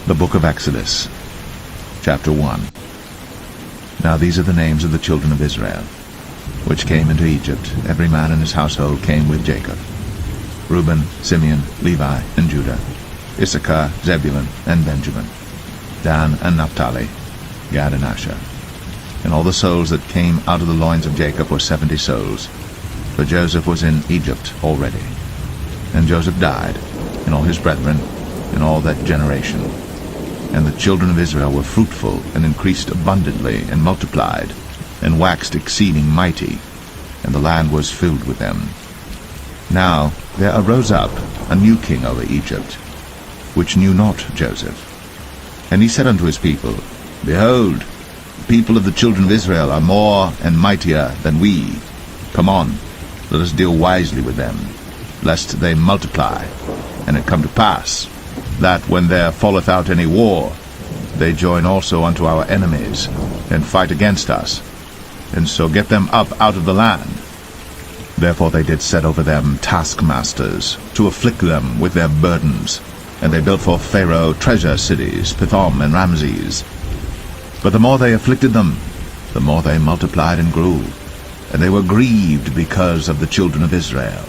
The Book of Exodus, Chapter 1. Now these are the names of the children of Israel, which came into Egypt. Every man in his household came with Jacob: Reuben, Simeon, Levi, and Judah, Issachar, Zebulun, and Benjamin, Dan and Naphtali, Gad and Asher. And all the souls that came out of the loins of Jacob were 70 souls, for Joseph was in Egypt already. And Joseph died, and all his brethren, and all that generation. And the children of Israel were fruitful, and increased abundantly, and multiplied, and waxed exceeding mighty, and the land was filled with them. Now there arose up a new king over Egypt, which knew not Joseph. And he said unto his people, Behold, the people of the children of Israel are more and mightier than we. Come on, let us deal wisely with them, lest they multiply. And it come to pass, that when there falleth out any war, they join also unto our enemies, and fight against us, and so get them up out of the land. Therefore they did set over them taskmasters, to afflict them with their burdens. And they built for Pharaoh treasure cities, Pithom and Ramses. But the more they afflicted them, the more they multiplied and grew, and they were grieved because of the children of Israel.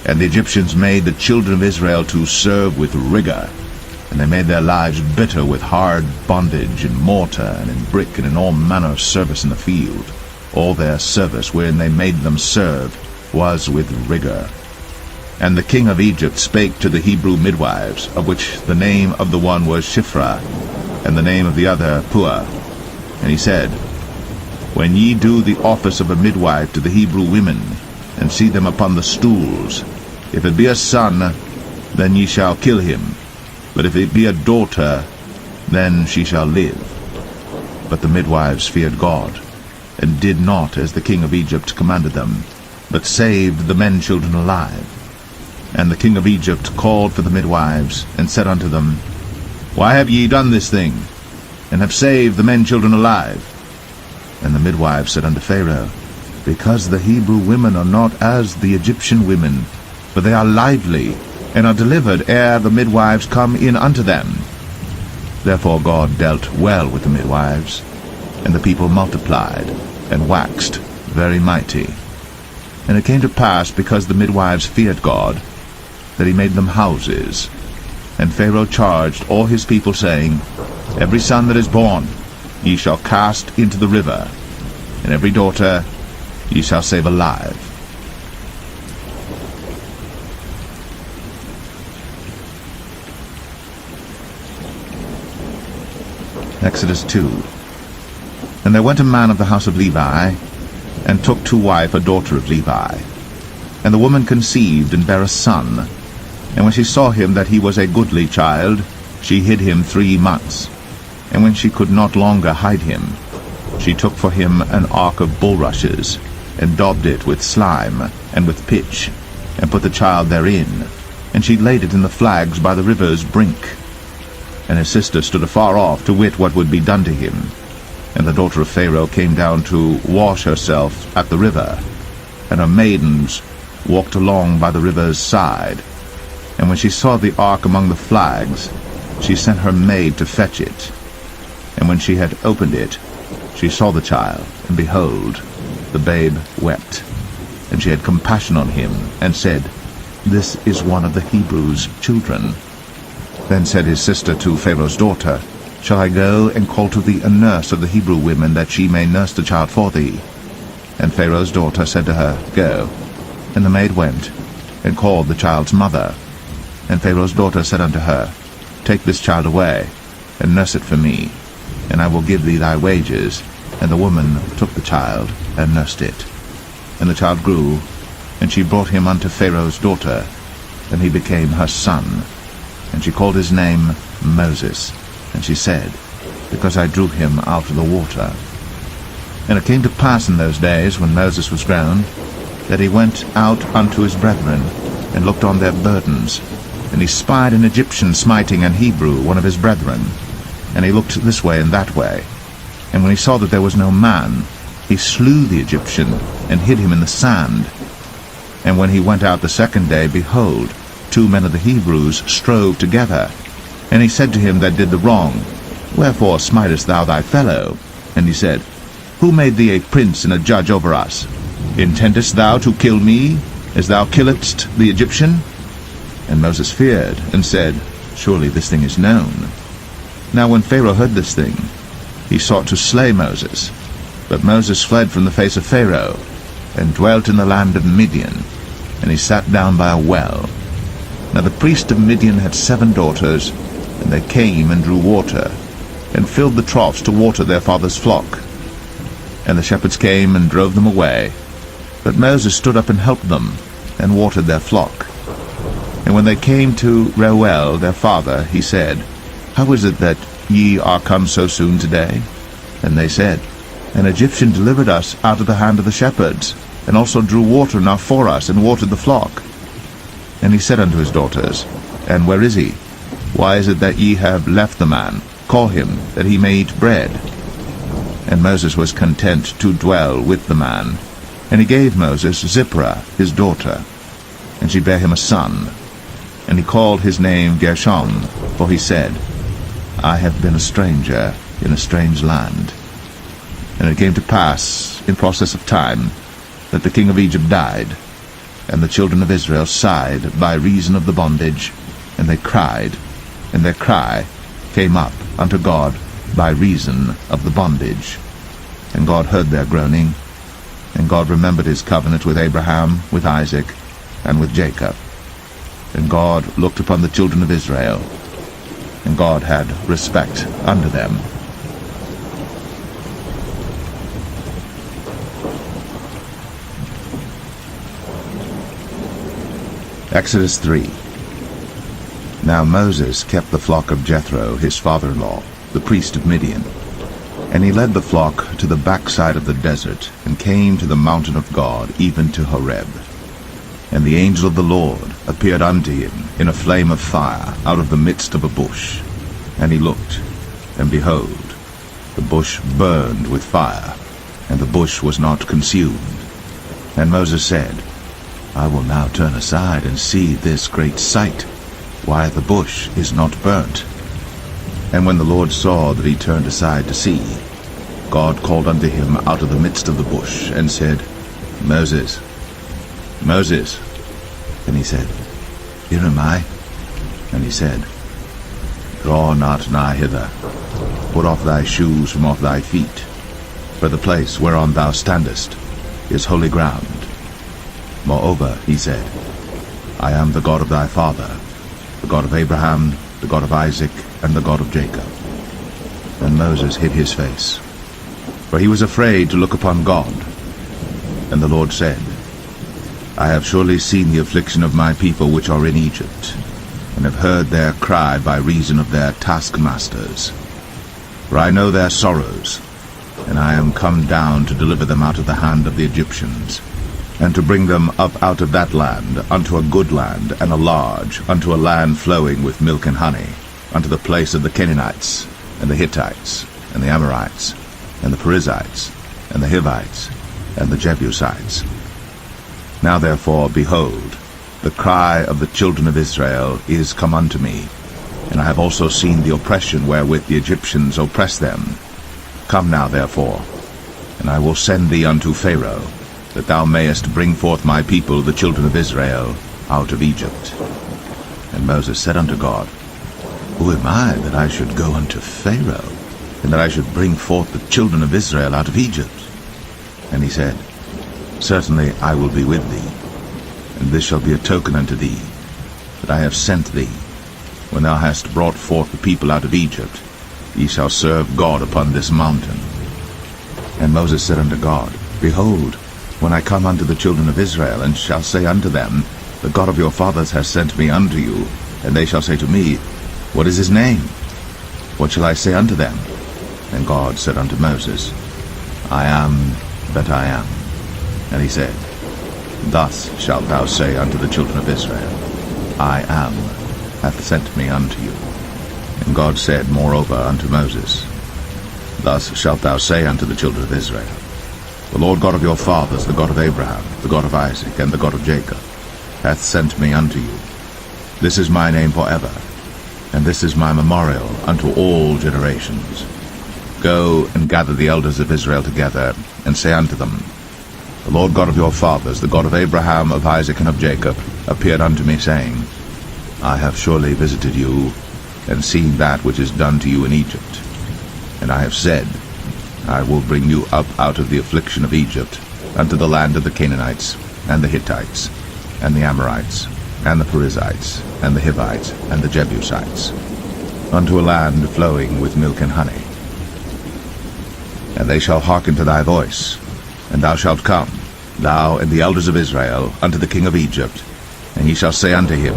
And the Egyptians made the children of Israel to serve with rigor, and they made their lives bitter with hard bondage, in mortar, and in brick, and in all manner of service in the field. All their service wherein they made them serve was with rigor. And the king of Egypt spake to the Hebrew midwives, of which the name of the one was Shiphrah, and the name of the other Puah. And he said, When ye do the office of a midwife to the Hebrew women, and see them upon the stools, if it be a son, then ye shall kill him. But if it be a daughter, then she shall live. But the midwives feared God, and did not as the king of Egypt commanded them, but saved the men children alive. And the king of Egypt called for the midwives, and said unto them, Why have ye done this thing, and have saved the men children alive? And the midwives said unto Pharaoh, Because the Hebrew women are not as the Egyptian women, for they are lively, and are delivered ere the midwives come in unto them. Therefore God dealt well with the midwives, and the people multiplied, and waxed very mighty. And it came to pass, because the midwives feared God, that he made them houses. And Pharaoh charged all his people, saying, Every son that is born ye shall cast into the river, and every daughter ye shall save alive. Exodus 2. And there went a man of the house of Levi, and took to wife a daughter of Levi. And the woman conceived, and bare a son. And when she saw him that he was a goodly child, she hid him 3 months. And when she could not longer hide him, she took for him an ark of bulrushes, and daubed it with slime, and with pitch, and put the child therein. And she laid it in the flags by the river's brink. And his sister stood afar off, to wit what would be done to him. And the daughter of Pharaoh came down to wash herself at the river, and her maidens walked along by the river's side. And when she saw the ark among the flags, she sent her maid to fetch it. And when she had opened it, she saw the child, and behold, the babe wept. And she had compassion on him, and said, This is one of the Hebrews' children. Then said his sister to Pharaoh's daughter, Shall I go and call to thee a nurse of the Hebrew women, that she may nurse the child for thee? And Pharaoh's daughter said to her, Go. And the maid went, and called the child's mother. And Pharaoh's daughter said unto her, Take this child away, and nurse it for me, and I will give thee thy wages. And the woman took the child, and nursed it. And the child grew, and she brought him unto Pharaoh's daughter, and he became her son. And she called his name Moses. And she said, Because I drew him out of the water. And it came to pass in those days, when Moses was grown, that he went out unto his brethren, and looked on their burdens. And he spied an Egyptian smiting an Hebrew, one of his brethren. And he looked this way and that way. And when he saw that there was no man, he slew the Egyptian, and hid him in the sand. And when he went out the second day, behold, 2 men of the Hebrews strove together. And he said to him that did the wrong, Wherefore smitest thou thy fellow? And he said, Who made thee a prince and a judge over us? Intendest thou to kill me, as thou killedst the Egyptian? And Moses feared, and said, Surely this thing is known. Now when Pharaoh heard this thing, he sought to slay Moses. But Moses fled from the face of Pharaoh, and dwelt in the land of Midian, and he sat down by a well. Now the priest of Midian had 7 daughters, and they came and drew water, and filled the troughs to water their father's flock. And the shepherds came and drove them away. But Moses stood up and helped them, and watered their flock. And when they came to Reuel their father, he said, How is it that ye are come so soon today? And they said, An Egyptian delivered us out of the hand of the shepherds, and also drew water enough for us, and watered the flock. And he said unto his daughters, And where is he? Why is it that ye have left the man? Call him, that he may eat bread. And Moses was content to dwell with the man. And he gave Moses Zipporah his daughter, and she bare him a son. And he called his name Gershom, for he said, I have been a stranger in a strange land. And it came to pass, in process of time, that the king of Egypt died, and the children of Israel sighed by reason of the bondage, and they cried, and their cry came up unto God by reason of the bondage. And God heard their groaning, and God remembered his covenant with Abraham, with Isaac, and with Jacob. And God looked upon the children of Israel, and God had respect unto them. Exodus 3. Now Moses kept the flock of Jethro, his father-in-law, the priest of Midian. And he led the flock to the backside of the desert, and came to the mountain of God, even to Horeb. And the angel of the Lord appeared unto him in a flame of fire out of the midst of a bush. And he looked, and behold, the bush burned with fire, and the bush was not consumed. And Moses said, I will now turn aside and see this great sight, why the bush is not burnt. And when the Lord saw that he turned aside to see, God called unto him out of the midst of the bush, and said, Moses, Moses. And he said, Here am I. And he said, Draw not nigh hither. Put off thy shoes from off thy feet, for the place whereon thou standest is holy ground. Moreover, he said, I am the God of thy father, the God of Abraham, the God of Isaac, and the God of Jacob. And Moses hid his face, for he was afraid to look upon God. And the Lord said, I have surely seen the affliction of my people which are in Egypt, and have heard their cry by reason of their taskmasters. For I know their sorrows, and I am come down to deliver them out of the hand of the Egyptians, and to bring them up out of that land unto a good land, and a large, unto a land flowing with milk and honey, unto the place of the Canaanites, and the Hittites, and the Amorites, and the Perizzites, and the Hivites, and the Jebusites. Now therefore, behold, the cry of the children of Israel is come unto me, and I have also seen the oppression wherewith the Egyptians oppress them. Come now therefore, and I will send thee unto Pharaoh, that thou mayest bring forth my people, the children of Israel, out of Egypt. And Moses said unto God, Who am I that I should go unto Pharaoh, and that I should bring forth the children of Israel out of Egypt? And he said, Certainly I will be with thee, and this shall be a token unto thee, that I have sent thee. When thou hast brought forth the people out of Egypt, ye shall serve God upon this mountain. And Moses said unto God, Behold, when I come unto the children of Israel, and shall say unto them, The God of your fathers has sent me unto you, and they shall say to me, What is his name? What shall I say unto them? And God said unto Moses, I am that I am. And he said, Thus shalt thou say unto the children of Israel, I am hath sent me unto you. And God said moreover unto Moses, Thus shalt thou say unto the children of Israel, The Lord God of your fathers, the God of Abraham, the God of Isaac, and the God of Jacob, hath sent me unto you. This is my name forever, and this is my memorial unto all generations. Go and gather the elders of Israel together, and say unto them, The Lord God of your fathers, the God of Abraham, of Isaac, and of Jacob, appeared unto me, saying, I have surely visited you, and seen that which is done to you in Egypt. And I have said, I will bring you up out of the affliction of Egypt, unto the land of the Canaanites, and the Hittites, and the Amorites, and the Perizzites, and the Hivites, and the Jebusites, unto a land flowing with milk and honey. And they shall hearken to thy voice, and thou shalt come, thou and the elders of Israel, unto the king of Egypt, and ye shall say unto him,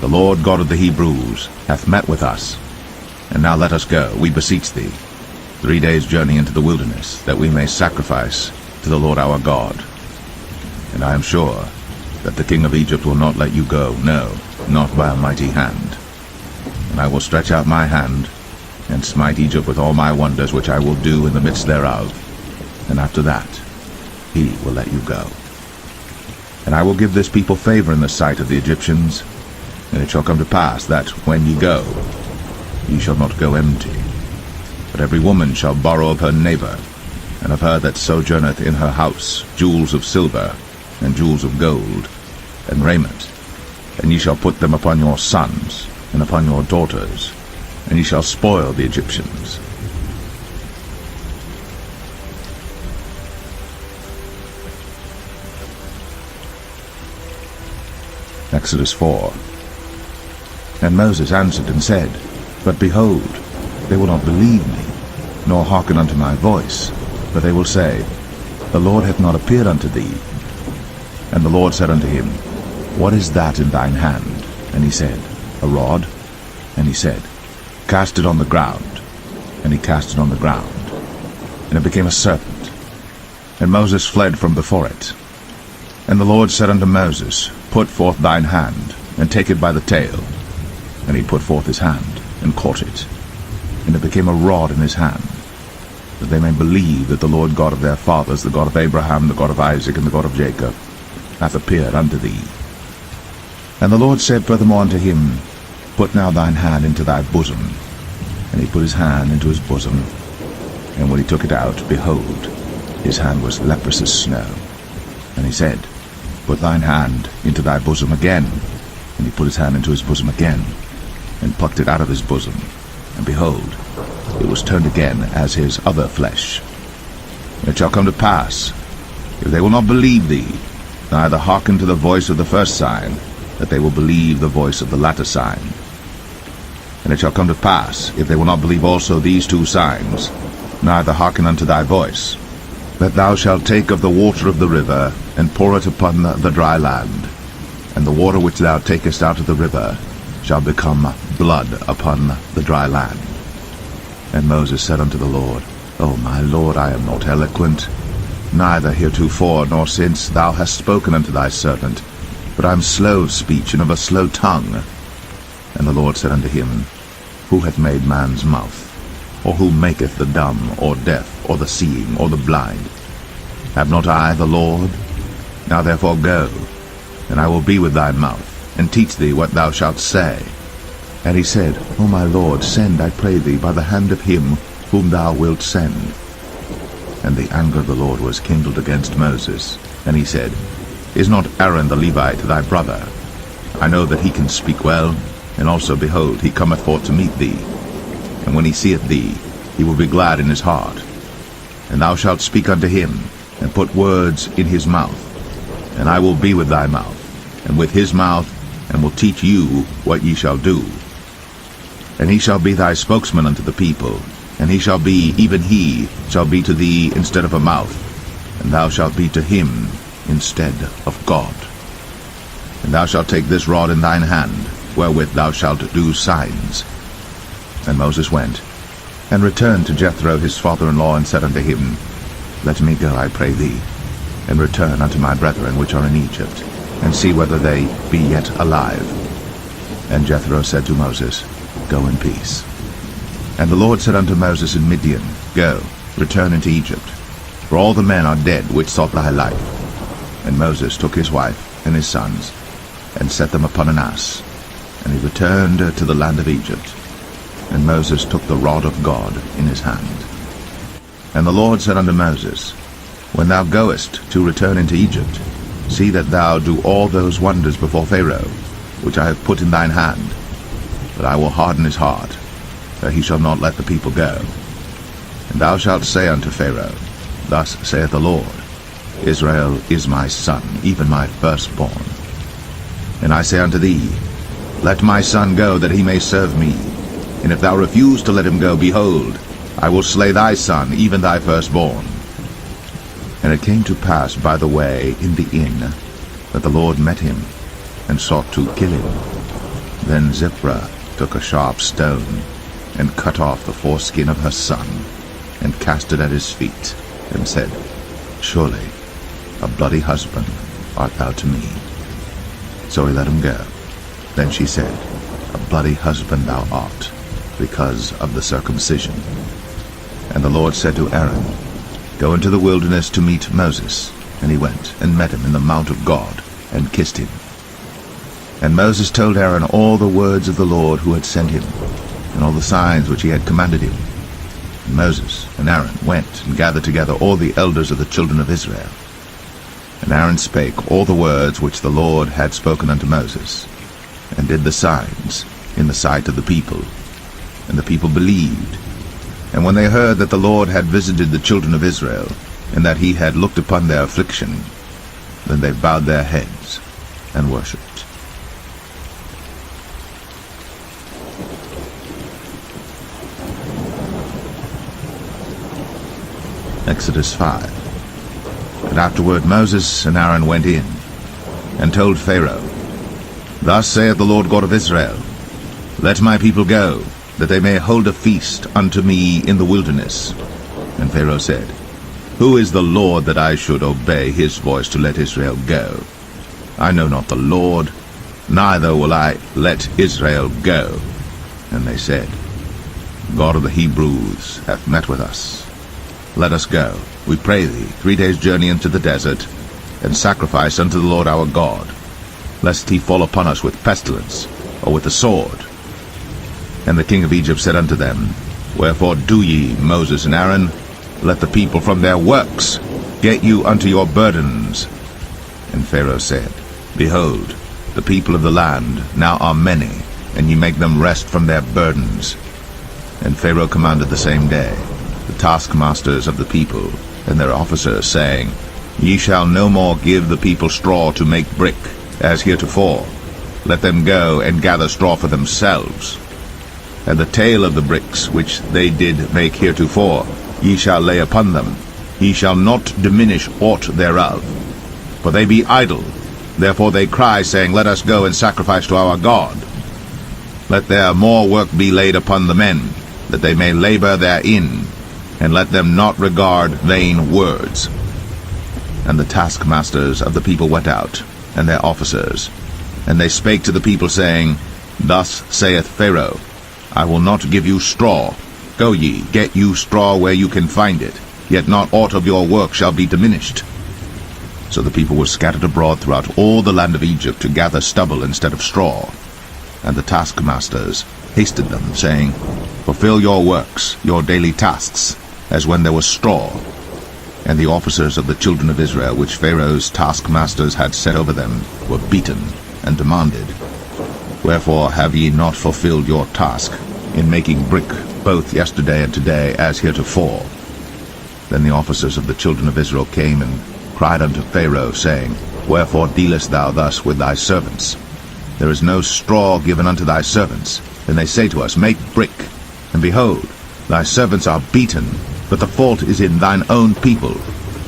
The Lord God of the Hebrews hath met with us. And now let us go, we beseech thee, 3 days' journey into the wilderness, that we may sacrifice to the Lord our God. And I am sure that the king of Egypt will not let you go, no, not by a mighty hand. And I will stretch out my hand, and smite Egypt with all my wonders which I will do in the midst thereof. And after that he will let you go. And I will give this people favor in the sight of the Egyptians, and it shall come to pass that, when ye go, ye shall not go empty. But every woman shall borrow of her neighbor, and of her that sojourneth in her house, jewels of silver, and jewels of gold, and raiment. And ye shall put them upon your sons, and upon your daughters, and ye shall spoil the Egyptians. Exodus 4. And Moses answered and said, But behold, they will not believe me, nor hearken unto my voice, but they will say, The Lord hath not appeared unto thee. And the Lord said unto him, What is that in thine hand? And he said, A rod. And he said, Cast it on the ground. And he cast it on the ground, and it became a serpent. And Moses fled from before it. And the Lord said unto Moses, Put forth thine hand, and take it by the tail. And he put forth his hand, and caught it. And it became a rod in his hand, that they may believe that the Lord God of their fathers, the God of Abraham, the God of Isaac, and the God of Jacob, hath appeared unto thee. And the Lord said furthermore unto him, Put now thine hand into thy bosom. And he put his hand into his bosom, and when he took it out, behold, his hand was leprous as snow. And he said, Put thine hand into thy bosom again. And he put his hand into his bosom again, and plucked it out of his bosom, and behold, it was turned again as his other flesh. And it shall come to pass, if they will not believe thee, neither hearken to the voice of the first sign, that they will believe the voice of the latter sign. And it shall come to pass, if they will not believe also these 2 signs, neither hearken unto thy voice, that thou shalt take of the water of the river, and pour it upon the dry land, and the water which thou takest out of the river shall become blood upon the dry land. And Moses said unto the Lord, O my Lord, I am not eloquent, neither heretofore nor since thou hast spoken unto thy servant, but I am slow of speech and of a slow tongue. And the Lord said unto him, Who hath made man's mouth? Or who maketh the dumb, or deaf, or the seeing, or the blind? Have not I the Lord? Now therefore go, and I will be with thy mouth, and teach thee what thou shalt say. And he said, O my Lord, send, I pray thee, by the hand of him whom thou wilt send. And the anger of the Lord was kindled against Moses. And he said, Is not Aaron the Levite thy brother? I know that he can speak well, and also, behold, he cometh forth to meet thee. And when he seeth thee, he will be glad in his heart. And thou shalt speak unto him, and put words in his mouth. And I will be with thy mouth, and with his mouth, and will teach you what ye shall do. And he shall be thy spokesman unto the people, and he shall be, even he, shall be to thee instead of a mouth, and thou shalt be to him instead of God. And thou shalt take this rod in thine hand, wherewith thou shalt do signs. And Moses went, and returned to Jethro his father-in-law, and said unto him, Let me go, I pray thee, and return unto my brethren which are in Egypt, and see whether they be yet alive. And Jethro said to Moses, Go in peace. And the Lord said unto Moses in Midian, Go, return into Egypt, for all the men are dead which sought thy life. And Moses took his wife and his sons, and set them upon an ass, And he returned to the land of Egypt. And Moses took the rod of God in his hand. And the Lord said unto Moses, When thou goest to return into Egypt, see that thou do all those wonders before Pharaoh, which I have put in thine hand. But I will harden his heart, that he shall not let the people go. And thou shalt say unto Pharaoh, Thus saith the Lord, Israel is my son, even my firstborn. And I say unto thee, Let my son go, that he may serve me. And if thou refuse to let him go, behold, I will slay thy son, even thy firstborn. And it came to pass by the way in the inn, that the Lord met him, and sought to kill him. Then Zipporah took a sharp stone, and cut off the foreskin of her son, and cast it at his feet, and said, Surely a bloody husband art thou to me. So he let him go. Then she said, A bloody husband thou art, because of the circumcision. And the Lord said to Aaron, Go into the wilderness to meet Moses. And he went, and met him in the mount of God, and kissed him. And Moses told Aaron all the words of the Lord who had sent him, and all the signs which he had commanded him. And Moses and Aaron went and gathered together all the elders of the children of Israel. And Aaron spake all the words which the Lord had spoken unto Moses, and did the signs in the sight of the people. And the people believed. And when they heard that the Lord had visited the children of Israel, and that he had looked upon their affliction, then they bowed their heads and worshipped. Exodus 5. And afterward Moses and Aaron went in, and told Pharaoh, Thus saith the Lord God of Israel, Let my people go, that they may hold a feast unto me in the wilderness. And Pharaoh said, Who is the Lord that I should obey his voice to let Israel go? I know not the Lord, neither will I let Israel go. And they said, God of the Hebrews hath met with us. Let us go, we pray thee, 3 days' journey into the desert, and sacrifice unto the Lord our God, lest he fall upon us with pestilence, or with the sword. And the king of Egypt said unto them, Wherefore do ye, Moses and Aaron? Let the people from their works get you unto your burdens. And Pharaoh said, Behold, the people of the land now are many, and ye make them rest from their burdens. And Pharaoh commanded the same day the taskmasters of the people and their officers, saying, Ye shall no more give the people straw to make brick, as heretofore. Let them go and gather straw for themselves. And the tale of the bricks which they did make heretofore ye shall lay upon them. Ye shall not diminish aught thereof. For they be idle. Therefore they cry, saying, Let us go and sacrifice to our God. Let their more work be laid upon the men, that they may labor therein, and let them not regard vain words. And the taskmasters of the people went out, and their officers, and they spake to the people, saying, Thus saith Pharaoh, I will not give you straw. Go ye, get you straw where you can find it, yet not aught of your work shall be diminished. So the people were scattered abroad throughout all the land of Egypt to gather stubble instead of straw. And the taskmasters hasted them, saying, Fulfill your works, your daily tasks, as when there was straw. And the officers of the children of Israel, which Pharaoh's taskmasters had set over them, were beaten and demanded, Wherefore have ye not fulfilled your task in making brick both yesterday and today as heretofore? Then the officers of the children of Israel came and cried unto Pharaoh, saying, Wherefore dealest thou thus with thy servants? There is no straw given unto thy servants. And they say to us, Make brick. And behold, thy servants are beaten, but the fault is in thine own people.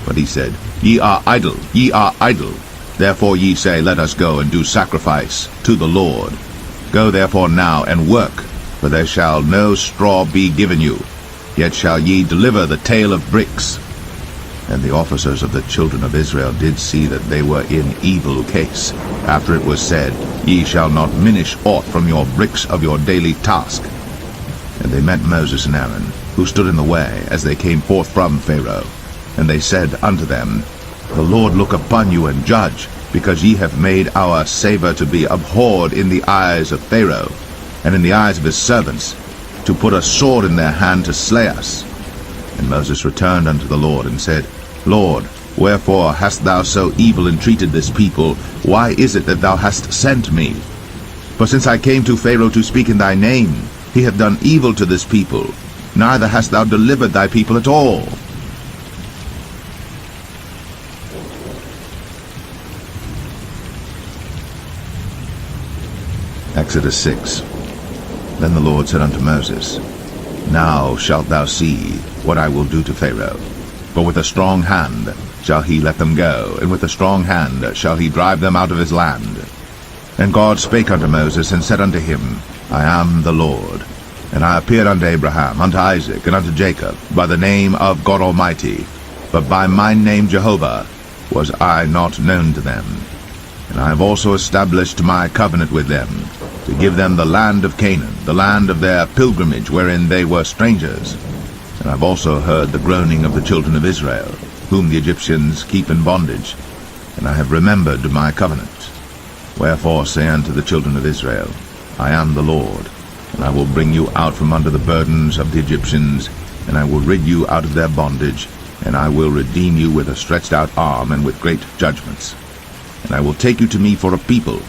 But he said, Ye are idle, ye are idle. Therefore ye say, Let us go and do sacrifice to the Lord. Go therefore now and work, for there shall no straw be given you, yet shall ye deliver the tale of bricks. And the officers of the children of Israel did see that they were in evil case, after it was said, Ye shall not minish aught from your bricks of your daily task. And they met Moses and Aaron, who stood in the way, as they came forth from Pharaoh. And they said unto them, The Lord look upon you and judge, because ye have made our savour to be abhorred in the eyes of Pharaoh, and in the eyes of his servants, to put a sword in their hand to slay us. And Moses returned unto the Lord, and said, Lord, wherefore hast thou so evil entreated this people? Why is it that thou hast sent me? For since I came to Pharaoh to speak in thy name, he hath done evil to this people, neither hast thou delivered thy people at all. Exodus 6. Then the Lord said unto Moses, Now shalt thou see what I will do to Pharaoh. For with a strong hand shall he let them go, and with a strong hand shall he drive them out of his land. And God spake unto Moses, and said unto him, I am the Lord. And I appeared unto Abraham, unto Isaac, and unto Jacob, by the name of God Almighty, but by my name Jehovah was I not known to them. And I have also established my covenant with them, to give them the land of Canaan, the land of their pilgrimage, wherein they were strangers. And I have also heard the groaning of the children of Israel, whom the Egyptians keep in bondage, and I have remembered my covenant. Wherefore say unto the children of Israel, I am the Lord, and I will bring you out from under the burdens of the Egyptians, and I will rid you out of their bondage, and I will redeem you with a stretched out arm and with great judgments. And I will take you to me for a people,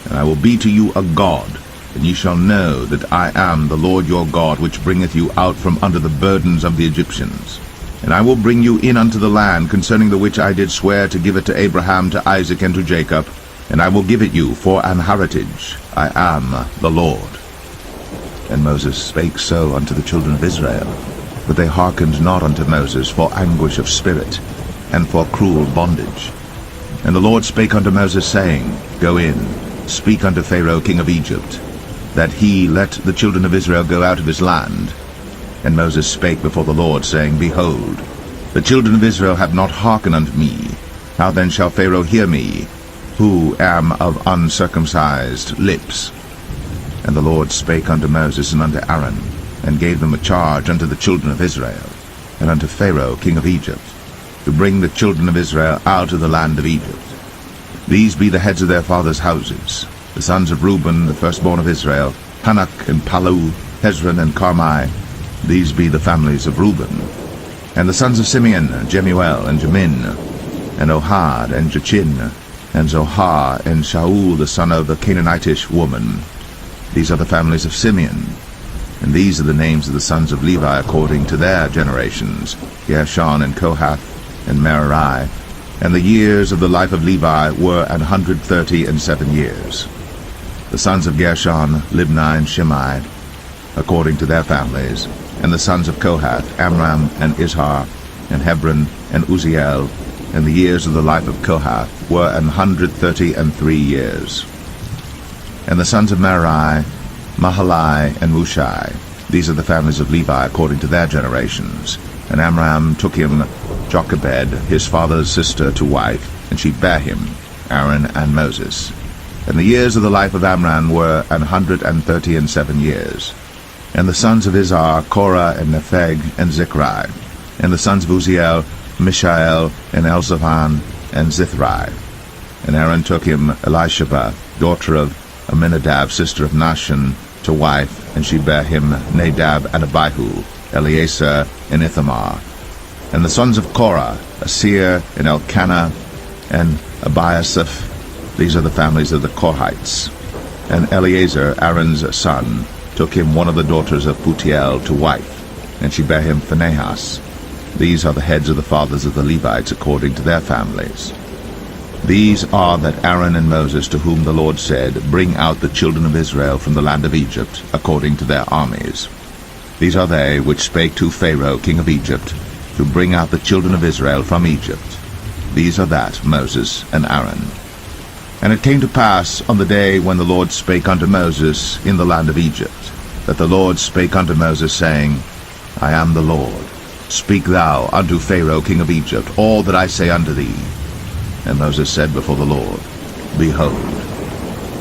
and I will be to you a God, and ye shall know that I am the Lord your God, which bringeth you out from under the burdens of the Egyptians. And I will bring you in unto the land, concerning the which I did swear to give it to Abraham, to Isaac, and to Jacob, and I will give it you for an heritage. I am the Lord. And Moses spake so unto the children of Israel, but they hearkened not unto Moses for anguish of spirit, and for cruel bondage. And the Lord spake unto Moses, saying, Go in, speak unto Pharaoh king of Egypt, that he let the children of Israel go out of his land. And Moses spake before the Lord, saying, Behold, the children of Israel have not hearkened unto me. How then shall Pharaoh hear me, who am of uncircumcised lips? And the Lord spake unto Moses and unto Aaron, and gave them a charge unto the children of Israel, and unto Pharaoh king of Egypt, to bring the children of Israel out of the land of Egypt. These be the heads of their fathers' houses, the sons of Reuben, the firstborn of Israel, Hanok and Palu, Hezron and Carmi. These be the families of Reuben. And the sons of Simeon, Jemuel and Jamin, and Ohad and Jachin, and Zohar and Shaul the son of the Canaanitish woman. These are the families of Simeon. And these are the names of the sons of Levi according to their generations, Gershon and Kohath and Merari. And the years of the life of Levi were 137 years. The sons of Gershon, Libni and Shimei, according to their families. And the sons of Kohath, Amram and Izhar, and Hebron and Uzziel. And the years of the life of Kohath were 133 years. And the sons of Merari, Mahalai and Mushai. These are the families of Levi according to their generations. And Amram took him Jochebed, his father's sister, to wife, and she bare him, Aaron and Moses. And the years of the life of Amram were 137 years. And the sons of Izhar, Korah and Nepheg and Zichri. And the sons of Uzziel, Mishael and Elzaphan and Zithri. And Aaron took him Elisheba, daughter of Aminadab, sister of Nahshon, to wife, and she bare him Nadab and Abihu, Eleazar and Ithamar. And the sons of Korah, Asir and Elkanah and Abiasaph. These are the families of the Korhites. And Eleazar, Aaron's son, took him one of the daughters of Putiel to wife, and she bare him Phinehas. These are the heads of the fathers of the Levites according to their families. These are that Aaron and Moses, to whom the Lord said, Bring out the children of Israel from the land of Egypt, according to their armies. These are they which spake to Pharaoh king of Egypt, to bring out the children of Israel from Egypt. These are that Moses and Aaron. And it came to pass on the day when the Lord spake unto Moses in the land of Egypt, that the Lord spake unto Moses, saying, I am the Lord. Speak thou unto Pharaoh king of Egypt all that I say unto thee. And Moses said before the Lord, Behold,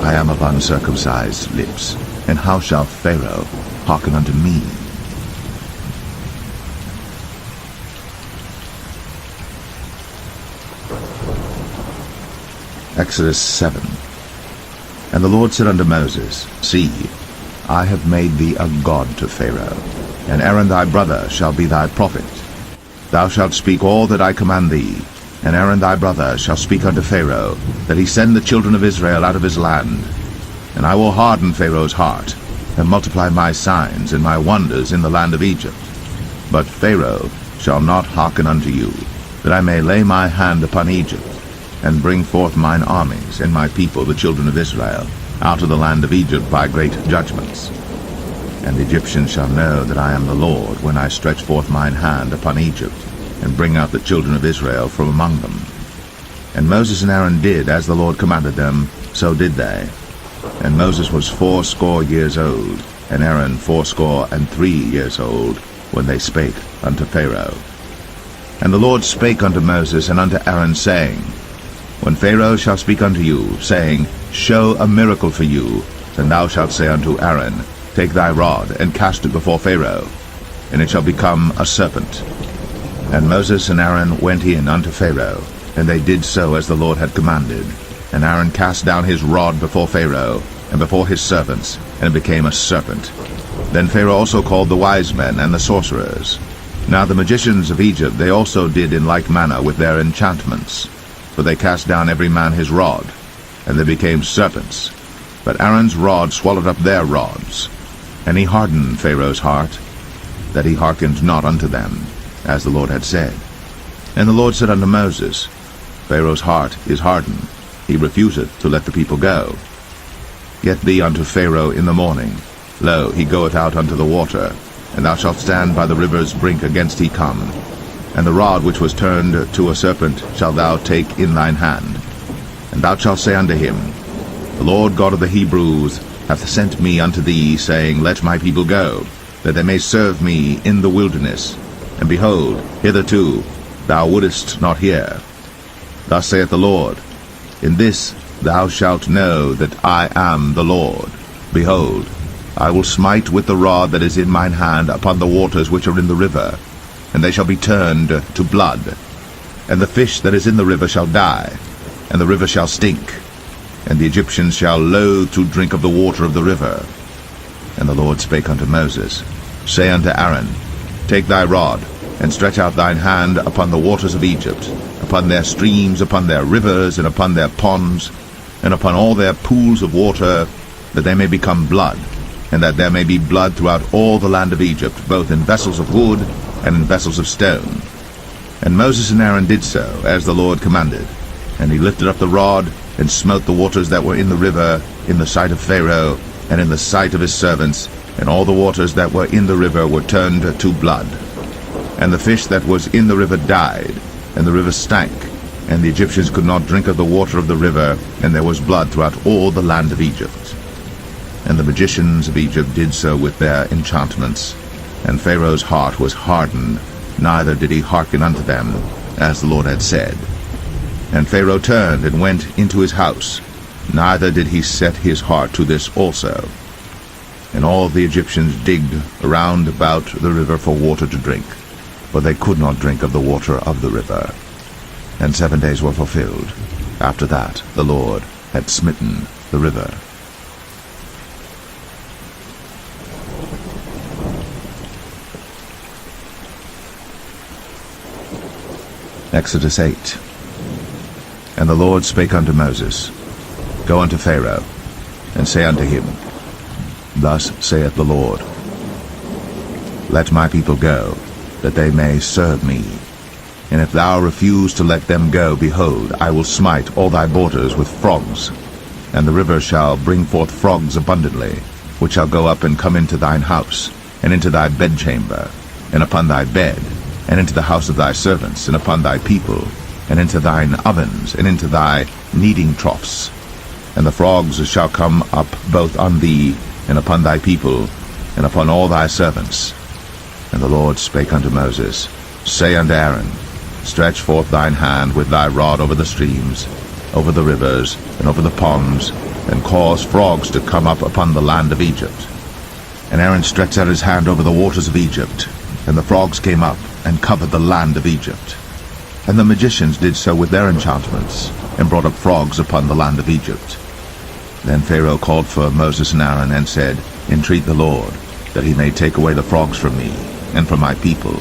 I am of uncircumcised lips, and how shall Pharaoh hearken unto me? Exodus 7. And the Lord said unto Moses, See, I have made thee a god to Pharaoh, and Aaron thy brother shall be thy prophet. Thou shalt speak all that I command thee, and Aaron thy brother shall speak unto Pharaoh, that he send the children of Israel out of his land. And I will harden Pharaoh's heart, and multiply my signs and my wonders in the land of Egypt. But Pharaoh shall not hearken unto you, that I may lay my hand upon Egypt, and bring forth mine armies and my people the children of Israel out of the land of Egypt by great judgments. And the Egyptians shall know that I am the Lord, when I stretch forth mine hand upon Egypt, and bring out the children of Israel from among them. And Moses and Aaron did as the Lord commanded them, so did they. And Moses was 80 years old, and Aaron 83 years old, when they spake unto Pharaoh. And the Lord spake unto Moses and unto Aaron, saying, When Pharaoh shall speak unto you, saying, Show a miracle for you, then thou shalt say unto Aaron, Take thy rod, and cast it before Pharaoh, and it shall become a serpent. And Moses and Aaron went in unto Pharaoh, and they did so as the Lord had commanded. And Aaron cast down his rod before Pharaoh, and before his servants, and it became a serpent. Then Pharaoh also called the wise men and the sorcerers. Now the magicians of Egypt they also did in like manner with their enchantments. For they cast down every man his rod, and they became serpents. But Aaron's rod swallowed up their rods. And he hardened Pharaoh's heart, that he hearkened not unto them, as the Lord had said. And the Lord said unto Moses, Pharaoh's heart is hardened, he refuseth to let the people go. Get thee unto Pharaoh in the morning. Lo, he goeth out unto the water, and thou shalt stand by the river's brink against he come. And the rod which was turned to a serpent shalt thou take in thine hand. And thou shalt say unto him, The Lord God of the Hebrews hath sent me unto thee, saying, Let my people go, that they may serve me in the wilderness. And behold, hitherto thou wouldest not hear. Thus saith the Lord, In this thou shalt know that I am the Lord. Behold, I will smite with the rod that is in mine hand upon the waters which are in the river, and they shall be turned to blood. And the fish that is in the river shall die, and the river shall stink, and the Egyptians shall loathe to drink of the water of the river. And the Lord spake unto Moses, Say unto Aaron, Take thy rod, and stretch out thine hand upon the waters of Egypt, upon their streams, upon their rivers, and upon their ponds, and upon all their pools of water, that they may become blood, and that there may be blood throughout all the land of Egypt, both in vessels of wood and in vessels of stone. And Moses and Aaron did so, as the Lord commanded. And he lifted up the rod, and smote the waters that were in the river, in the sight of Pharaoh, and in the sight of his servants, and all the waters that were in the river were turned to blood. And the fish that was in the river died, and the river stank, and the Egyptians could not drink of the water of the river, and there was blood throughout all the land of Egypt. And the magicians of Egypt did so with their enchantments, and Pharaoh's heart was hardened, neither did he hearken unto them, as the Lord had said. And Pharaoh turned and went into his house, neither did he set his heart to this also. And all the Egyptians digged around about the river for water to drink, for they could not drink of the water of the river. And 7 days were fulfilled. After that the Lord had smitten the river. Exodus 8. And the Lord spake unto Moses, Go unto Pharaoh, and say unto him, Thus saith the Lord, Let my people go, that they may serve me. And if thou refuse to let them go, behold, I will smite all thy borders with frogs, and the river shall bring forth frogs abundantly, which shall go up and come into thine house, and into thy bedchamber, and upon thy bed, and into the house of thy servants, and upon thy people, and into thine ovens, and into thy kneading troughs. And the frogs shall come up both on thee, and upon thy people, and upon all thy servants. And the Lord spake unto Moses, Say unto Aaron, Stretch forth thine hand with thy rod over the streams, over the rivers, and over the ponds, and cause frogs to come up upon the land of Egypt. And Aaron stretched out his hand over the waters of Egypt, and the frogs came up, and covered the land of Egypt. And the magicians did so with their enchantments, and brought up frogs upon the land of Egypt. Then Pharaoh called for Moses and Aaron, and said, Entreat the Lord, that he may take away the frogs from me, and from my people,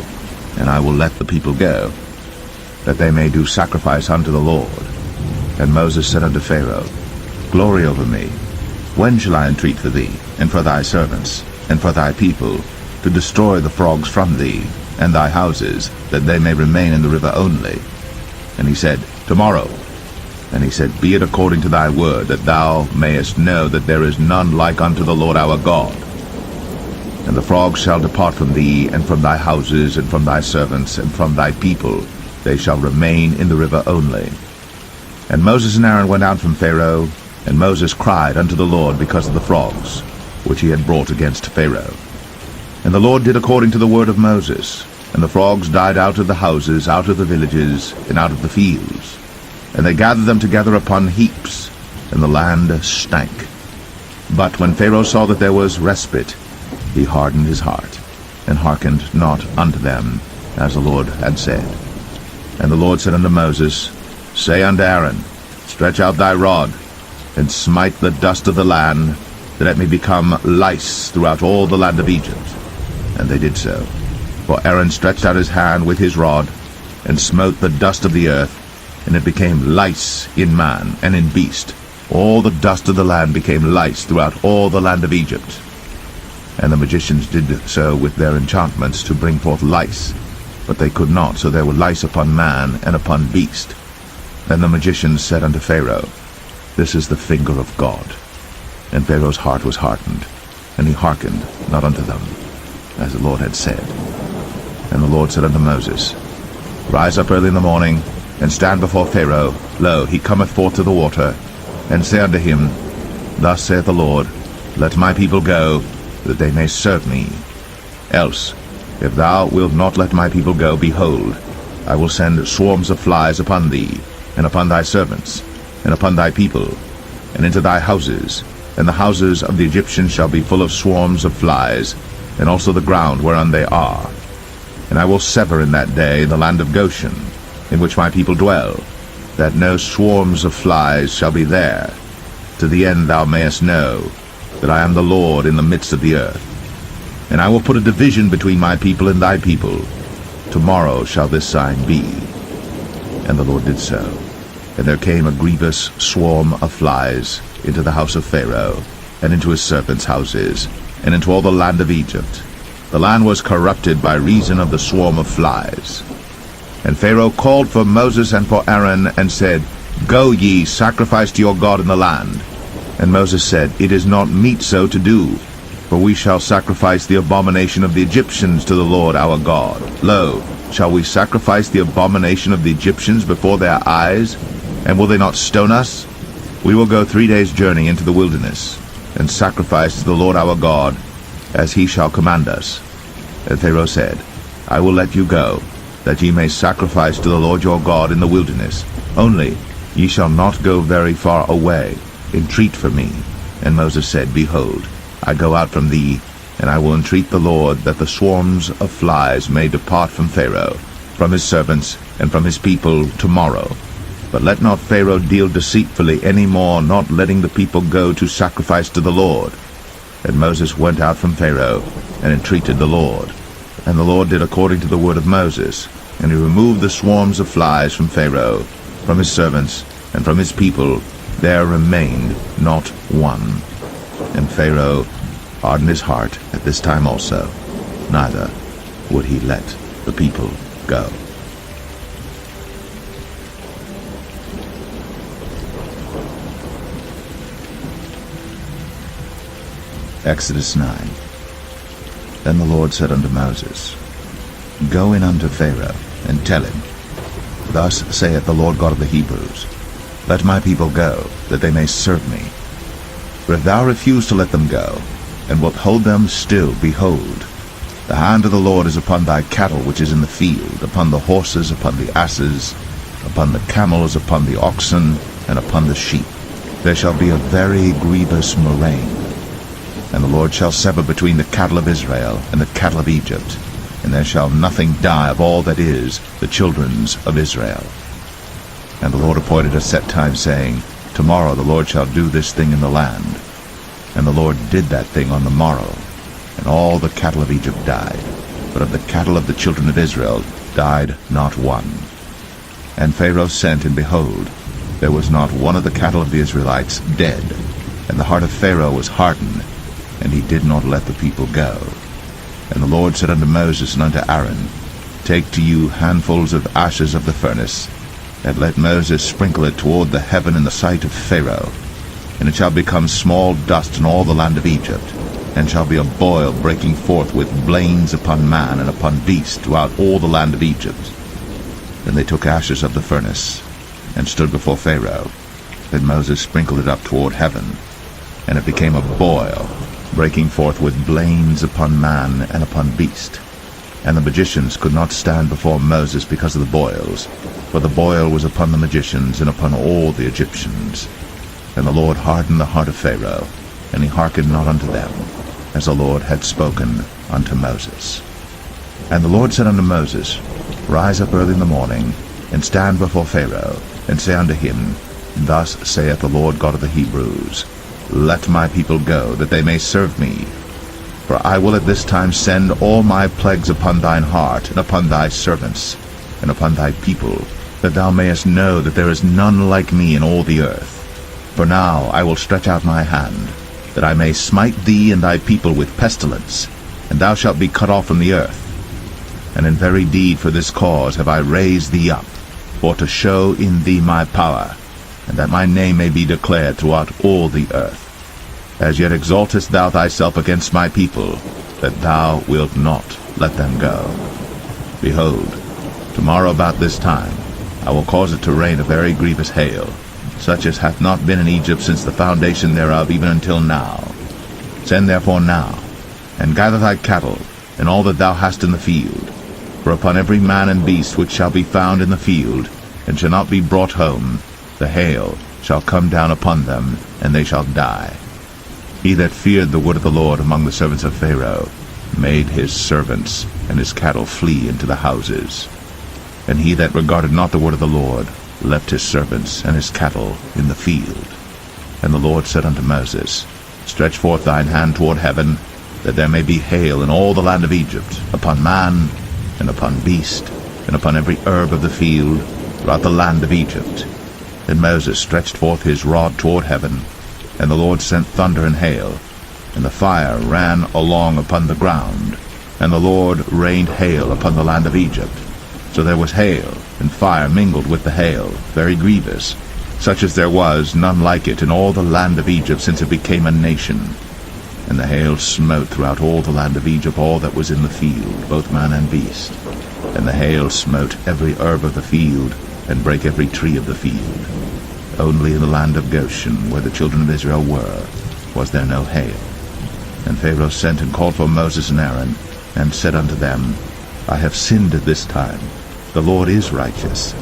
and I will let the people go, that they may do sacrifice unto the Lord. And Moses said unto Pharaoh, Glory over me, when shall I entreat for thee, and for thy servants, and for thy people, to destroy the frogs from thee, and thy houses, that they may remain in the river only? And he said, Tomorrow. And he said, Be it according to thy word, that thou mayest know that there is none like unto the Lord our God. And the frogs shall depart from thee, and from thy houses, and from thy servants, and from thy people. They shall remain in the river only. And Moses and Aaron went out from Pharaoh, and Moses cried unto the Lord because of the frogs, which he had brought against Pharaoh. And the Lord did according to the word of Moses, and the frogs died out of the houses, out of the villages, and out of the fields. And they gathered them together upon heaps, and the land stank. But when Pharaoh saw that there was respite, he hardened his heart, and hearkened not unto them, as the Lord had said. And the Lord said unto Moses, Say unto Aaron, Stretch out thy rod, and smite the dust of the land, that it may become lice throughout all the land of Egypt. And they did so. For Aaron stretched out his hand with his rod, and smote the dust of the earth, and it became lice in man and in beast. All the dust of the land became lice throughout all the land of Egypt. And the magicians did so with their enchantments to bring forth lice, but they could not, so there were lice upon man and upon beast. Then the magicians said unto Pharaoh, This is the finger of God. And Pharaoh's heart was hardened, and he hearkened not unto them, as the Lord had said. And the Lord said unto Moses, Rise up early in the morning, and stand before Pharaoh. Lo, he cometh forth to the water. And say unto him, Thus saith the Lord, Let my people go, that they may serve me. Else, if thou wilt not let my people go, behold, I will send swarms of flies upon thee, and upon thy servants, and upon thy people, and into thy houses, and the houses of the Egyptians shall be full of swarms of flies, and also the ground whereon they are. And I will sever in that day the land of Goshen, in which my people dwell, that no swarms of flies shall be there, to the end thou mayest know that I am the Lord in the midst of the earth. And I will put a division between my people and thy people. Tomorrow shall this sign be. And the Lord did so. And there came a grievous swarm of flies into the house of Pharaoh, and into his servants' houses, and into all the land of Egypt. The land was corrupted by reason of the swarm of flies. And Pharaoh called for Moses and for Aaron, and said, Go ye, sacrifice to your God in the land. And Moses said, It is not meet so to do, for we shall sacrifice the abomination of the Egyptians to the Lord our God. Lo, shall we sacrifice the abomination of the Egyptians before their eyes? And will they not stone us? We will go 3 days' journey into the wilderness, and sacrifice to the Lord our God, as he shall command us. And Pharaoh said, I will let you go, that ye may sacrifice to the Lord your God in the wilderness. Only ye shall not go very far away. Entreat for me. And Moses said, Behold, I go out from thee, and I will entreat the Lord, that the swarms of flies may depart from Pharaoh, from his servants, and from his people tomorrow. But let not Pharaoh deal deceitfully any more, not letting the people go to sacrifice to the Lord. And Moses went out from Pharaoh, and entreated the Lord. And the Lord did according to the word of Moses, and he removed the swarms of flies from Pharaoh, from his servants, and from his people. There remained not one. And Pharaoh hardened his heart at this time also, neither would he let the people go. Exodus 9. Then the Lord said unto Moses, Go in unto Pharaoh, and tell him, Thus saith the Lord God of the Hebrews, Let my people go, that they may serve me. For if thou refuse to let them go, and wilt hold them still, behold, the hand of the Lord is upon thy cattle which is in the field, upon the horses, upon the asses, upon the camels, upon the oxen, and upon the sheep. There shall be a very grievous murrain. And the Lord shall sever between the cattle of Israel and the cattle of Egypt, and there shall nothing die of all that is the children's of Israel. And the Lord appointed a set time, saying, Tomorrow the Lord shall do this thing in the land. And the Lord did that thing on the morrow, and all the cattle of Egypt died, but of the cattle of the children of Israel died not one. And Pharaoh sent, and behold, there was not one of the cattle of the Israelites dead. And the heart of Pharaoh was hardened, and he did not let the people go. And the Lord said unto Moses and unto Aaron, Take to you handfuls of ashes of the furnace, and let Moses sprinkle it toward the heaven in the sight of Pharaoh. And it shall become small dust in all the land of Egypt, and shall be a boil breaking forth with blains upon man and upon beast throughout all the land of Egypt. Then they took ashes of the furnace, and stood before Pharaoh. Then Moses sprinkled it up toward heaven, and it became a boil, breaking forth with blains upon man and upon beast. And the magicians could not stand before Moses because of the boils, for the boil was upon the magicians and upon all the Egyptians. And the Lord hardened the heart of Pharaoh, and he hearkened not unto them, as the Lord had spoken unto Moses. And the Lord said unto Moses, Rise up early in the morning, and stand before Pharaoh, and say unto him, Thus saith the Lord God of the Hebrews, Let my people go, that they may serve me. For I will at this time send all my plagues upon thine heart, and upon thy servants, and upon thy people, that thou mayest know that there is none like me in all the earth. For now I will stretch out my hand, that I may smite thee and thy people with pestilence, and thou shalt be cut off from the earth. And in very deed for this cause have I raised thee up, for to show in thee my power, and that my name may be declared throughout all the earth. As yet exaltest thou thyself against my people, that thou wilt not let them go. Behold, tomorrow about this time I will cause it to rain a very grievous hail, such as hath not been in Egypt since the foundation thereof even until now. Send therefore now, and gather thy cattle, and all that thou hast in the field. For upon every man and beast which shall be found in the field, and shall not be brought home, the hail shall come down upon them, and they shall die. He that feared the word of the Lord among the servants of Pharaoh made his servants and his cattle flee into the houses. And he that regarded not the word of the Lord left his servants and his cattle in the field. And the Lord said unto Moses, Stretch forth thine hand toward heaven, that there may be hail in all the land of Egypt, upon man, and upon beast, and upon every herb of the field, throughout the land of Egypt. Then Moses stretched forth his rod toward heaven, and the Lord sent thunder and hail, and the fire ran along upon the ground, and the Lord rained hail upon the land of Egypt. So there was hail, and fire mingled with the hail, very grievous, such as there was none like it in all the land of Egypt since it became a nation. And the hail smote throughout all the land of Egypt all that was in the field, both man and beast. And the hail smote every herb of the field, and brake every tree of the field. Only in the land of Goshen, where the children of Israel were, was there no hail. And Pharaoh sent and called for Moses and Aaron, and said unto them, I have sinned at this time. The Lord is righteous,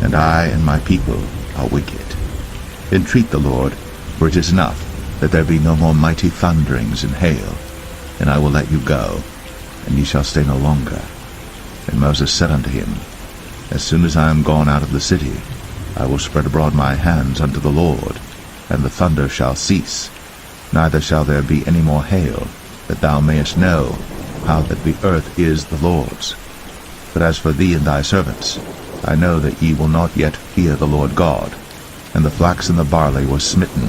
and I and my people are wicked. Entreat the Lord, for it is enough that there be no more mighty thunderings and hail, and I will let you go, and ye shall stay no longer. And Moses said unto him, As soon as I am gone out of the city, I will spread abroad my hands unto the Lord, and the thunder shall cease, neither shall there be any more hail, that thou mayest know how that the earth is the Lord's. But as for thee and thy servants, I know that ye will not yet fear the Lord God. And the flax and the barley was smitten,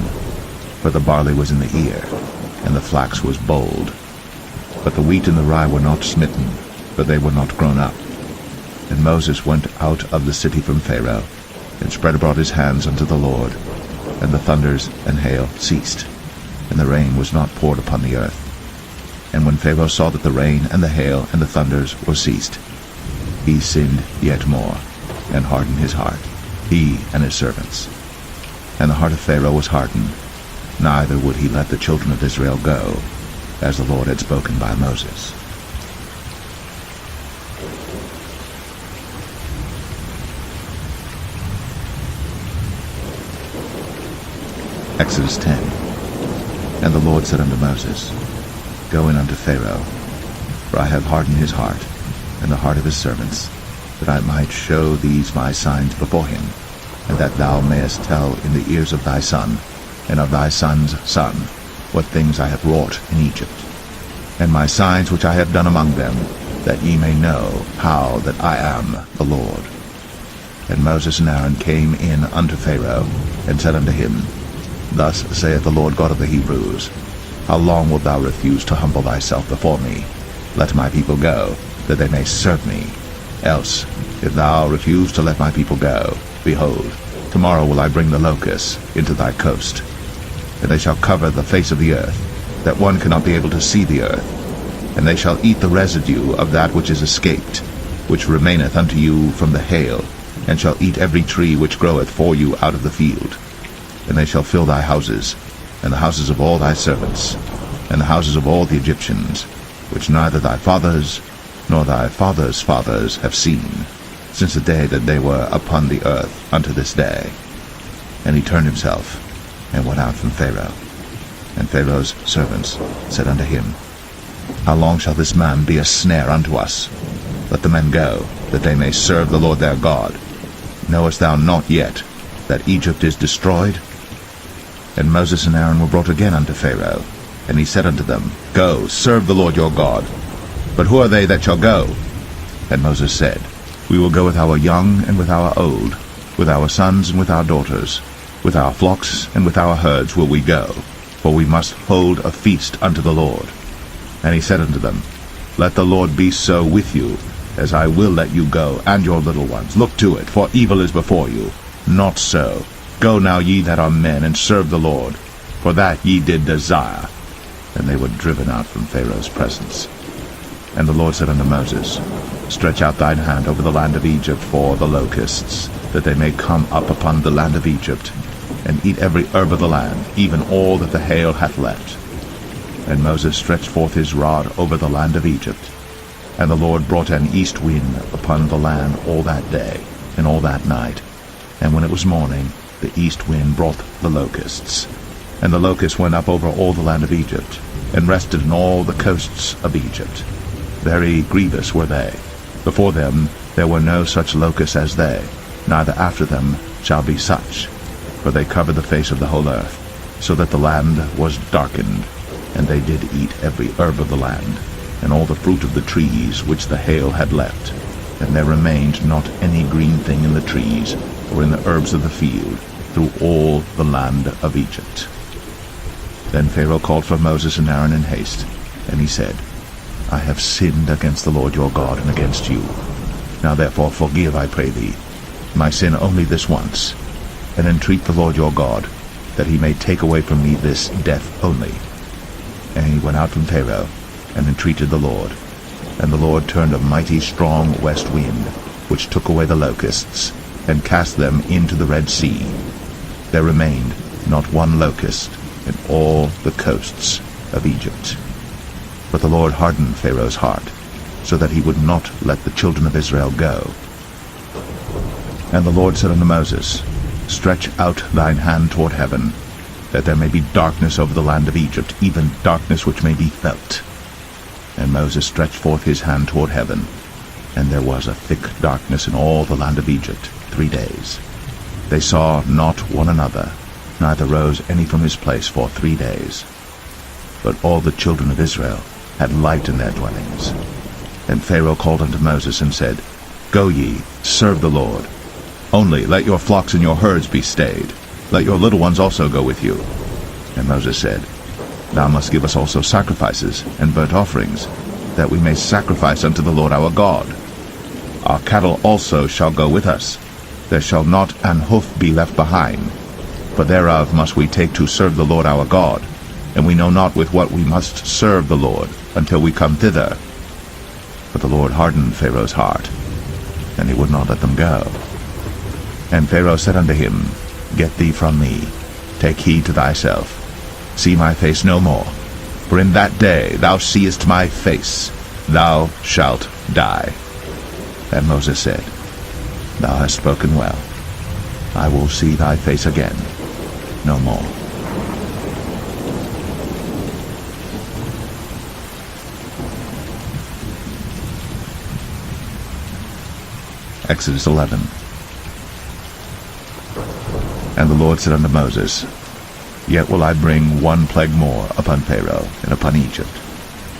for the barley was in the ear, and the flax was bold. But the wheat and the rye were not smitten, for they were not grown up. And Moses went out of the city from Pharaoh, and spread abroad his hands unto the Lord, and the thunders and hail ceased, and the rain was not poured upon the earth. And when Pharaoh saw that the rain and the hail and the thunders were ceased, he sinned yet more, and hardened his heart, he and his servants. And the heart of Pharaoh was hardened, neither would he let the children of Israel go, as the Lord had spoken by Moses. Exodus 10. And the Lord said unto Moses, Go in unto Pharaoh, for I have hardened his heart, and the heart of his servants, that I might show these my signs before him, and that thou mayest tell in the ears of thy son, and of thy son's son, what things I have wrought in Egypt, and my signs which I have done among them, that ye may know how that I am the Lord. And Moses and Aaron came in unto Pharaoh, and said unto him, Thus saith the Lord God of the Hebrews, How long wilt thou refuse to humble thyself before me? Let my people go, that they may serve me. Else, if thou refuse to let my people go, behold, tomorrow will I bring the locusts into thy coast, and they shall cover the face of the earth, that one cannot be able to see the earth. And they shall eat the residue of that which is escaped, which remaineth unto you from the hail, and shall eat every tree which groweth for you out of the field. And they shall fill thy houses, and the houses of all thy servants, and the houses of all the Egyptians, which neither thy fathers nor thy fathers' fathers have seen, since the day that they were upon the earth unto this day. And he turned himself, and went out from Pharaoh. And Pharaoh's servants said unto him, How long shall this man be a snare unto us? Let the men go, that they may serve the Lord their God. Knowest thou not yet that Egypt is destroyed? And Moses and Aaron were brought again unto Pharaoh, and he said unto them, Go, serve the Lord your God. But who are they that shall go? And Moses said, We will go with our young and with our old, with our sons and with our daughters, with our flocks and with our herds will we go, for we must hold a feast unto the Lord. And he said unto them, Let the Lord be so with you, as I will let you go, and your little ones. Look to it, for evil is before you. Not so. Go now, ye that are men, and serve the Lord, for that ye did desire. And they were driven out from Pharaoh's presence. And the Lord said unto Moses, Stretch out thine hand over the land of Egypt for the locusts, that they may come up upon the land of Egypt, and eat every herb of the land, even all that the hail hath left. And Moses stretched forth his rod over the land of Egypt. And the Lord brought an east wind upon the land all that day, and all that night. And when it was morning, the east wind brought the locusts. And the locusts went up over all the land of Egypt, and rested in all the coasts of Egypt. Very grievous were they. Before them there were no such locusts as they, neither after them shall be such. For they covered the face of the whole earth, so that the land was darkened. And they did eat every herb of the land, and all the fruit of the trees which the hail had left. And there remained not any green thing in the trees, or in the herbs of the field, through all the land of Egypt. Then Pharaoh called for Moses and Aaron in haste, and he said, I have sinned against the Lord your God, and against you. Now therefore forgive, I pray thee, my sin only this once, and entreat the Lord your God, that he may take away from me this death only. And he went out from Pharaoh, and entreated the Lord. And the Lord turned a mighty strong west wind, which took away the locusts, and cast them into the Red Sea. There remained not one locust in all the coasts of Egypt. But the Lord hardened Pharaoh's heart, so that he would not let the children of Israel go. And the Lord said unto Moses, Stretch out thine hand toward heaven, that there may be darkness over the land of Egypt, even darkness which may be felt. And Moses stretched forth his hand toward heaven, and there was a thick darkness in all the land of Egypt 3 days. They saw not one another, neither rose any from his place for 3 days. But all the children of Israel had light in their dwellings. And Pharaoh called unto Moses, and said, Go ye, serve the Lord. Only let your flocks and your herds be stayed. Let your little ones also go with you. And Moses said, Thou must give us also sacrifices and burnt offerings, that we may sacrifice unto the Lord our God. Our cattle also shall go with us. There shall not an hoof be left behind, for thereof must we take to serve the Lord our God, and we know not with what we must serve the Lord until we come thither. But the Lord hardened Pharaoh's heart, and he would not let them go. And Pharaoh said unto him, Get thee from me, take heed to thyself, see my face no more, for in that day thou seest my face, thou shalt die. And Moses said, Thou hast spoken well. I will see thy face again no more. Exodus 11. And the Lord said unto Moses, Yet will I bring one plague more upon Pharaoh and upon Egypt.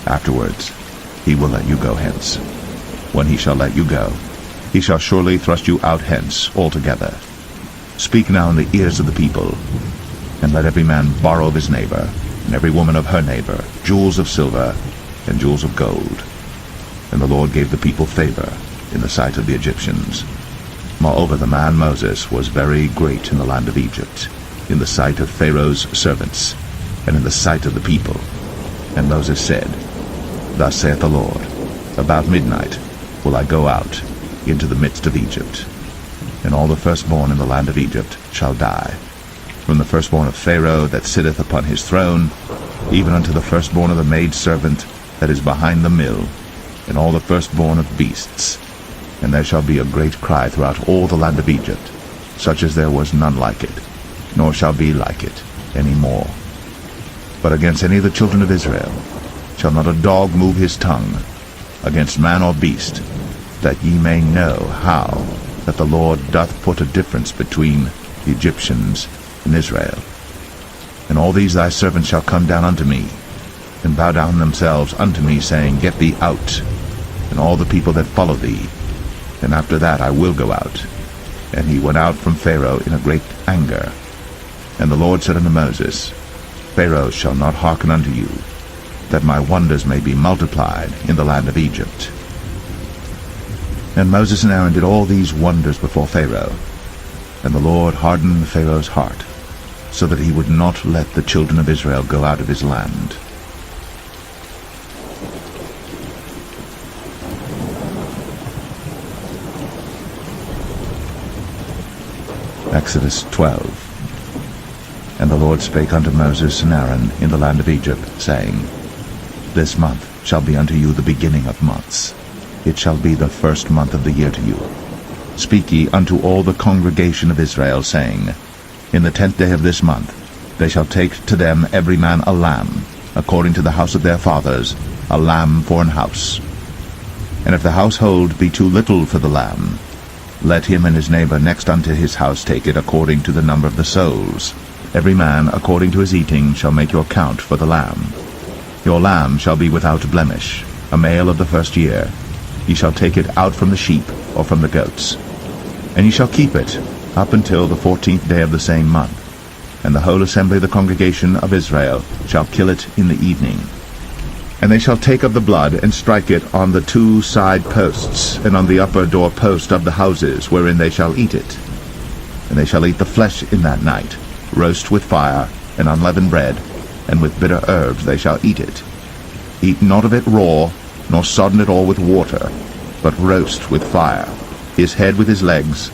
Afterwards he will let you go hence. When he shall let you go, he shall surely thrust you out hence altogether. Speak now in the ears of the people, and let every man borrow of his neighbor, and every woman of her neighbor, jewels of silver and jewels of gold. And the Lord gave the people favor in the sight of the Egyptians. Moreover, the man Moses was very great in the land of Egypt, in the sight of Pharaoh's servants, and in the sight of the people. And Moses said, Thus saith the Lord, About midnight will I go out into the midst of Egypt, and all the firstborn in the land of Egypt shall die, from the firstborn of Pharaoh that sitteth upon his throne, even unto the firstborn of the maidservant that is behind the mill, and all the firstborn of beasts. And there shall be a great cry throughout all the land of Egypt, such as there was none like it, nor shall be like it any more. But against any of the children of Israel shall not a dog move his tongue, against man or beast, that ye may know how that the Lord doth put a difference between the Egyptians and Israel. And all these thy servants shall come down unto me, and bow down themselves unto me, saying, Get thee out, and all the people that follow thee. And after that I will go out. And he went out from Pharaoh in a great anger. And the Lord said unto Moses, Pharaoh shall not hearken unto you, that my wonders may be multiplied in the land of Egypt. And Moses and Aaron did all these wonders before Pharaoh. And the Lord hardened Pharaoh's heart, so that he would not let the children of Israel go out of his land. Exodus 12. And the Lord spake unto Moses and Aaron in the land of Egypt, saying, This month shall be unto you the beginning of months. It shall be the first month of the year to you. Speak ye unto all the congregation of Israel, saying, In the 10th day of this month they shall take to them every man a lamb, according to the house of their fathers, a lamb for an house. And if the household be too little for the lamb, let him and his neighbor next unto his house take it according to the number of the souls. Every man according to his eating shall make your count for the lamb. Your lamb shall be without blemish, a male of the first year. Ye shall take it out from the sheep or from the goats. And ye shall keep it up until the 14th day of the same month. And the whole assembly of the congregation of Israel shall kill it in the evening. And they shall take of the blood, and strike it on the 2 side posts, and on the upper door post of the houses, wherein they shall eat it. And they shall eat the flesh in that night, roast with fire, and unleavened bread, and with bitter herbs they shall eat it. Eat not of it raw, nor sodden it all with water, but roast with fire, his head with his legs,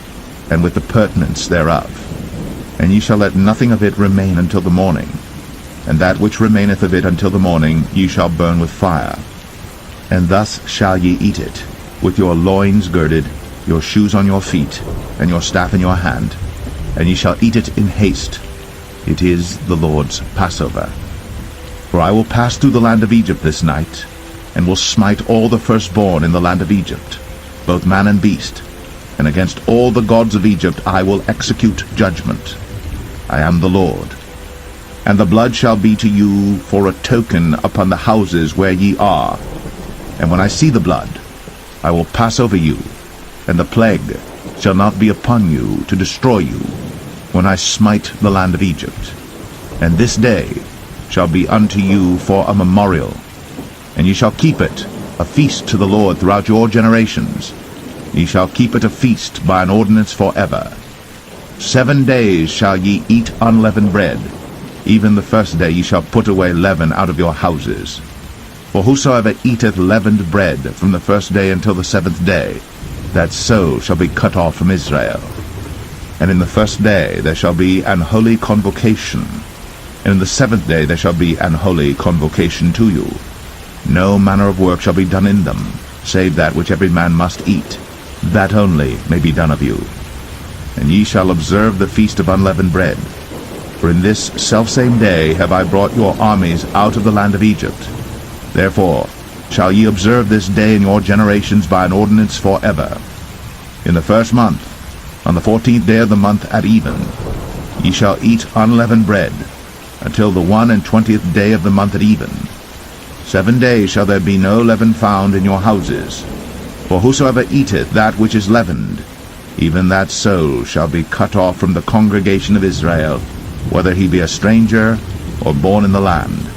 and with the purtenance thereof. And ye shall let nothing of it remain until the morning. And that which remaineth of it until the morning ye shall burn with fire. And thus shall ye eat it, with your loins girded, your shoes on your feet, and your staff in your hand. And ye shall eat it in haste. It is the Lord's Passover. For I will pass through the land of Egypt this night, and will smite all the firstborn in the land of Egypt, both man and beast. And against all the gods of Egypt I will execute judgment. I am the Lord. And the blood shall be to you for a token upon the houses where ye are. And when I see the blood, I will pass over you, and the plague shall not be upon you to destroy you, when I smite the land of Egypt. And this day shall be unto you for a memorial, and ye shall keep it a feast to the Lord throughout your generations. Ye shall keep it a feast by an ordinance forever. 7 days shall ye eat unleavened bread. Even the first day ye shall put away leaven out of your houses. For whosoever eateth leavened bread from the first day until the 7th day, that soul shall be cut off from Israel. And in the first day there shall be an holy convocation, and in the 7th day there shall be an holy convocation to you. No manner of work shall be done in them, save that which every man must eat, that only may be done of you. And ye shall observe the feast of unleavened bread. For in this selfsame day have I brought your armies out of the land of Egypt. Therefore shall ye observe this day in your generations by an ordinance forever. In the 1st month, on the 14th day of the month at even, Ye shall eat unleavened bread, until the 21st day of the month at even. 7 days shall there be no leaven found in your houses. For whosoever eateth that which is leavened, even that soul shall be cut off from the congregation of Israel, whether he be a stranger or born in the land.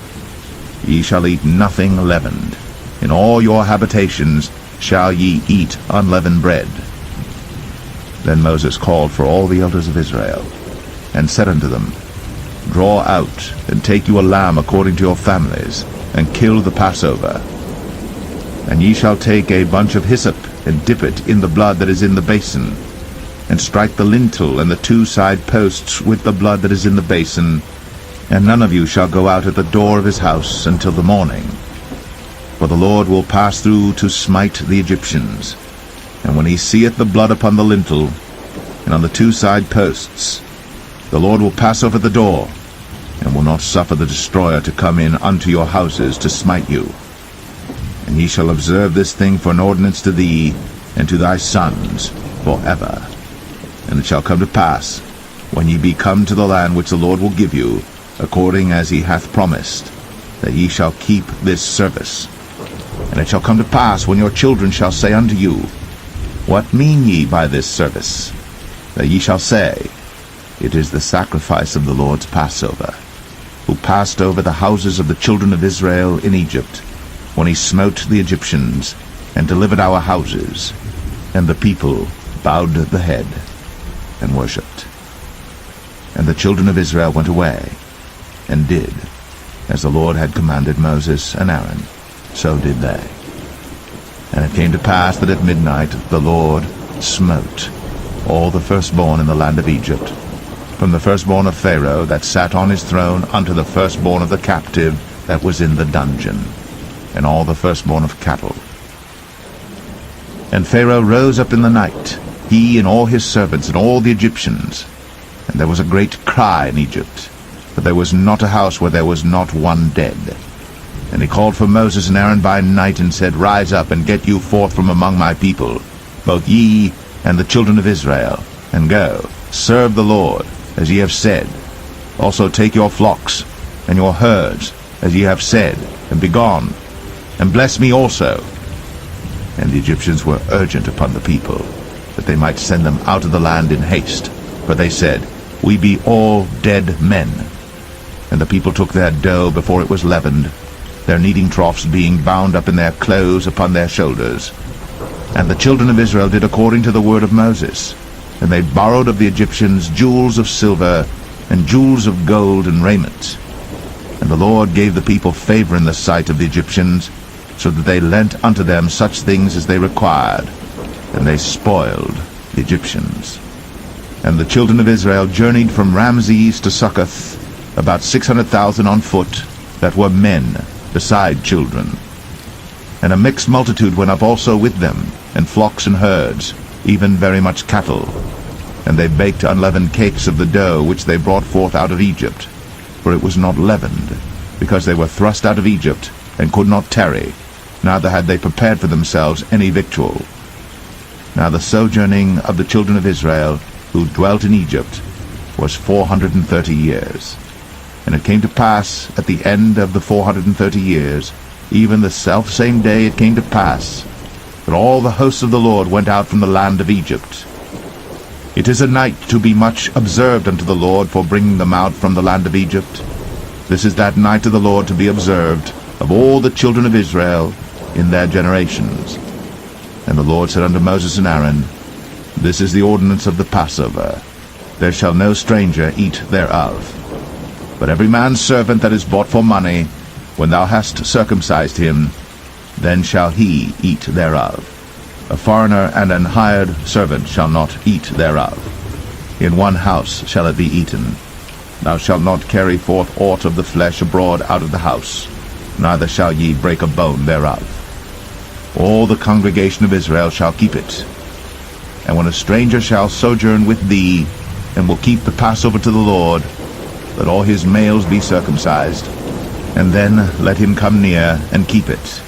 Ye shall eat nothing leavened. In all your habitations shall ye eat unleavened bread. Then Moses called for all the elders of Israel, and said unto them, Draw out, and take you a lamb according to your families, and kill the Passover. And ye shall take a bunch of hyssop, and dip it in the blood that is in the basin, and strike the lintel and the 2 side posts with the blood that is in the basin, and none of you shall go out at the door of his house until the morning. For the Lord will pass through to smite the Egyptians. And when he seeth the blood upon the lintel, and on the 2 side posts, the Lord will pass over the door, and will not suffer the destroyer to come in unto your houses to smite you. And ye shall observe this thing for an ordinance to thee, and to thy sons, for ever. And it shall come to pass, when ye be come to the land which the Lord will give you, according as he hath promised, that ye shall keep this service. And it shall come to pass, when your children shall say unto you, What mean ye by this service? That ye shall say, It is the sacrifice of the Lord's Passover, who passed over the houses of the children of Israel in Egypt, when he smote the Egyptians, and delivered our houses. And the people bowed the head, and worshipped. And the children of Israel went away, and did, as the Lord had commanded Moses and Aaron, so did they. And it came to pass that at midnight the Lord smote all the firstborn in the land of Egypt, from the firstborn of Pharaoh that sat on his throne unto the firstborn of the captive that was in the dungeon, and all the firstborn of cattle. And Pharaoh rose up in the night, he and all his servants and all the Egyptians. And there was a great cry in Egypt, for there was not a house where there was not one dead. And he called for Moses and Aaron by night, and said, Rise up, and get you forth from among my people, both ye and the children of Israel, and go, serve the Lord, as ye have said. Also take your flocks and your herds, as ye have said, and be gone, and bless me also. And the Egyptians were urgent upon the people, that they might send them out of the land in haste. For they said, We be all dead men. And the people took their dough before it was leavened, their kneading troughs being bound up in their clothes upon their shoulders. And the children of Israel did according to the word of Moses. And they borrowed of the Egyptians jewels of silver, and jewels of gold and raiment. And the Lord gave the people favor in the sight of the Egyptians, so that they lent unto them such things as they required, and they spoiled the Egyptians. And the children of Israel journeyed from Ramses to Succoth, about 600,000 on foot, that were men, beside children. And a mixed multitude went up also with them, and flocks and herds, even very much cattle. And they baked unleavened cakes of the dough which they brought forth out of Egypt, for it was not leavened, because they were thrust out of Egypt, and could not tarry, neither had they prepared for themselves any victual. Now the sojourning of the children of Israel, who dwelt in Egypt, was 430 years. And it came to pass, at the end of the 430 years, even the selfsame day it came to pass, that all the hosts of the Lord went out from the land of Egypt. It is a night to be much observed unto the Lord for bringing them out from the land of Egypt. This is that night of the Lord to be observed of all the children of Israel in their generations. And the Lord said unto Moses and Aaron, This is the ordinance of the Passover. There shall no stranger eat thereof. But every man's servant that is bought for money, when thou hast circumcised him, then shall he eat thereof. A foreigner and an hired servant shall not eat thereof. In one house shall it be eaten. Thou shalt not carry forth aught of the flesh abroad out of the house, neither shall ye break a bone thereof. All the congregation of Israel shall keep it. And when a stranger shall sojourn with thee, and will keep the Passover to the Lord, let all his males be circumcised, and then let him come near and keep it.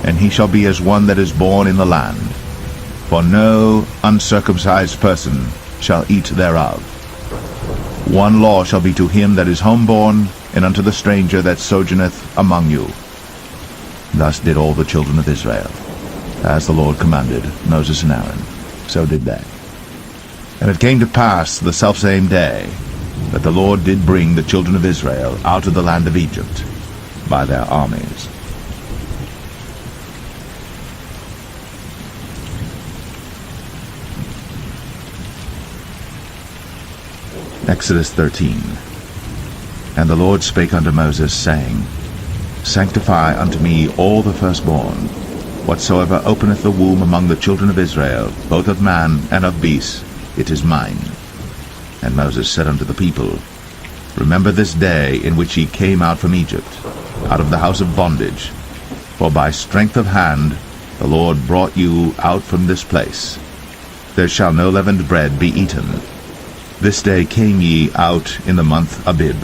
And he shall be as one that is born in the land. For no uncircumcised person shall eat thereof. One law shall be to him that is homeborn, and unto the stranger that sojourneth among you. Thus did all the children of Israel. As the Lord commanded Moses and Aaron, so did they. And it came to pass the selfsame day, that the Lord did bring the children of Israel out of the land of Egypt by their armies. Exodus 13. And the Lord spake unto Moses, saying, Sanctify unto me all the firstborn, whatsoever openeth the womb among the children of Israel, both of man and of beast, it is mine. And Moses said unto the people, Remember this day in which ye came out from Egypt, out of the house of bondage, for by strength of hand the Lord brought you out from this place. There shall no leavened bread be eaten. This day came ye out in the month Abib.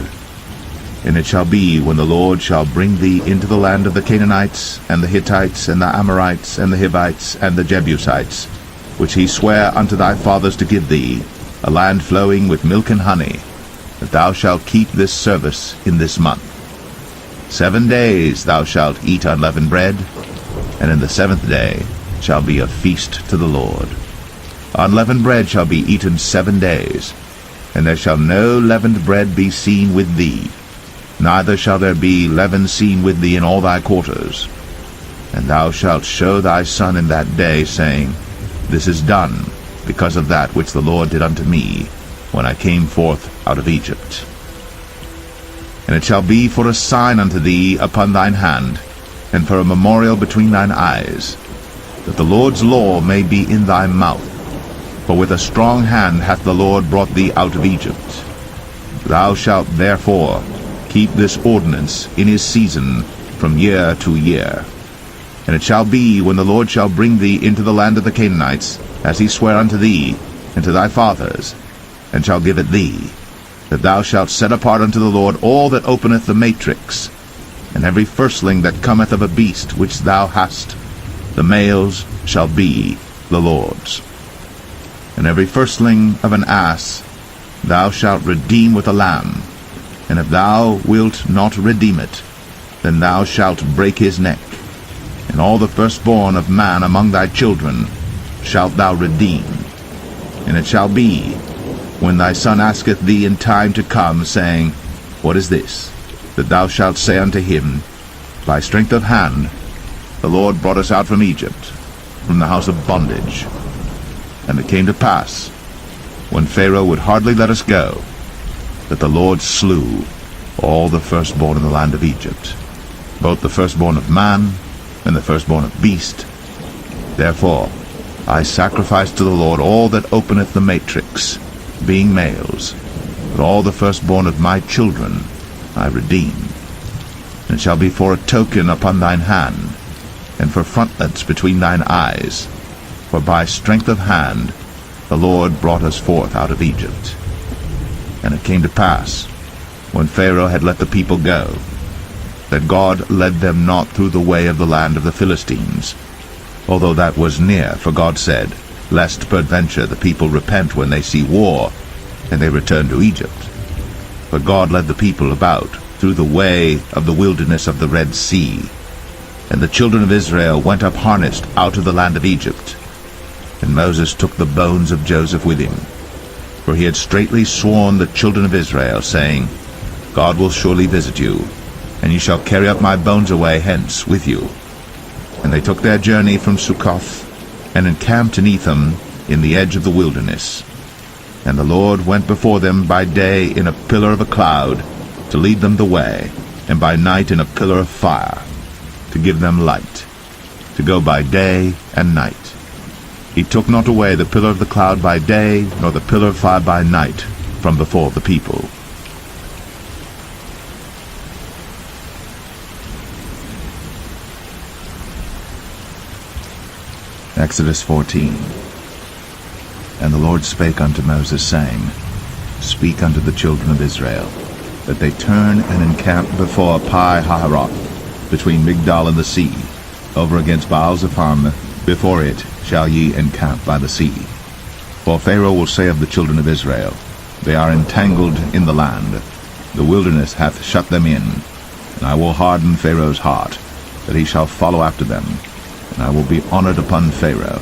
And it shall be, when the Lord shall bring thee into the land of the Canaanites, and the Hittites, and the Amorites, and the Hivites, and the Jebusites, which he sware unto thy fathers to give thee, a land flowing with milk and honey, that thou shalt keep this service in this month. 7 days thou shalt eat unleavened bread, and in the 7th day shall be a feast to the Lord. Unleavened bread shall be eaten 7 days, and there shall no leavened bread be seen with thee, neither shall there be leaven seen with thee in all thy quarters. And thou shalt show thy son in that day, saying, This is done because of that which the Lord did unto me, when I came forth out of Egypt. And it shall be for a sign unto thee upon thine hand, and for a memorial between thine eyes, that the Lord's law may be in thy mouth. For with a strong hand hath the Lord brought thee out of Egypt. Thou shalt therefore keep this ordinance in his season from year to year. And it shall be, when the Lord shall bring thee into the land of the Canaanites, as he sware unto thee and to thy fathers, and shall give it thee, that thou shalt set apart unto the Lord all that openeth the matrix, and every firstling that cometh of a beast which thou hast, the males shall be the Lord's. And every firstling of an ass thou shalt redeem with a lamb, and if thou wilt not redeem it, then thou shalt break his neck. And all the firstborn of man among thy children shalt thou redeem. And it shall be, when thy son asketh thee in time to come, saying, What is this? That thou shalt say unto him, By strength of hand the Lord brought us out from Egypt, from the house of bondage. And it came to pass, when Pharaoh would hardly let us go, that the Lord slew all the firstborn in the land of Egypt, both the firstborn of man and the firstborn of beast. Therefore I sacrifice to the Lord all that openeth the matrix, being males, but all the firstborn of my children I redeem. And it shall be for a token upon thine hand, and for frontlets between thine eyes, for by strength of hand the Lord brought us forth out of Egypt. And it came to pass, when Pharaoh had let the people go, that God led them not through the way of the land of the Philistines, although that was near, for God said, Lest peradventure the people repent when they see war, and they return to Egypt. But God led the people about through the way of the wilderness of the Red Sea. And the children of Israel went up harnessed out of the land of Egypt. And Moses took the bones of Joseph with him, for he had straitly sworn the children of Israel, saying, God will surely visit you, and ye shall carry up my bones away hence with you. And they took their journey from Succoth, and encamped in Etham in the edge of the wilderness. And the Lord went before them by day in a pillar of a cloud, to lead them the way, and by night in a pillar of fire, to give them light, to go by day and night. He took not away the pillar of the cloud by day, nor the pillar of fire by night, from before the people. Exodus 14. And the Lord spake unto Moses, saying, Speak unto the children of Israel, that they turn and encamp before Pi-hahiroth, between Migdal and the sea, over against Baal-zephon. Before it shall ye encamp by the sea. For Pharaoh will say of the children of Israel, They are entangled in the land. The wilderness hath shut them in. And I will harden Pharaoh's heart, that he shall follow after them. And I will be honored upon Pharaoh,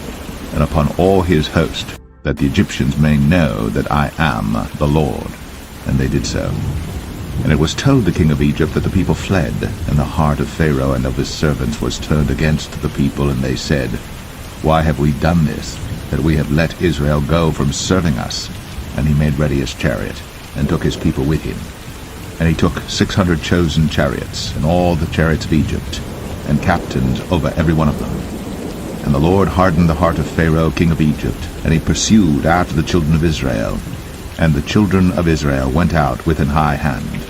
and upon all his host, that the Egyptians may know that I am the Lord. And they did so. And it was told the king of Egypt that the people fled, and the heart of Pharaoh and of his servants was turned against the people, and they said, Why have we done this, that we have let Israel go from serving us? And he made ready his chariot, and took his people with him. And he took 600 chosen chariots, and all the chariots of Egypt, and captains over every one of them. And the Lord hardened the heart of Pharaoh king of Egypt, and he pursued after the children of Israel. And the children of Israel went out with an high hand.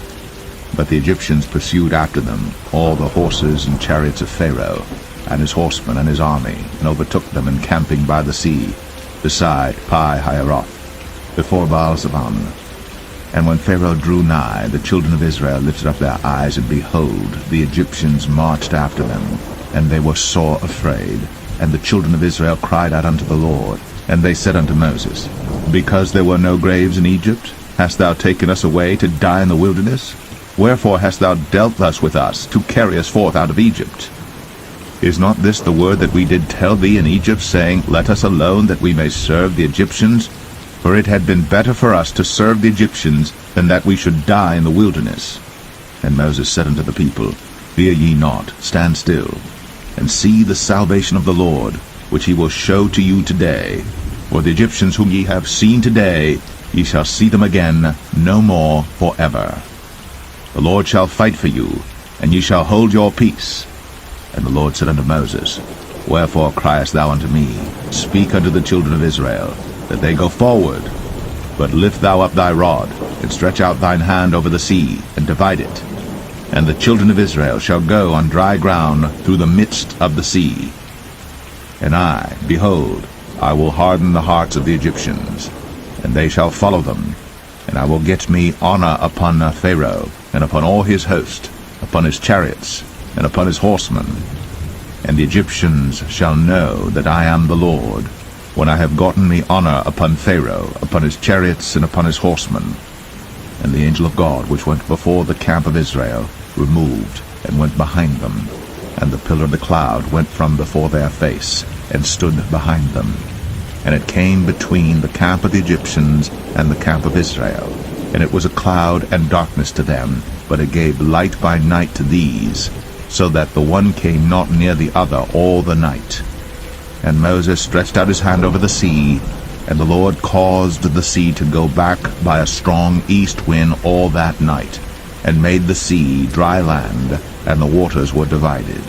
But the Egyptians pursued after them all the horses and chariots of Pharaoh, and his horsemen and his army, and overtook them encamping by the sea, beside Pi-hahiroth, before Baal-zebon. And when Pharaoh drew nigh, the children of Israel lifted up their eyes, and behold, the Egyptians marched after them, and they were sore afraid. And the children of Israel cried out unto the Lord. And they said unto Moses, Because there were no graves in Egypt, hast thou taken us away to die in the wilderness? Wherefore hast thou dealt thus with us, to carry us forth out of Egypt? Is not this the word that we did tell thee in Egypt, saying, Let us alone, that we may serve the Egyptians? For it had been better for us to serve the Egyptians, than that we should die in the wilderness. And Moses said unto the people, Fear ye not, stand still, and see the salvation of the Lord, which he will show to you today. For the Egyptians whom ye have seen today, ye shall see them again no more forever. The Lord shall fight for you, and ye shall hold your peace. And the Lord said unto Moses, Wherefore criest thou unto me? Speak unto the children of Israel, that they go forward. But lift thou up thy rod, and stretch out thine hand over the sea, and divide it. And the children of Israel shall go on dry ground through the midst of the sea. And I, behold, I will harden the hearts of the Egyptians, and they shall follow them. And I will get me honor upon Pharaoh, and upon all his host, upon his chariots, and upon his horsemen. And the Egyptians shall know that I am the Lord, when I have gotten me honor upon Pharaoh, upon his chariots, and upon his horsemen. And the angel of God, which went before the camp of Israel, removed, and went behind them. And the pillar of the cloud went from before their face, and stood behind them. And it came between the camp of the Egyptians and the camp of Israel. And it was a cloud and darkness to them, but it gave light by night to these, so that the one came not near the other all the night. And Moses stretched out his hand over the sea, and the Lord caused the sea to go back by a strong east wind all that night, and made the sea dry land, and the waters were divided.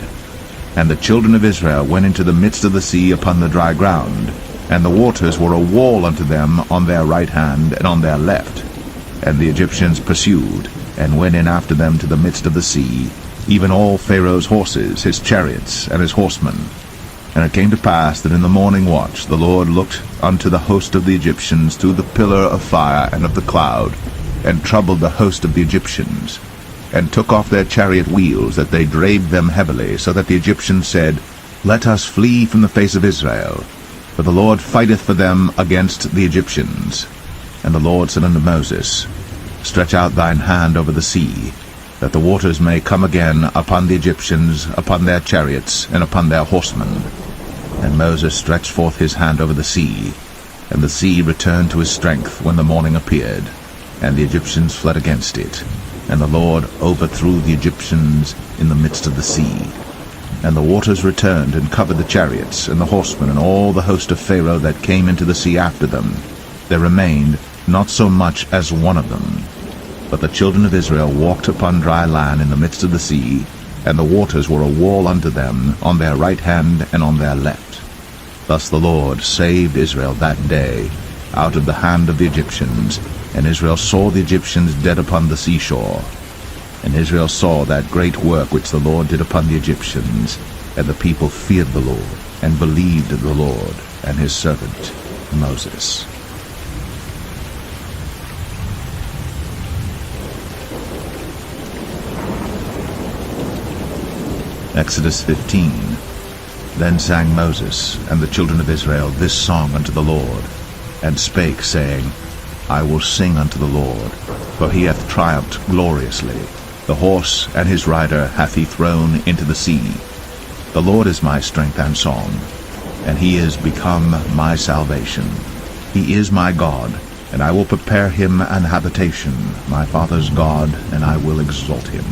And the children of Israel went into the midst of the sea upon the dry ground, and the waters were a wall unto them on their right hand and on their left. And the Egyptians pursued, and went in after them to the midst of the sea, even all Pharaoh's horses, his chariots, and his horsemen. And it came to pass that in the morning watch the Lord looked unto the host of the Egyptians through the pillar of fire and of the cloud, and troubled the host of the Egyptians, and took off their chariot wheels, that they drave them heavily, so that the Egyptians said, Let us flee from the face of Israel, for the Lord fighteth for them against the Egyptians. And the Lord said unto Moses, Stretch out thine hand over the sea, that the waters may come again upon the Egyptians, upon their chariots, and upon their horsemen. And Moses stretched forth his hand over the sea, and the sea returned to his strength when the morning appeared, and the Egyptians fled against it. And the Lord overthrew the Egyptians in the midst of the sea. And the waters returned and covered the chariots, and the horsemen, and all the host of Pharaoh that came into the sea after them. There remained not so much as one of them. But the children of Israel walked upon dry land in the midst of the sea, and the waters were a wall unto them on their right hand and on their left. Thus the Lord saved Israel that day out of the hand of the Egyptians, and Israel saw the Egyptians dead upon the seashore. And Israel saw that great work which the Lord did upon the Egyptians, and the people feared the Lord, and believed the Lord and his servant Moses. Exodus 15. Then sang Moses and the children of Israel this song unto the Lord, and spake, saying, I will sing unto the Lord, for he hath triumphed gloriously. The horse and his rider hath he thrown into the sea. The Lord is my strength and song, and he is become my salvation. He is my God, and I will prepare him an habitation, my father's God, and I will exalt him.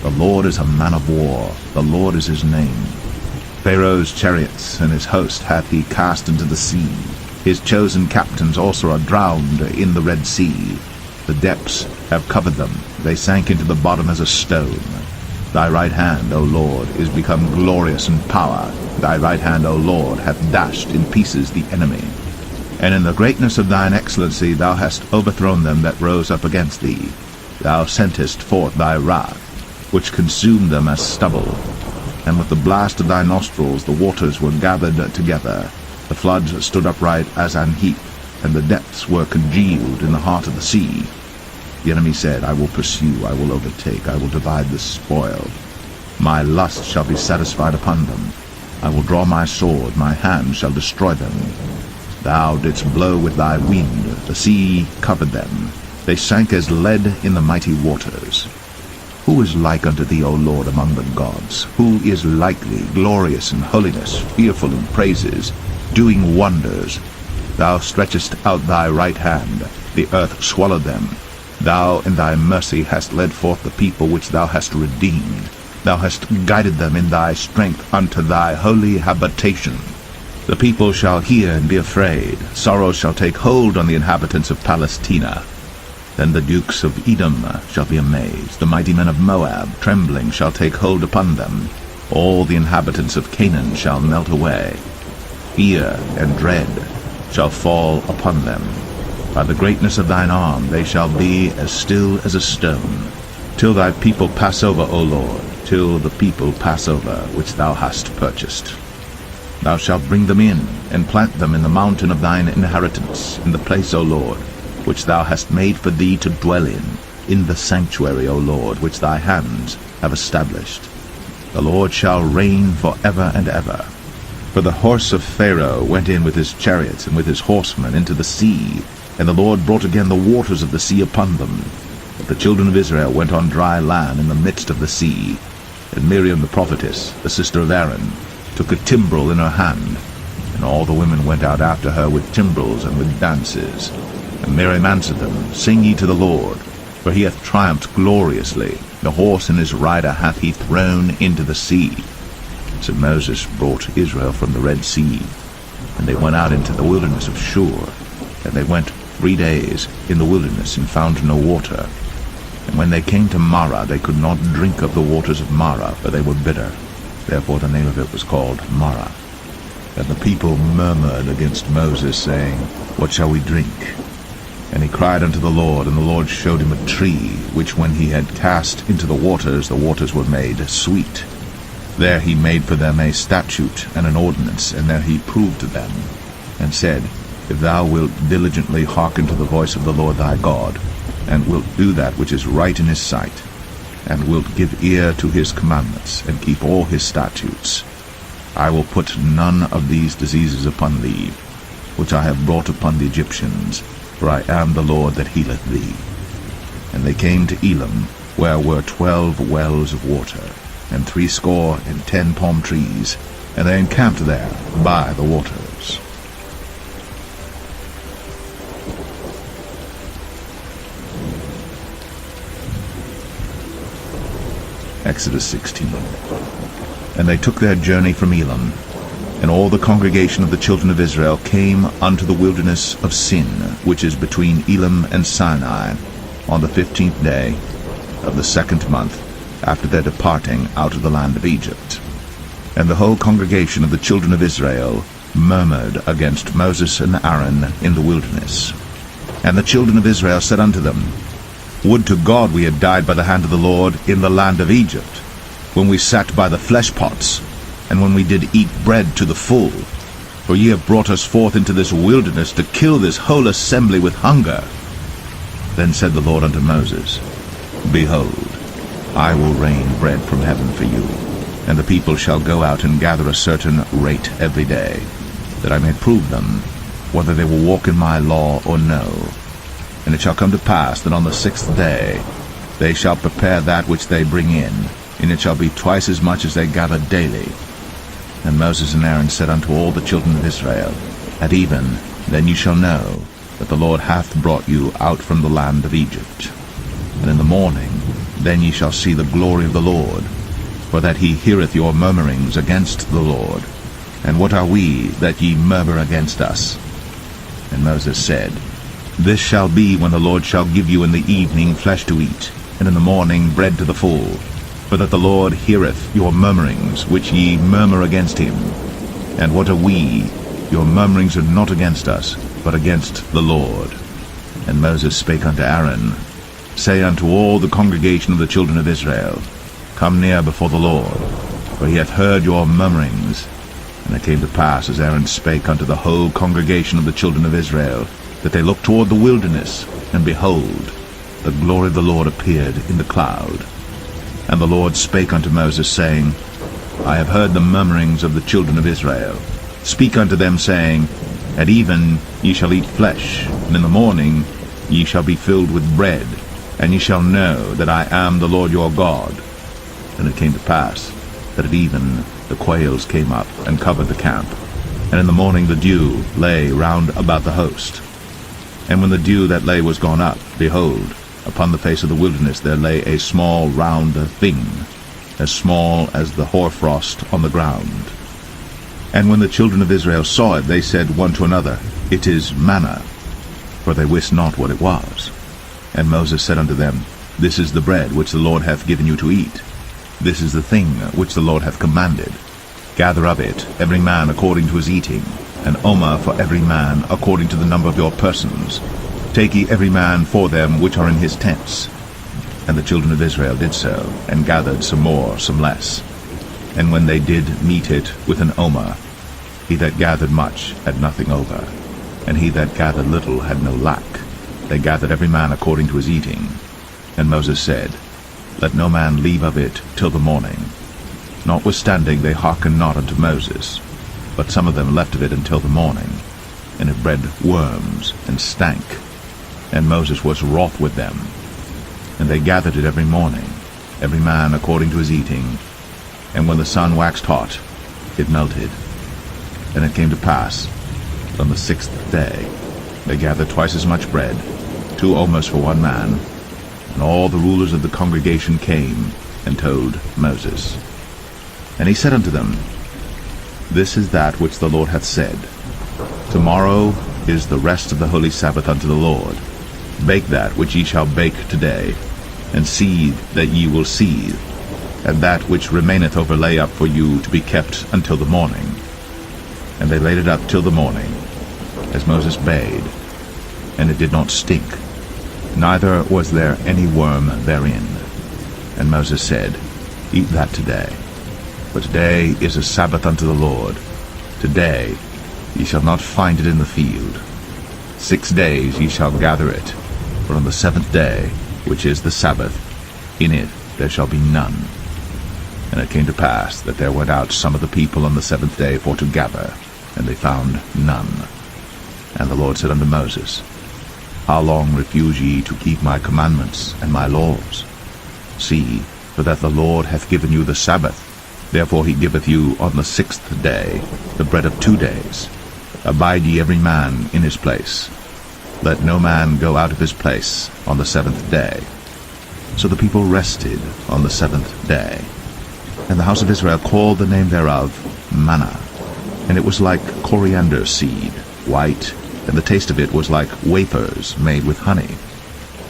The Lord is a man of war, the Lord is his name. Pharaoh's chariots and his host hath he cast into the sea. His chosen captains also are drowned in the Red Sea. The depths have covered them, they sank into the bottom as a stone. Thy right hand, O Lord, is become glorious in power. Thy right hand, O Lord, hath dashed in pieces the enemy. And in the greatness of thine excellency thou hast overthrown them that rose up against thee. Thou sentest forth thy wrath, which consumed them as stubble. And with the blast of thy nostrils the waters were gathered together. The floods stood upright as an heap, and the depths were congealed in the heart of the sea. The enemy said, I will pursue, I will overtake, I will divide the spoil. My lust shall be satisfied upon them. I will draw my sword, my hand shall destroy them. Thou didst blow with thy wind, the sea covered them. They sank as lead in the mighty waters. Who is like unto thee, O Lord, among the gods? Who is like thee, glorious in holiness, fearful in praises, doing wonders? Thou stretchest out thy right hand, the earth swallowed them. Thou in thy mercy hast led forth the people which thou hast redeemed. Thou hast guided them in thy strength unto thy holy habitation. The people shall hear and be afraid. Sorrow shall take hold on the inhabitants of Palestina. Then the dukes of Edom shall be amazed. The mighty men of Moab, trembling, shall take hold upon them. All the inhabitants of Canaan shall melt away. Fear and dread shall fall upon them. By the greatness of thine arm they shall be as still as a stone, till thy people pass over, O Lord, till the people pass over, which thou hast purchased. Thou shalt bring them in, and plant them in the mountain of thine inheritance, in the place, O Lord, which thou hast made for thee to dwell in the sanctuary, O Lord, which thy hands have established. The Lord shall reign for ever and ever. For the horse of Pharaoh went in with his chariots and with his horsemen into the sea, and the Lord brought again the waters of the sea upon them. But the children of Israel went on dry land in the midst of the sea. And Miriam the prophetess, the sister of Aaron, took a timbrel in her hand, and all the women went out after her with timbrels and with dances. And Miriam answered them, Sing ye to the Lord, for he hath triumphed gloriously. The horse and his rider hath he thrown into the sea. So Moses brought Israel from the Red Sea, and they went out into the wilderness of Shur. And they went 3 days in the wilderness, and found no water. And when they came to Marah, they could not drink of the waters of Marah, for they were bitter. Therefore the name of it was called Marah. And the people murmured against Moses, saying, What shall we drink? And he cried unto the Lord, and the Lord showed him a tree, which when he had cast into the waters were made sweet. There he made for them a statute and an ordinance, and there he proved to them, and said, If thou wilt diligently hearken to the voice of the Lord thy God, and wilt do that which is right in his sight, and wilt give ear to his commandments, and keep all his statutes, I will put none of these diseases upon thee, which I have brought upon the Egyptians, for I am the Lord that healeth thee. And they came to Elim, where were 12 wells of water, and 70 palm trees, and they encamped there by the waters. Exodus 16. And they took their journey from Elim, and all the congregation of the children of Israel came unto the wilderness of Sin, which is between Elim and Sinai, on the 15th day of the 2nd month, after their departing out of the land of Egypt. And the whole congregation of the children of Israel murmured against Moses and Aaron in the wilderness. And the children of Israel said unto them, Would to God we had died by the hand of the Lord in the land of Egypt, when we sat by the flesh pots, and when we did eat bread to the full. For ye have brought us forth into this wilderness to kill this whole assembly with hunger. Then said the Lord unto Moses, Behold, I will rain bread from heaven for you, and the people shall go out and gather a certain rate every day, that I may prove them, whether they will walk in my law or no. And it shall come to pass that on the 6th day they shall prepare that which they bring in, and it shall be twice as much as they gather daily. And Moses and Aaron said unto all the children of Israel, At even, then you shall know that the Lord hath brought you out from the land of Egypt. And in the morning then ye shall see the glory of the Lord, for that he heareth your murmurings against the Lord. And what are we that ye murmur against us? And Moses said, This shall be when the Lord shall give you in the evening flesh to eat, and in the morning bread to the full, for that the Lord heareth your murmurings, which ye murmur against him. And what are we? Your murmurings are not against us, but against the Lord. And Moses spake unto Aaron, Say unto all the congregation of the children of Israel, Come near before the Lord, for he hath heard your murmurings. And it came to pass, as Aaron spake unto the whole congregation of the children of Israel, that they looked toward the wilderness, and behold, the glory of the Lord appeared in the cloud. And the Lord spake unto Moses, saying, I have heard the murmurings of the children of Israel. Speak unto them, saying, At even ye shall eat flesh, and in the morning ye shall be filled with bread, and ye shall know that I am the Lord your God. And it came to pass, that at even the quails came up, and covered the camp, and in the morning the dew lay round about the host. And when the dew that lay was gone up, behold, upon the face of the wilderness there lay a small round thing, as small as the hoarfrost on the ground. And when the children of Israel saw it, they said one to another, It is manna, for they wist not what it was. And Moses said unto them, This is the bread which the Lord hath given you to eat. This is the thing which the Lord hath commanded. Gather of it every man according to his eating, an omer for every man according to the number of your persons. Take ye every man for them which are in his tents. And the children of Israel did so, and gathered some more, some less. And when they did meet it with an omer, he that gathered much had nothing over, and he that gathered little had no lack. They gathered every man according to his eating. And Moses said, Let no man leave of it till the morning. Notwithstanding they hearkened not unto Moses, but some of them left of it until the morning, and it bred worms, and stank. And Moses was wroth with them. And they gathered it every morning, every man according to his eating. And when the sun waxed hot, it melted. And it came to pass, that on the 6th day they gathered twice as much bread, 2 omers for one man. And all the rulers of the congregation came and told Moses. And he said unto them, This is that which the Lord hath said. Tomorrow is the rest of the holy Sabbath unto the Lord. Bake that which ye shall bake today, and seethe that ye will seethe, and that which remaineth over lay up for you to be kept until the morning. And they laid it up till the morning, as Moses bade, and it did not stink, neither was there any worm therein. And Moses said, Eat that today, for today is a Sabbath unto the Lord. Today ye shall not find it in the field. 6 days ye shall gather it, but on the 7th day, which is the Sabbath, in it there shall be none. And it came to pass that there went out some of the people on the 7th day for to gather, and they found none. And the Lord said unto Moses, How long refuse ye to keep my commandments and my laws? See, for that the Lord hath given you the Sabbath. Therefore he giveth you on the 6th day the bread of 2 days. Abide ye every man in his place. Let no man go out of his place on the 7th day. So the people rested on the 7th day. And the house of Israel called the name thereof manna. And it was like coriander seed, white, and the taste of it was like wafers made with honey.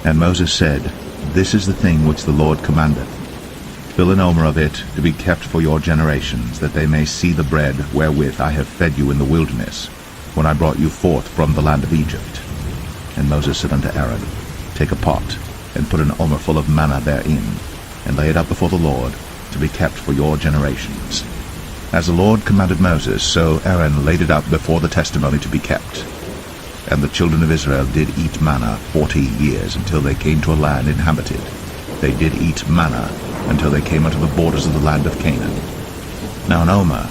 And Moses said, This is the thing which the Lord commandeth. Fill an omer of it to be kept for your generations, that they may see the bread wherewith I have fed you in the wilderness, when I brought you forth from the land of Egypt. And Moses said unto Aaron, Take a pot, and put an omer full of manna therein, and lay it up before the Lord, to be kept for your generations. As the Lord commanded Moses, so Aaron laid it up before the testimony to be kept. And the children of Israel did eat manna 40 years, until they came to a land inhabited. They did eat manna until they came unto the borders of the land of Canaan. Now an omer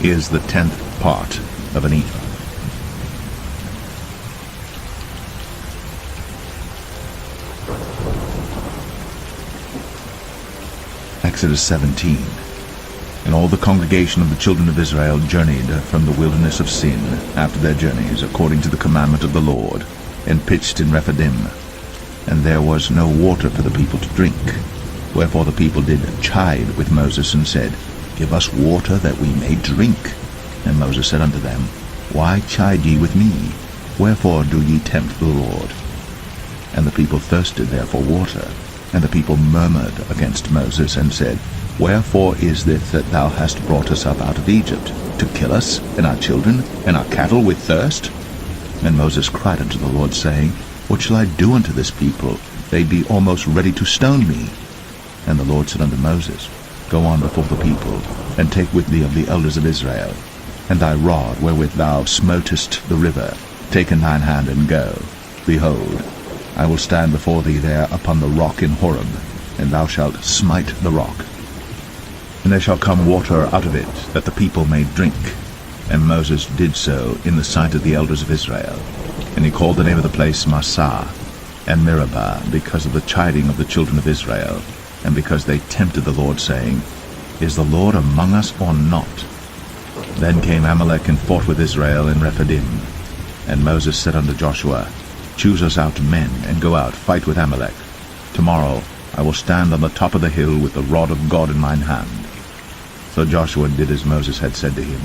is the 10th part of an ephah. Exodus 17. And all the congregation of the children of Israel journeyed from the wilderness of Sin after their journeys, according to the commandment of the Lord, and pitched in Rephidim. And there was no water for the people to drink. Wherefore the people did chide with Moses, and said, Give us water that we may drink. And Moses said unto them, Why chide ye with me? Wherefore do ye tempt the Lord? And the people thirsted there for water. And the people murmured against Moses, and said, Wherefore is this that thou hast brought us up out of Egypt, to kill us, and our children, and our cattle with thirst? And Moses cried unto the Lord, saying, What shall I do unto this people? They be almost ready to stone me. And the Lord said unto Moses, Go on before the people, and take with thee of the elders of Israel, and thy rod wherewith thou smotest the river, take in thine hand, and go. Behold, I will stand before thee there upon the rock in Horeb, and thou shalt smite the rock. And there shall come water out of it, that the people may drink. And Moses did so in the sight of the elders of Israel. And he called the name of the place Massah and Meribah, because of the chiding of the children of Israel, and because they tempted the Lord, saying, Is the Lord among us or not? Then came Amalek and fought with Israel in Rephidim. And Moses said unto Joshua, Choose us out men, and go out, fight with Amalek. Tomorrow I will stand on the top of the hill with the rod of God in mine hand. So Joshua did as Moses had said to him,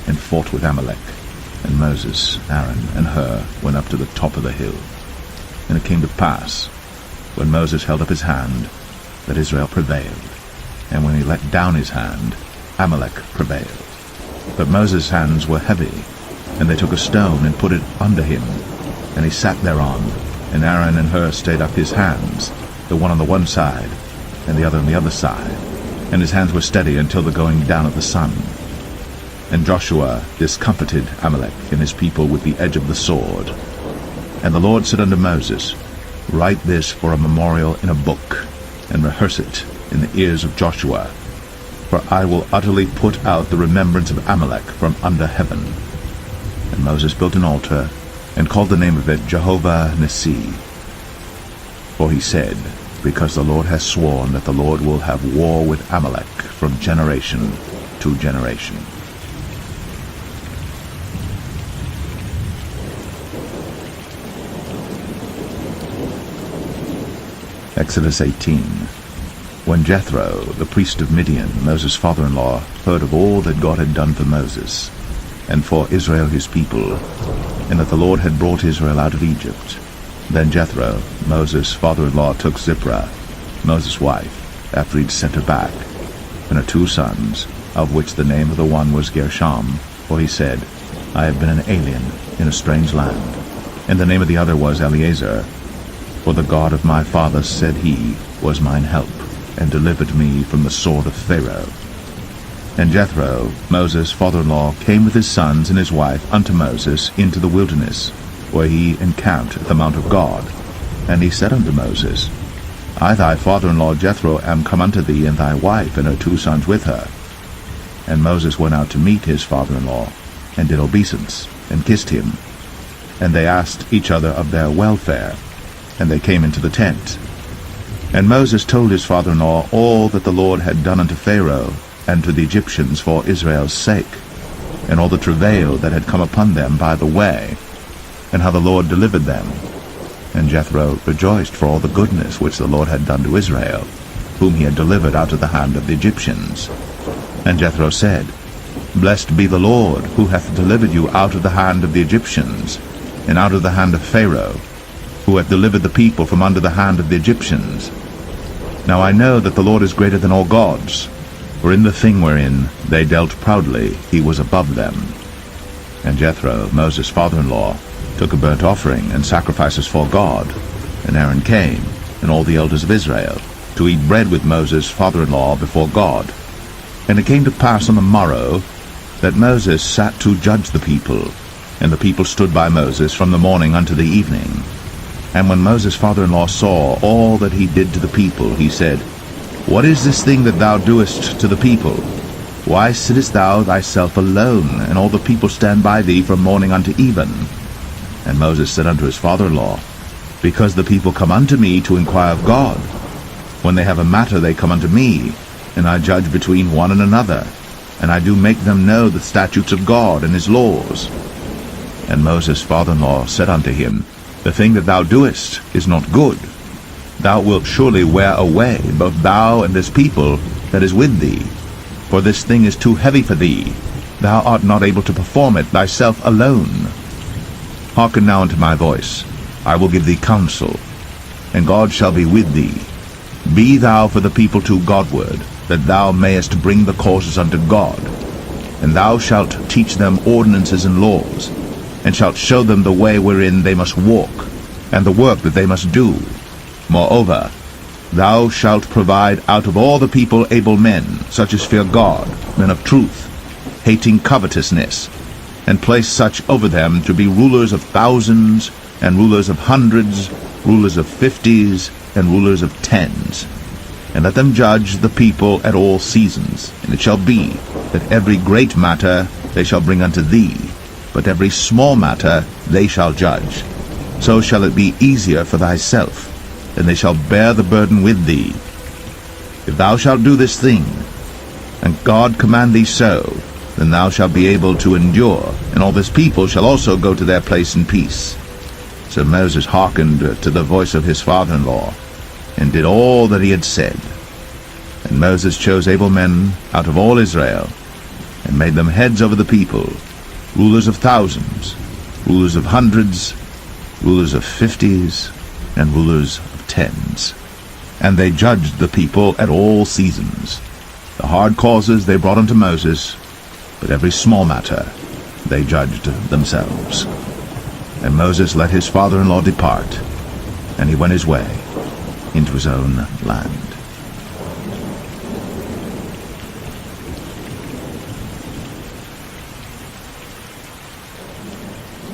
and fought with Amalek. And Moses, Aaron, and Hur went up to the top of the hill. And it came to pass, when Moses held up his hand, that Israel prevailed. And when he let down his hand, Amalek prevailed. But Moses' hands were heavy, and they took a stone and put it under him, and he sat thereon. And Aaron and Hur stayed up his hands, the one on the one side, and the other on the other side. And his hands were steady until the going down of the sun. And Joshua discomfited Amalek and his people with the edge of the sword. And the Lord said unto Moses, Write this for a memorial in a book, and rehearse it in the ears of Joshua. For I will utterly put out the remembrance of Amalek from under heaven. And Moses built an altar, and called the name of it Jehovah Nissi. For he said, Because the Lord has sworn that the Lord will have war with Amalek from generation to generation. Exodus 18. When Jethro, the priest of Midian, Moses' father-in-law, heard of all that God had done for Moses, and for Israel his people, and that the Lord had brought Israel out of Egypt, then Jethro, Moses' father-in-law, took Zipporah, Moses' wife, after he'd sent her back, and her 2 sons, of which the name of the one was Gershom, for he said, I have been an alien in a strange land. And the name of the other was Eleazar, for the God of my father, said he, was mine help, and delivered me from the sword of Pharaoh. And Jethro, Moses' father-in-law, came with his sons and his wife unto Moses into the wilderness, where he encamped at the mount of God. And he said unto Moses, I thy father-in-law Jethro am come unto thee, and thy wife and her 2 sons with her. And Moses went out to meet his father-in-law, and did obeisance, and kissed him. And they asked each other of their welfare, and they came into the tent. And Moses told his father-in-law all that the Lord had done unto Pharaoh and to the Egyptians for Israel's sake, and all the travail that had come upon them by the way, and how the Lord delivered them. And Jethro rejoiced for all the goodness which the Lord had done to Israel, whom he had delivered out of the hand of the Egyptians. And Jethro said, Blessed be the Lord, who hath delivered you out of the hand of the Egyptians, and out of the hand of Pharaoh, who hath delivered the people from under the hand of the Egyptians. Now I know that the Lord is greater than all gods, for in the thing wherein they dealt proudly he was above them. And Jethro, Moses' father-in-law, took a burnt offering and sacrifices for God. And Aaron came, and all the elders of Israel, to eat bread with Moses' father-in-law before God. And it came to pass on the morrow that Moses sat to judge the people, and the people stood by Moses from the morning unto the evening. And when Moses' father-in-law saw all that he did to the people, he said, What is this thing that thou doest to the people? Why sittest thou thyself alone, and all the people stand by thee from morning unto even? And Moses said unto his father-in-law, Because the people come unto me to inquire of God. When they have a matter they come unto me, and I judge between one and another, and I do make them know the statutes of God and his laws. And Moses' father-in-law said unto him, The thing that thou doest is not good. Thou wilt surely wear away both thou and this people that is with thee. For this thing is too heavy for thee. Thou art not able to perform it thyself alone. Hearken now unto my voice. I will give thee counsel, and God shall be with thee. Be thou for the people too Godward, that thou mayest bring the causes unto God. And thou shalt teach them ordinances and laws, and shalt show them the way wherein they must walk, and the work that they must do. Moreover, thou shalt provide out of all the people able men, such as fear God, men of truth, hating covetousness, and place such over them to be rulers of thousands, and rulers of hundreds, rulers of 50s, and rulers of 10s. And let them judge the people at all seasons. And it shall be, that every great matter they shall bring unto thee, but every small matter they shall judge. So shall it be easier for thyself, and they shall bear the burden with thee. If thou shalt do this thing, and God command thee so, then thou shalt be able to endure, and all this people shall also go to their place in peace. So Moses hearkened to the voice of his father-in-law, and did all that he had said. And Moses chose able men out of all Israel, and made them heads over the people, rulers of thousands, rulers of hundreds, rulers of 50s, and rulers of 10s. And they judged the people at all seasons. The hard causes they brought unto Moses, but every small matter they judged themselves. And Moses let his father-in-law depart, and he went his way into his own land.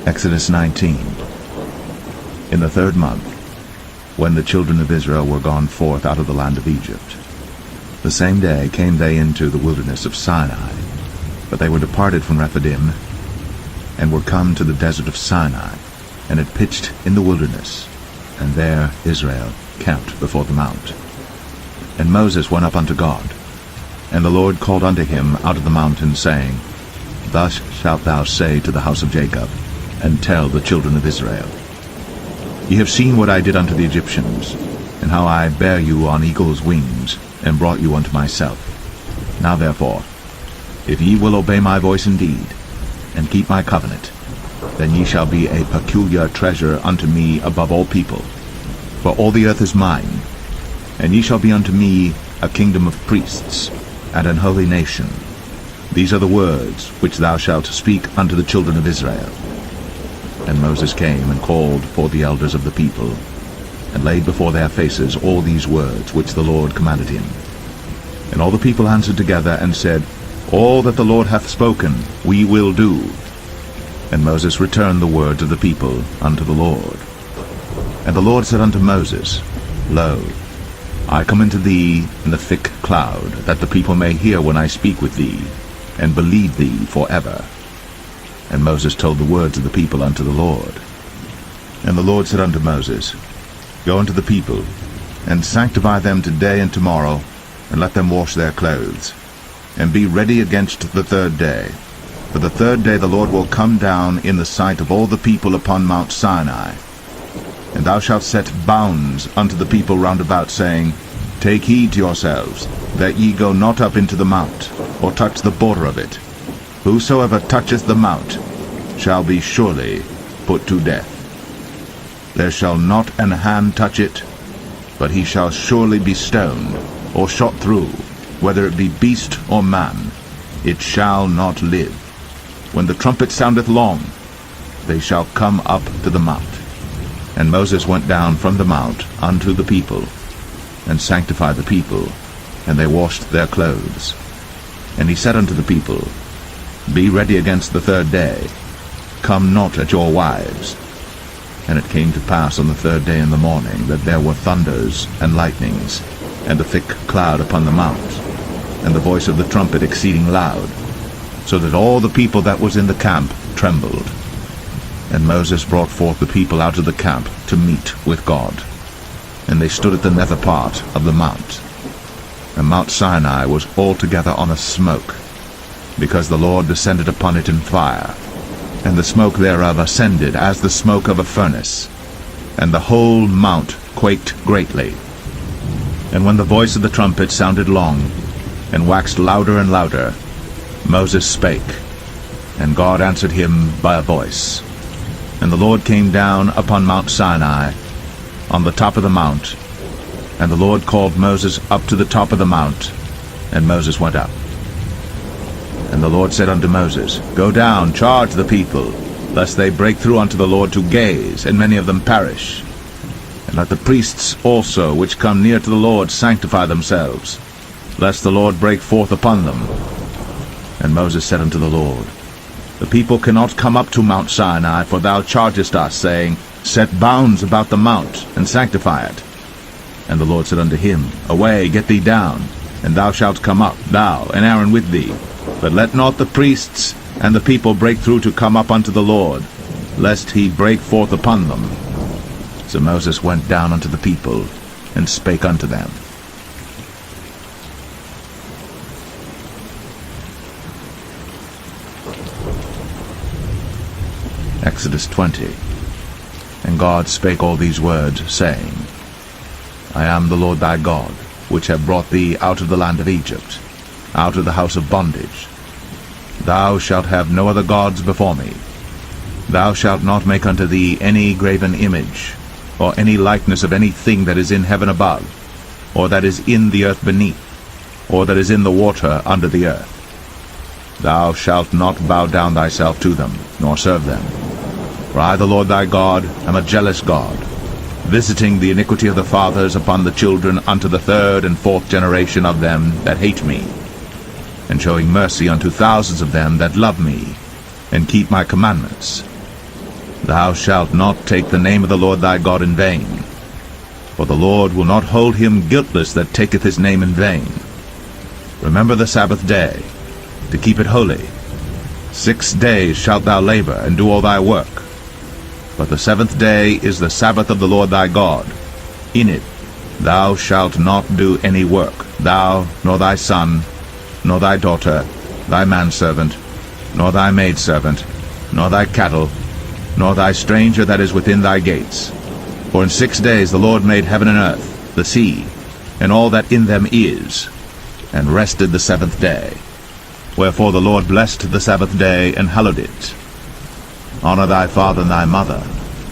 Exodus 19. In the 3rd month, when the children of Israel were gone forth out of the land of Egypt, the same day came they into the wilderness of Sinai, but they were departed from Rephidim, and were come to the desert of Sinai, and had pitched in the wilderness, and there Israel camped before the mount. And Moses went up unto God, and the Lord called unto him out of the mountain, saying, Thus shalt thou say to the house of Jacob, and tell the children of Israel, Ye have seen what I did unto the Egyptians, and how I bare you on eagle's wings, and brought you unto myself. Now therefore, if ye will obey my voice indeed, and keep my covenant, then ye shall be a peculiar treasure unto me above all people. For all the earth is mine, and ye shall be unto me a kingdom of priests, and an holy nation. These are the words which thou shalt speak unto the children of Israel. And Moses came and called for the elders of the people, and laid before their faces all these words which the Lord commanded him. And all the people answered together and said, All that the Lord hath spoken we will do. And Moses returned the words of the people unto the Lord. And the Lord said unto Moses, Lo, I come unto thee in the thick cloud, that the people may hear when I speak with thee, and believe thee forever. And Moses told the words of the people unto the Lord. And the Lord said unto Moses, Go unto the people, and sanctify them today and tomorrow, and let them wash their clothes, and be ready against the 3rd day. For the 3rd day the Lord will come down in the sight of all the people upon Mount Sinai. And thou shalt set bounds unto the people round about, saying, Take heed to yourselves, that ye go not up into the mount, or touch the border of it. Whosoever toucheth the mount shall be surely put to death. There shall not an hand touch it, but he shall surely be stoned, or shot through, whether it be beast or man. It shall not live. When the trumpet soundeth long, they shall come up to the mount. And Moses went down from the mount unto the people, and sanctified the people, and they washed their clothes. And he said unto the people, Be ready against the 3rd day, come not at your wives. And it came to pass on the 3rd day in the morning, that there were thunders and lightnings, and a thick cloud upon the mount, and the voice of the trumpet exceeding loud, so that all the people that was in the camp trembled. And Moses brought forth the people out of the camp to meet with God. And they stood at the nether part of the mount. and Mount Sinai was altogether on a smoke, because the Lord descended upon it in fire, and the smoke thereof ascended as the smoke of a furnace, and the whole mount quaked greatly. And when the voice of the trumpet sounded long, and waxed louder and louder, Moses spake, and God answered him by a voice. And the Lord came down upon Mount Sinai, on the top of the mount, and the Lord called Moses up to the top of the mount, and Moses went up. And the Lord said unto Moses, Go down, charge the people, lest they break through unto the Lord to gaze, and many of them perish. And let the priests also which come near to the Lord sanctify themselves, lest the Lord break forth upon them. And Moses said unto the Lord, The people cannot come up to Mount Sinai, for thou chargest us, saying, Set bounds about the mount, and sanctify it. And the Lord said unto him, Away, get thee down, and thou shalt come up, thou and Aaron with thee. But let not the priests and the people break through to come up unto the Lord, lest he break forth upon them. So Moses went down unto the people, and spake unto them. Exodus 20. And God spake all these words, saying, I am the Lord thy God, which have brought thee out of the land of Egypt, out of the house of bondage. Thou shalt have no other gods before me. Thou shalt not make unto thee any graven image, or any likeness of any thing that is in heaven above, or that is in the earth beneath, or that is in the water under the earth. Thou shalt not bow down thyself to them, nor serve them. For I, the Lord thy God, am a jealous God, visiting the iniquity of the fathers upon the children unto the third and fourth generation of them that hate me, and showing mercy unto thousands of them that love me, and keep my commandments. Thou shalt not take the name of the Lord thy God in vain, for the Lord will not hold him guiltless that taketh his name in vain. Remember the Sabbath day, to keep it holy. 6 days shalt thou labor, and do all thy work. But the seventh day is the Sabbath of the Lord thy God. In it thou shalt not do any work, thou, nor thy son, nor thy daughter, thy manservant, nor thy maidservant, nor thy cattle, nor thy stranger that is within thy gates. For in 6 days the Lord made heaven and earth, the sea, and all that in them is, and rested the seventh day. Wherefore the Lord blessed the Sabbath day, and hallowed it. Honor thy father and thy mother,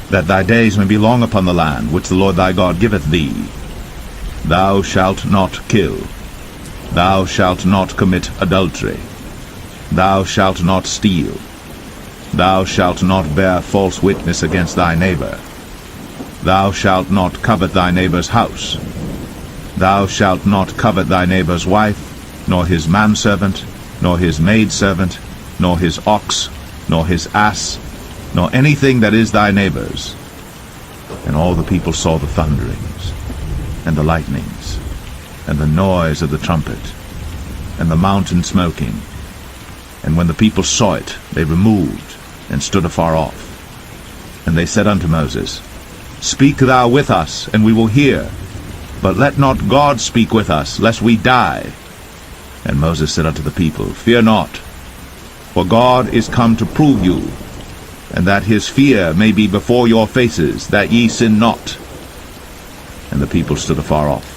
that thy days may be long upon the land which the Lord thy God giveth thee. Thou shalt not kill. Thou shalt not commit adultery. Thou shalt not steal. Thou shalt not bear false witness against thy neighbor. Thou shalt not covet thy neighbor's house. Thou shalt not covet thy neighbor's wife, nor his manservant, nor his maidservant, nor his ox, nor his ass, nor anything that is thy neighbor's. And all the people saw the thunderings, and the lightnings, and the noise of the trumpet, and the mountain smoking. And when the people saw it, they removed, and stood afar off. And they said unto Moses, Speak thou with us, and we will hear. But let not God speak with us, lest we die. And Moses said unto the people, Fear not, for God is come to prove you, and that his fear may be before your faces, that ye sin not. And the people stood afar off.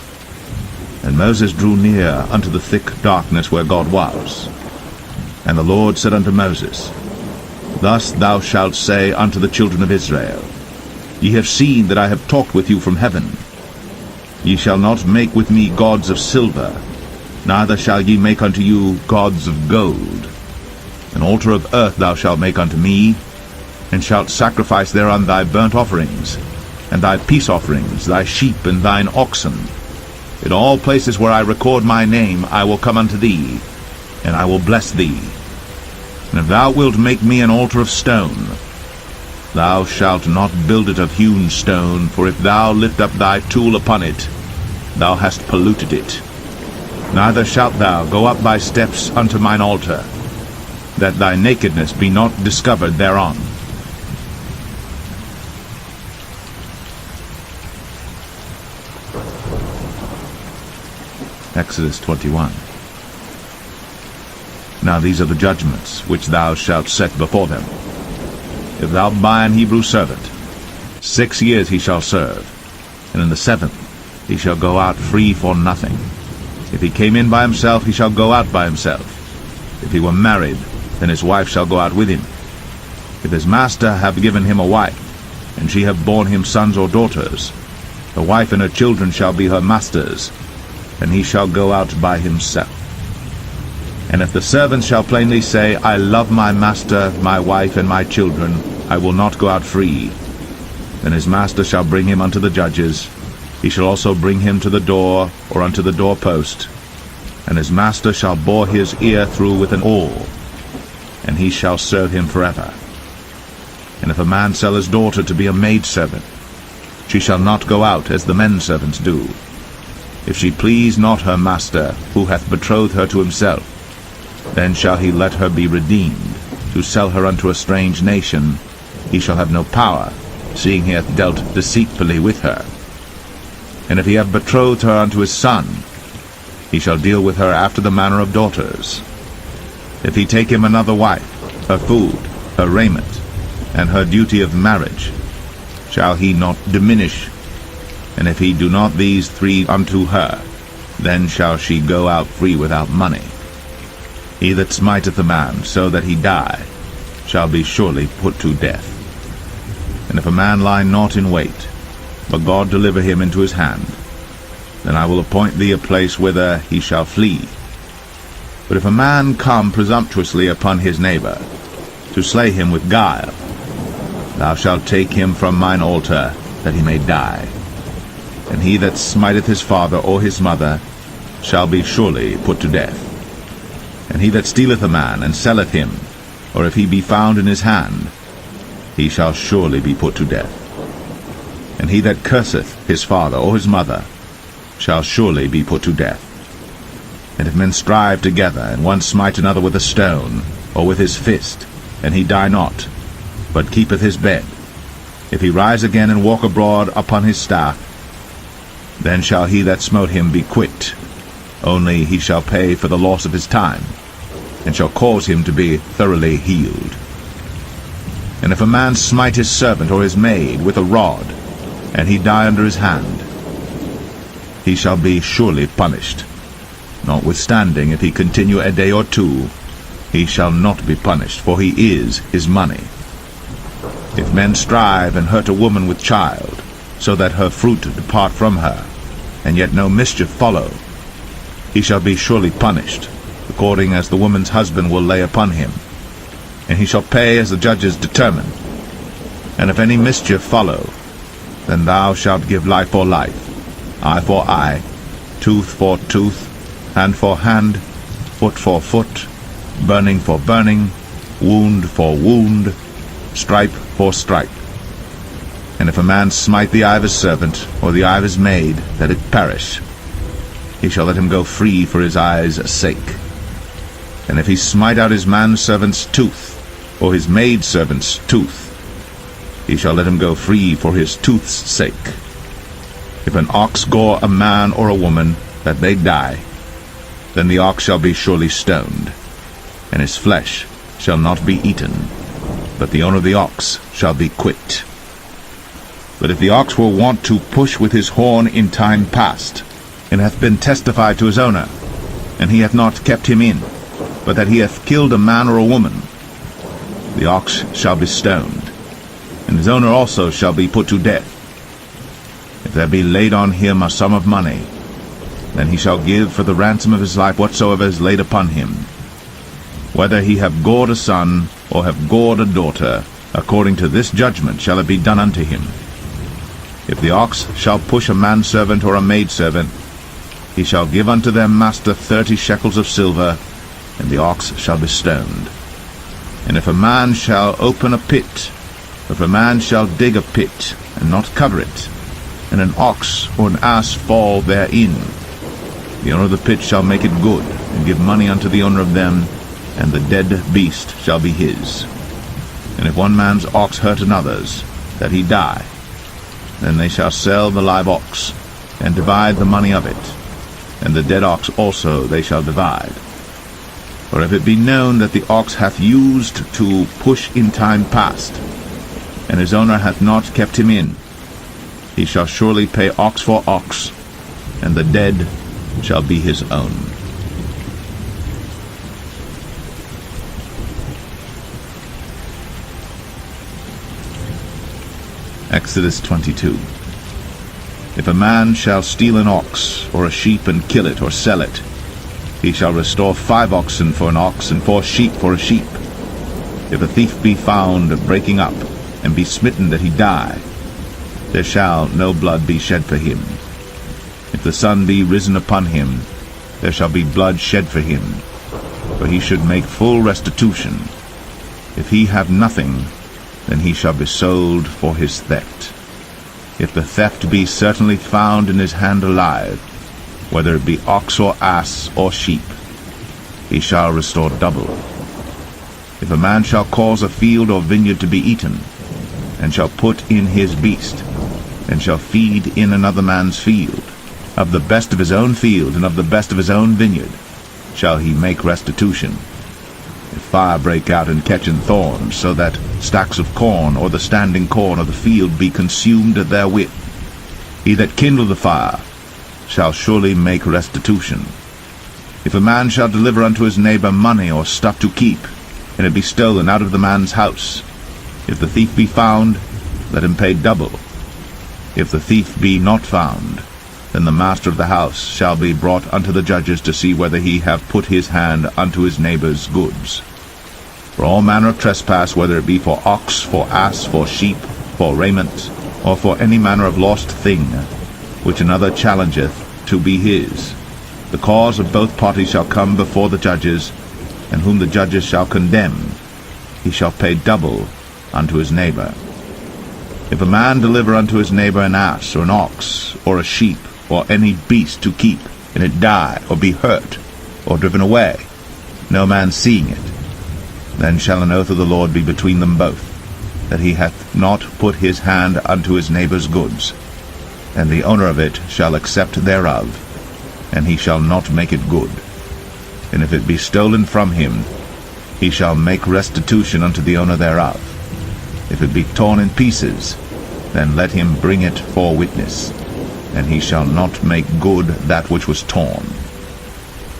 And Moses drew near unto the thick darkness where God was. And the Lord said unto Moses, Thus thou shalt say unto the children of Israel, Ye have seen that I have talked with you from heaven. Ye shall not make with me gods of silver, neither shall ye make unto you gods of gold. An altar of earth thou shalt make unto me, and shalt sacrifice thereon thy burnt offerings, and thy peace offerings, thy sheep and thine oxen. In all places where I record my name I will come unto thee, and I will bless thee. And if thou wilt make me an altar of stone, thou shalt not build it of hewn stone, for if thou lift up thy tool upon it, thou hast polluted it. Neither shalt thou go up by steps unto mine altar, that thy nakedness be not discovered thereon. Exodus 21. Now these are the judgments which thou shalt set before them. If thou buy an Hebrew servant, 6 years he shall serve, and in the 7th he shall go out free for nothing. If he came in by himself, he shall go out by himself. If he were married, then his wife shall go out with him. If his master have given him a wife, and she have borne him sons or daughters, the wife and her children shall be her master's, and he shall go out by himself. And if the servant shall plainly say, I love my master, my wife, and my children, I will not go out free, then his master shall bring him unto the judges. He shall also bring him to the door, or unto the doorpost, and his master shall bore his ear through with an awl, and he shall serve him forever. And if a man sell his daughter to be a maidservant, she shall not go out as the men servants do. If she please not her master, who hath betrothed her to himself, then shall he let her be redeemed. To sell her unto a strange nation, he shall have no power, seeing he hath dealt deceitfully with her. And if he have betrothed her unto his son, he shall deal with her after the manner of daughters. If he take him another wife, her food, her raiment, and her duty of marriage, shall he not diminish? And if he do not these 3 unto her, then shall she go out free without money. He that smiteth a man so that he die shall be surely put to death. And if a man lie not in wait, but God deliver him into his hand, then I will appoint thee a place whither he shall flee. But if a man come presumptuously upon his neighbor, to slay him with guile, thou shalt take him from mine altar, that he may die. And he that smiteth his father or his mother shall be surely put to death. And he that stealeth a man, and selleth him, or if he be found in his hand, he shall surely be put to death. And he that curseth his father or his mother shall surely be put to death. And if men strive together, and one smite another with a stone, or with his fist, and he die not, but keepeth his bed, if he rise again and walk abroad upon his staff, then shall he that smote him be quit, only he shall pay for the loss of his time, and shall cause him to be thoroughly healed. And if a man smite his servant or his maid with a rod, and he die under his hand, he shall be surely punished. Notwithstanding, if he continue a day or 2, he shall not be punished, for he is his money. If men strive and hurt a woman with child, so that her fruit depart from her, and yet no mischief follow, he shall be surely punished, according as the woman's husband will lay upon him, and he shall pay as the judges determine. And if any mischief follow, then thou shalt give life for life, eye for eye, tooth for tooth, hand for hand, foot for foot, burning for burning, wound for wound, stripe for stripe. And if a man smite the eye of his servant, or the eye of his maid, that it perish, he shall let him go free for his eye's sake. And if he smite out his manservant's tooth, or his maidservant's tooth, he shall let him go free for his tooth's sake. If an ox gore a man or a woman, that they die, then the ox shall be surely stoned, and his flesh shall not be eaten, but the owner of the ox shall be quit. But if the ox were wont to push with his horn in time past, and hath been testified to his owner, and he hath not kept him in, but that he hath killed a man or a woman, the ox shall be stoned, and his owner also shall be put to death. If there be laid on him a sum of money, then he shall give for the ransom of his life whatsoever is laid upon him, whether he have gored a son, or have gored a daughter, according to this judgment shall it be done unto him. If the ox shall push a manservant or a maidservant, he shall give unto their master 30 shekels of silver, and the ox shall be stoned. And if a man shall open a pit, or if a man shall dig a pit, and not cover it, and an ox or an ass fall therein, the owner of the pit shall make it good, and give money unto the owner of them, and the dead beast shall be his. And if one man's ox hurt another's, that he die, then they shall sell the live ox, and divide the money of it. and the dead ox also they shall divide. For if it be known that the ox hath used to push in time past, and his owner hath not kept him in, he shall surely pay ox for ox, and the dead shall be his own. Exodus 22. If a man shall steal an ox or a sheep and kill it or sell it, he shall restore 5 oxen for an ox and 4 sheep for a sheep. If a thief be found breaking up, and be smitten that he die, there shall no blood be shed for him. If the sun be risen upon him, there shall be blood shed for him, for he should make full restitution. If he have nothing, then he shall be sold for his theft. If the theft be certainly found in his hand alive, whether it be ox or ass or sheep, he shall restore double. If a man shall cause a field or vineyard to be eaten, and shall put in his beast, and shall feed in another man's field, of the best of his own field and of the best of his own vineyard shall he make restitution. If fire break out and catch in thorns, so that stacks of corn or the standing corn of the field be consumed therewith, he that kindled the fire shall surely make restitution. If a man shall deliver unto his neighbor money or stuff to keep, and it be stolen out of the man's house, if the thief be found, let him pay double. If the thief be not found, then the master of the house shall be brought unto the judges to see whether he have put his hand unto his neighbor's goods. For all manner of trespass, whether it be for ox, for ass, for sheep, for raiment, or for any manner of lost thing, which another challengeth to be his, the cause of both parties shall come before the judges, and whom the judges shall condemn, he shall pay double unto his neighbor. If a man deliver unto his neighbor an ass, or an ox, or a sheep, or any beast to keep, and it die, or be hurt, or driven away, no man seeing it, then shall an oath of the Lord be between them both, that he hath not put his hand unto his neighbor's goods, and the owner of it shall accept thereof, and he shall not make it good. And if it be stolen from him, he shall make restitution unto the owner thereof. If it be torn in pieces, then let him bring it for witness, and he shall not make good that which was torn.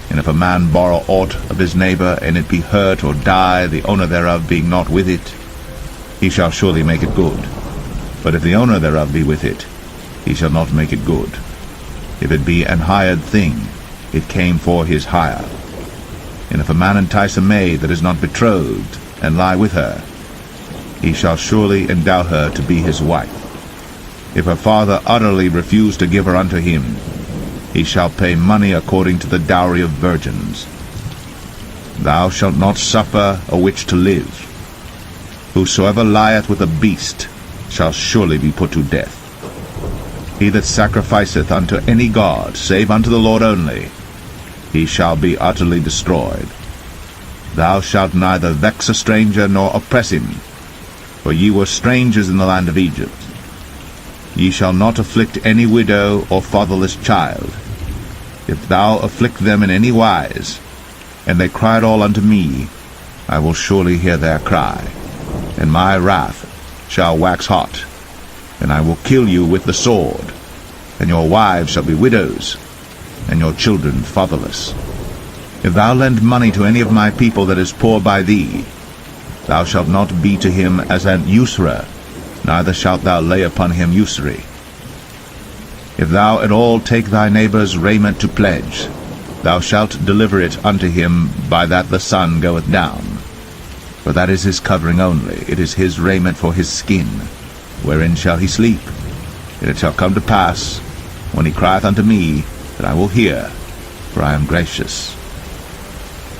And if a man borrow aught of his neighbor, and it be hurt or die, the owner thereof being not with it, he shall surely make it good. But if the owner thereof be with it, he shall not make it good. If it be an hired thing, it came for his hire. And if a man entice a maid that is not betrothed, and lie with her, he shall surely endow her to be his wife. If her father utterly refuse to give her unto him, he shall pay money according to the dowry of virgins. Thou shalt not suffer a witch to live. Whosoever lieth with a beast shall surely be put to death. He that sacrificeth unto any god, save unto the Lord only, he shall be utterly destroyed. Thou shalt neither vex a stranger nor oppress him, for ye were strangers in the land of Egypt. Ye shall not afflict any widow or fatherless child. If thou afflict them in any wise, and they cry at all unto me, I will surely hear their cry, and my wrath shall wax hot, and I will kill you with the sword, and your wives shall be widows, and your children fatherless. If thou lend money to any of my people that is poor by thee, thou shalt not be to him as an usurer, neither shalt thou lay upon him usury. If thou at all take thy neighbor's raiment to pledge, thou shalt deliver it unto him by that the sun goeth down. For that is his covering only, it is his raiment for his skin. Wherein shall he sleep? And it shall come to pass, when he crieth unto me, that I will hear, for I am gracious.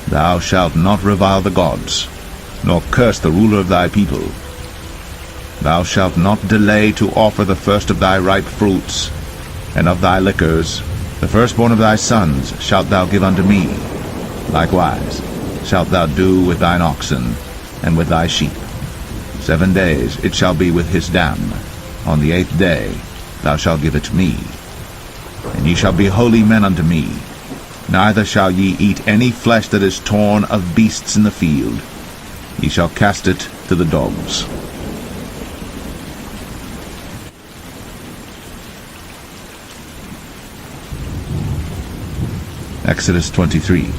Thou shalt not revile the gods, nor curse the ruler of thy people. Thou shalt not delay to offer the first of thy ripe fruits, and of thy liquors, the firstborn of thy sons shalt thou give unto me. Likewise shalt thou do with thine oxen, and with thy sheep. 7 days it shall be with his dam. On the 8th day thou shalt give it to me. And ye shall be holy men unto me, Neither shall ye eat any flesh that is torn of beasts in the field. Ye shall cast it to the dogs. Exodus 23.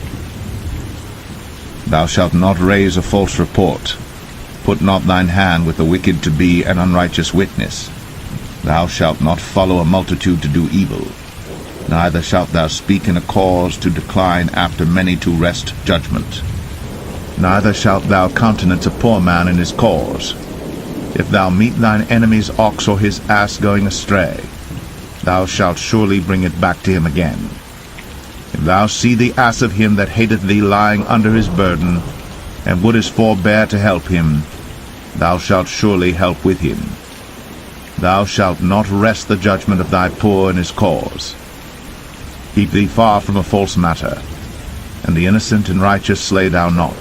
Thou shalt not raise a false report. Put not thine hand with the wicked to be an unrighteous witness. Thou shalt not follow a multitude to do evil. Neither shalt thou speak in a cause to decline after many to wrest judgment. Neither shalt thou countenance a poor man in his cause. If thou meet thine enemy's ox or his ass going astray, thou shalt surely bring it back to him again. If thou see the ass of him that hateth thee lying under his burden, and wouldest forbear to help him, thou shalt surely help with him. Thou shalt not wrest the judgment of thy poor in his cause. Keep thee far from a false matter, and the innocent and righteous slay thou not.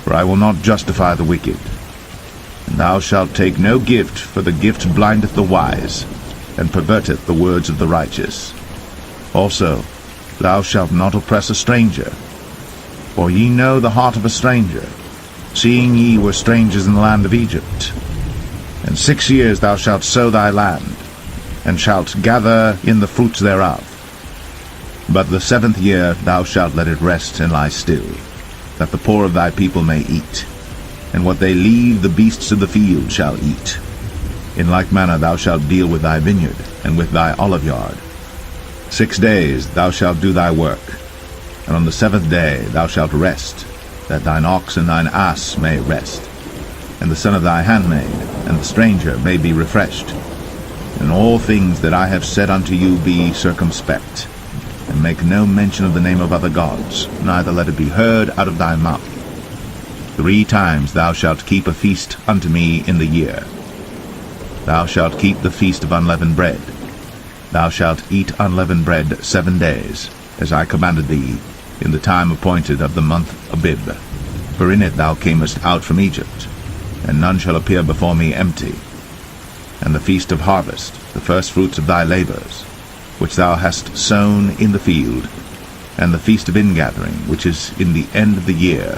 For I will not justify the wicked. And thou shalt take no gift, for the gift blindeth the wise, and perverteth the words of the righteous. Also, thou shalt not oppress a stranger. For ye know the heart of a stranger, seeing ye were strangers in the land of Egypt. And 6 years thou shalt sow thy land, and shalt gather in the fruits thereof. But the 7th year thou shalt let it rest and lie still, that the poor of thy people may eat, and what they leave the beasts of the field shall eat. In like manner thou shalt deal with thy vineyard, and with thy oliveyard. 6 days thou shalt do thy work, and on the 7th day thou shalt rest, that thine ox and thine ass may rest, and the son of thy handmaid, and the stranger may be refreshed. In all things that I have said unto you be circumspect, and make no mention of the name of other gods, neither let it be heard out of thy mouth. 3 times thou shalt keep a feast unto me in the year. Thou shalt keep the feast of unleavened bread. Thou shalt eat unleavened bread 7 days, as I commanded thee, in the time appointed of the month Abib. For in it thou camest out from Egypt, and none shall appear before me empty. And the feast of harvest, the firstfruits of thy labors, which thou hast sown in the field, and the feast of ingathering, which is in the end of the year,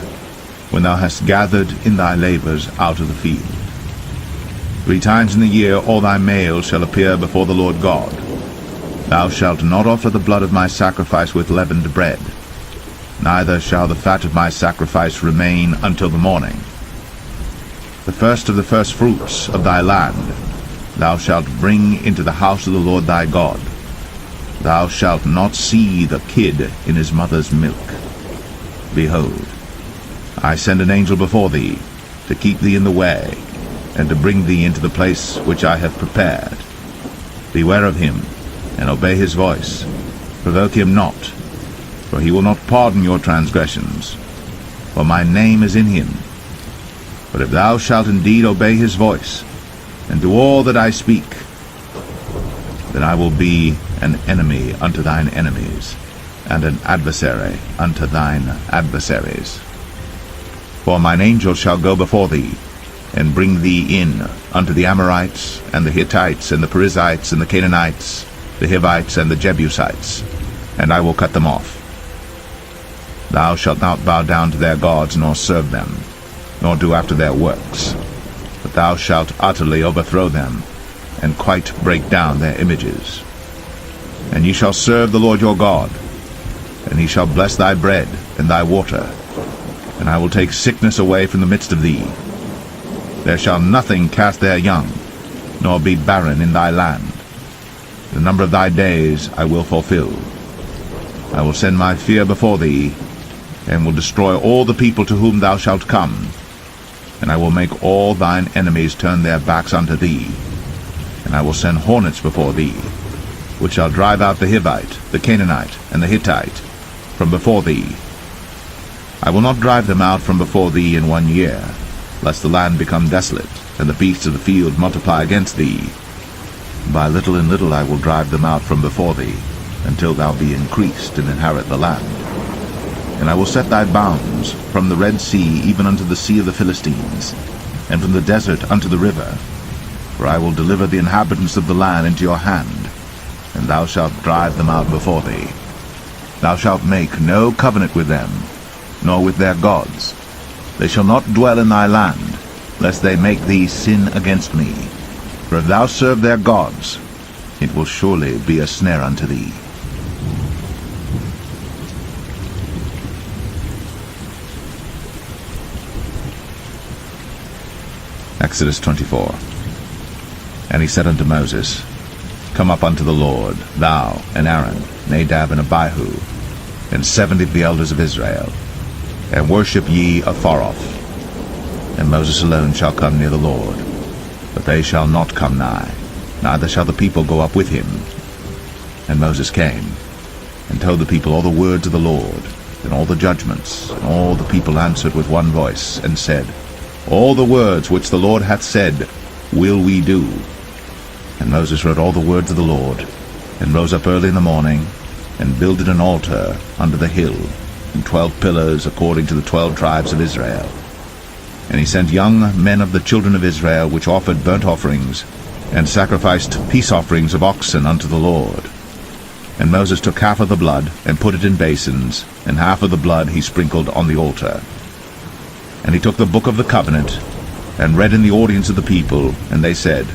when thou hast gathered in thy labors out of the field. 3 times in the year all thy males shall appear before the Lord God. Thou shalt not offer the blood of my sacrifice with leavened bread, neither shall the fat of my sacrifice remain until the morning. The first of the firstfruits of thy land thou shalt bring into the house of the Lord thy God. Thou shalt not see the kid in his mother's milk. Behold, I send an angel before thee, to keep thee in the way, and to bring thee into the place which I have prepared. Beware of him, and obey his voice. Provoke him not, for he will not pardon your transgressions, for my name is in him. But if thou shalt indeed obey his voice, and do all that I speak, then I will be an enemy unto thine enemies, and an adversary unto thine adversaries. For mine angel shall go before thee, and bring thee in unto the Amorites, and the Hittites, and the Perizzites, and the Canaanites, the Hivites, and the Jebusites, and I will cut them off. Thou shalt not bow down to their gods, nor serve them, nor do after their works, but thou shalt utterly overthrow them, and quite break down their images. And ye shall serve the Lord your God, and he shall bless thy bread and thy water, and I will take sickness away from the midst of thee. There shall nothing cast their young, nor be barren in thy land. The number of thy days I will fulfill. I will send my fear before thee, and will destroy all the people to whom thou shalt come, and I will make all thine enemies turn their backs unto thee, and I will send hornets before thee, which shall drive out the Hivite, the Canaanite, and the Hittite from before thee. I will not drive them out from before thee in 1 year, lest the land become desolate, and the beasts of the field multiply against thee. By little and little I will drive them out from before thee, until thou be increased and inherit the land. And I will set thy bounds from the Red Sea even unto the sea of the Philistines, and from the desert unto the river. For I will deliver the inhabitants of the land into your hand, and thou shalt drive them out before thee. Thou shalt make no covenant with them, nor with their gods. They shall not dwell in thy land, lest they make thee sin against me. For if thou serve their gods, it will surely be a snare unto thee. Exodus 24. And he said unto Moses, Come up unto the Lord, thou, and Aaron, Nadab, and Abihu, and 70 of the elders of Israel, and worship ye afar off. And Moses alone shall come near the Lord, but they shall not come nigh, neither shall the people go up with him. And Moses came, and told the people all the words of the Lord, and all the judgments. And all the people answered with one voice, and said, All the words which the Lord hath said will we do. And Moses wrote all the words of the Lord, and rose up early in the morning, and builded an altar under the hill, and 12 pillars according to the 12 tribes of Israel. And he sent young men of the children of Israel, which offered burnt offerings, and sacrificed peace offerings of oxen unto the Lord. And Moses took half of the blood, and put it in basins, and half of the blood he sprinkled on the altar. And he took the book of the covenant, and read in the audience of the people, and they said,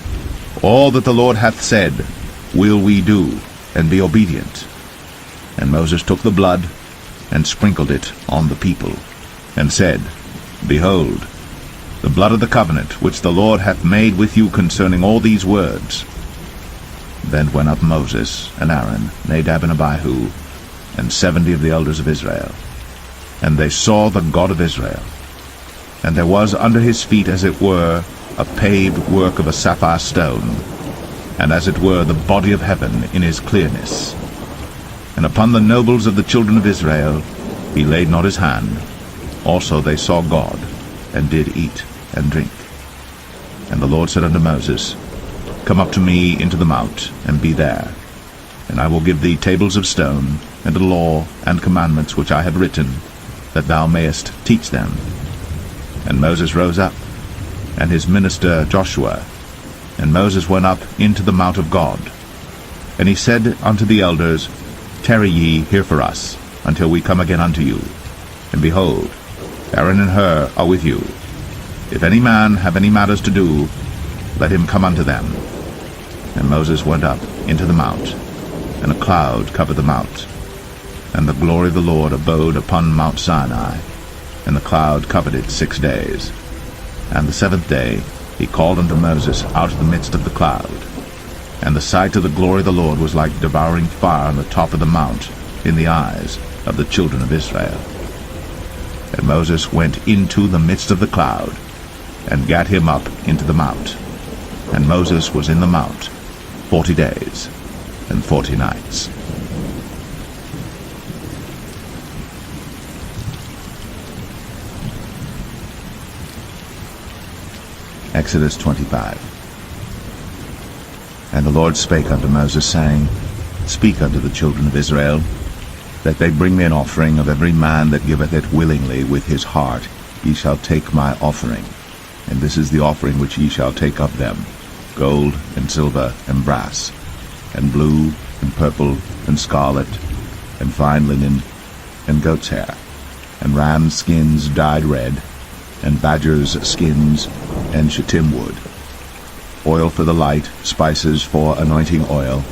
All that the Lord hath said will we do, and be obedient. And Moses took the blood, and sprinkled it on the people, and said, Behold, the blood of the covenant which the Lord hath made with you concerning all these words. Then went up Moses, and Aaron, Nadab, and Abihu, and 70 of the elders of Israel. And they saw the God of Israel. And there was under his feet, as it were, a paved work of a sapphire stone, and as it were the body of heaven in his clearness. And upon the nobles of the children of Israel he laid not his hand. Also they saw God, and did eat and drink. And the Lord said unto Moses, Come up to me into the mount, and be there. And I will give thee tables of stone, and a law and commandments which I have written, that thou mayest teach them. And Moses rose up, and his minister Joshua. And Moses went up into the mount of God. And he said unto the elders, Tarry ye here for us, until we come again unto you. And behold, Aaron and Hur are with you. If any man have any matters to do, let him come unto them. And Moses went up into the mount, and a cloud covered the mount. And the glory of the Lord abode upon Mount Sinai, and the cloud covered it 6 days. And the 7th day he called unto Moses out of the midst of the cloud. And the sight of the glory of the Lord was like devouring fire on the top of the mount in the eyes of the children of Israel. And Moses went into the midst of the cloud, and gat him up into the mount. And Moses was in the mount 40 days and 40 nights. Exodus 25. And the Lord spake unto Moses, saying, Speak unto the children of Israel, that they bring me an offering of every man that giveth it willingly with his heart. Ye shall take my offering. And this is the offering which ye shall take of them, gold, and silver, and brass, and blue, and purple, and scarlet, and fine linen, and goat's hair, and ram skins dyed red, and badgers' skins, and shittim wood, oil for the light, spices for anointing oil,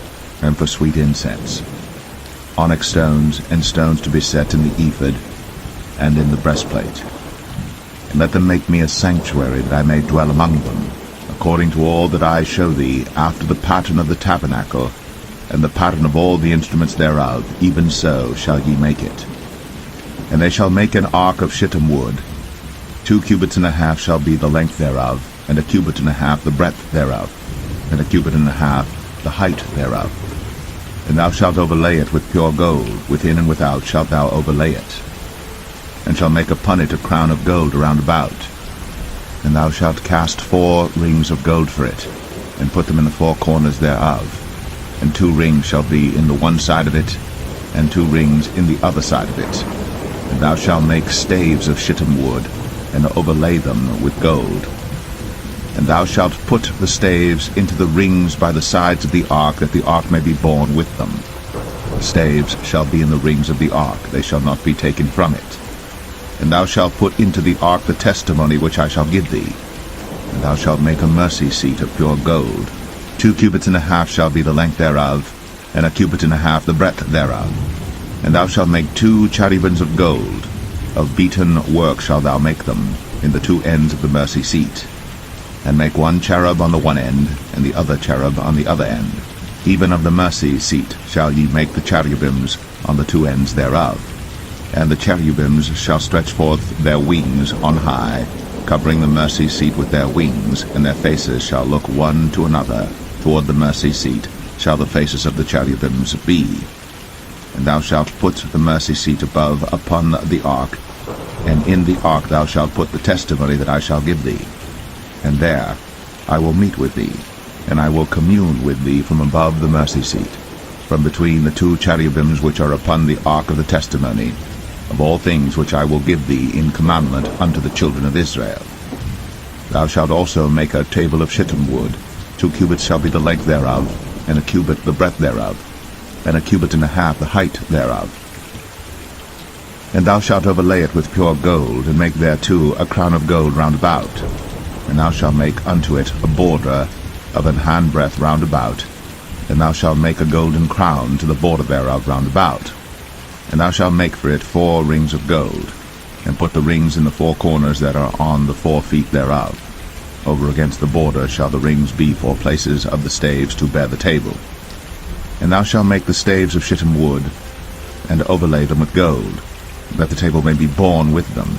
and for sweet incense, onyx stones, and stones to be set in the ephod, and in the breastplate. And let them make me a sanctuary, that I may dwell among them, according to all that I show thee, after the pattern of the tabernacle, and the pattern of all the instruments thereof, even so shall ye make it. And they shall make an ark of shittim wood. 2 cubits and a half shall be the length thereof, and 1 cubit and a half the breadth thereof, and 1 cubit and a half the height thereof. And thou shalt overlay it with pure gold, within and without shalt thou overlay it, and shalt make upon it a crown of gold around about. And thou shalt cast 4 rings of gold for it, and put them in the 4 corners thereof. And 2 rings shall be in the one side of it, and 2 rings in the other side of it. And thou shalt make staves of shittim wood, and overlay them with gold. And thou shalt put the staves into the rings by the sides of the ark, that the ark may be borne with them. staves shall be in the rings of the ark, they shall not be taken from it. And thou shalt put into the ark the testimony which I shall give thee. And thou shalt make a mercy seat of pure gold. 2 cubits and a half shall be the length thereof, and a cubit and a half the breadth thereof. And thou shalt make 2 cherubims of gold. Of beaten work shalt thou make them, in the 2 ends of the mercy seat. And make 1 cherub on the one end, and the other cherub on the other end. Even of the mercy seat shall ye make the cherubims on the 2 ends thereof. And the cherubims shall stretch forth their wings on high, covering the mercy seat with their wings, and their faces shall look one to another. Toward the mercy seat shall the faces of the cherubims be. And thou shalt put the mercy seat above upon the ark, and in the ark thou shalt put the testimony that I shall give thee. And there I will meet with thee, and I will commune with thee from above the mercy seat, from between the 2 cherubims which are upon the ark of the testimony, of all things which I will give thee in commandment unto the children of Israel. Thou shalt also make a table of shittim wood. 2 cubits shall be the length thereof, and a cubit the breadth thereof, and a cubit and a half the height thereof. And thou shalt overlay it with pure gold, and make thereto a crown of gold round about. And thou shalt make unto it a border of an handbreadth round about. And thou shalt make a golden crown to the border thereof round about. And thou shalt make for it 4 rings of gold, and put the rings in the 4 corners that are on the 4 feet thereof. Over against the border shall the rings be for places of the staves to bear the table. And thou shalt make the staves of shittim wood, and overlay them with gold, that the table may be borne with them.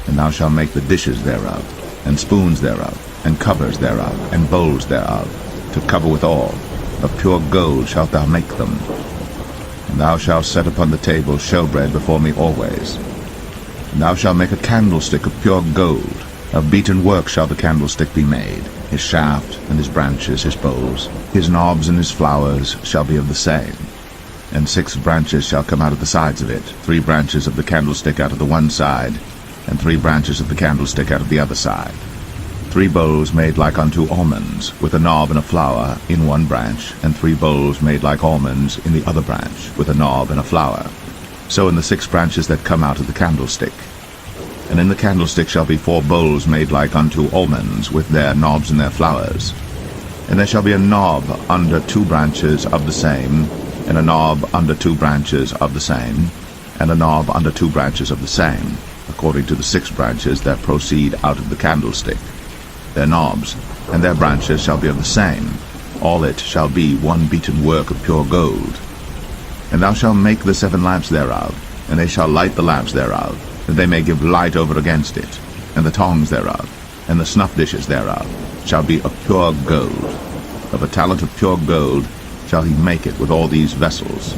And thou shalt make the dishes thereof, and spoons thereof, and covers thereof, and bowls thereof, to cover withal. Of pure gold shalt thou make them. And thou shalt set upon the table showbread before me always. And thou shalt make a candlestick of pure gold. Of beaten work shall the candlestick be made. His shaft, and his branches, his bowls, his knobs and his flowers shall be of the same. And 6 branches shall come out of the sides of it, 3 branches of the candlestick out of the one side, and 3 branches of the candlestick out of the other side. 3 bowls made like unto almonds, with a knob and a flower in one branch, and 3 bowls made like almonds in the other branch, with a knob and a flower. So in the 6 branches that come out of the candlestick. And in the candlestick shall be 4 bowls made like unto almonds, with their knobs and their flowers. And there shall be a knob under 2 branches of the same, and a knob under 2 branches of the same, and a knob under 2 branches of the same, according to the 6 branches that proceed out of the candlestick. Their knobs and their branches shall be of the same. All it shall be one beaten work of pure gold. And thou shalt make the 7 lamps thereof, and they shall light the lamps thereof, that they may give light over against it. And the tongs thereof, and the snuff dishes thereof, shall be of pure gold. Of a talent of pure gold shall he make it with all these vessels.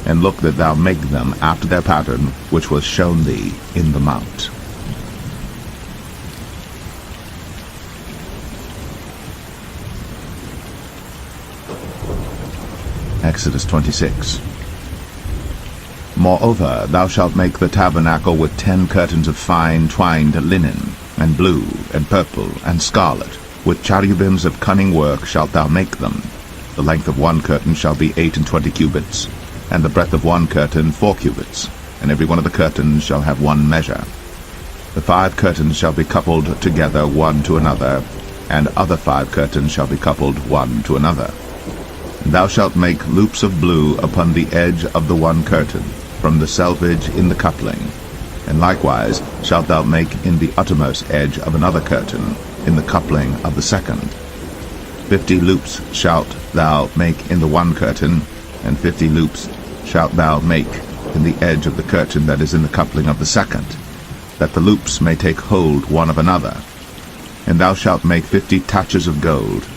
And look that thou make them after their pattern, which was shown thee in the mount. Exodus 26. Moreover, thou shalt make the tabernacle with 10 curtains of fine twined linen, and blue, and purple, and scarlet. With cherubims of cunning work shalt thou make them. The length of 1 curtain shall be 28 cubits, and the breadth of 1 curtain 4 cubits, and every one of the curtains shall have 1 measure. The 5 curtains shall be coupled together one to another, and other 5 curtains shall be coupled one to another. And thou shalt make loops of blue upon the edge of the 1 curtain, from the selvage in the coupling. And likewise shalt thou make in the uttermost edge of another curtain, in the coupling of the 2nd. 50 loops shalt thou make in the 1 curtain, and 50 loops shalt thou make in the edge of the curtain that is in the coupling of the 2nd, that the loops may take hold one of another. And thou shalt make 50 taches of gold,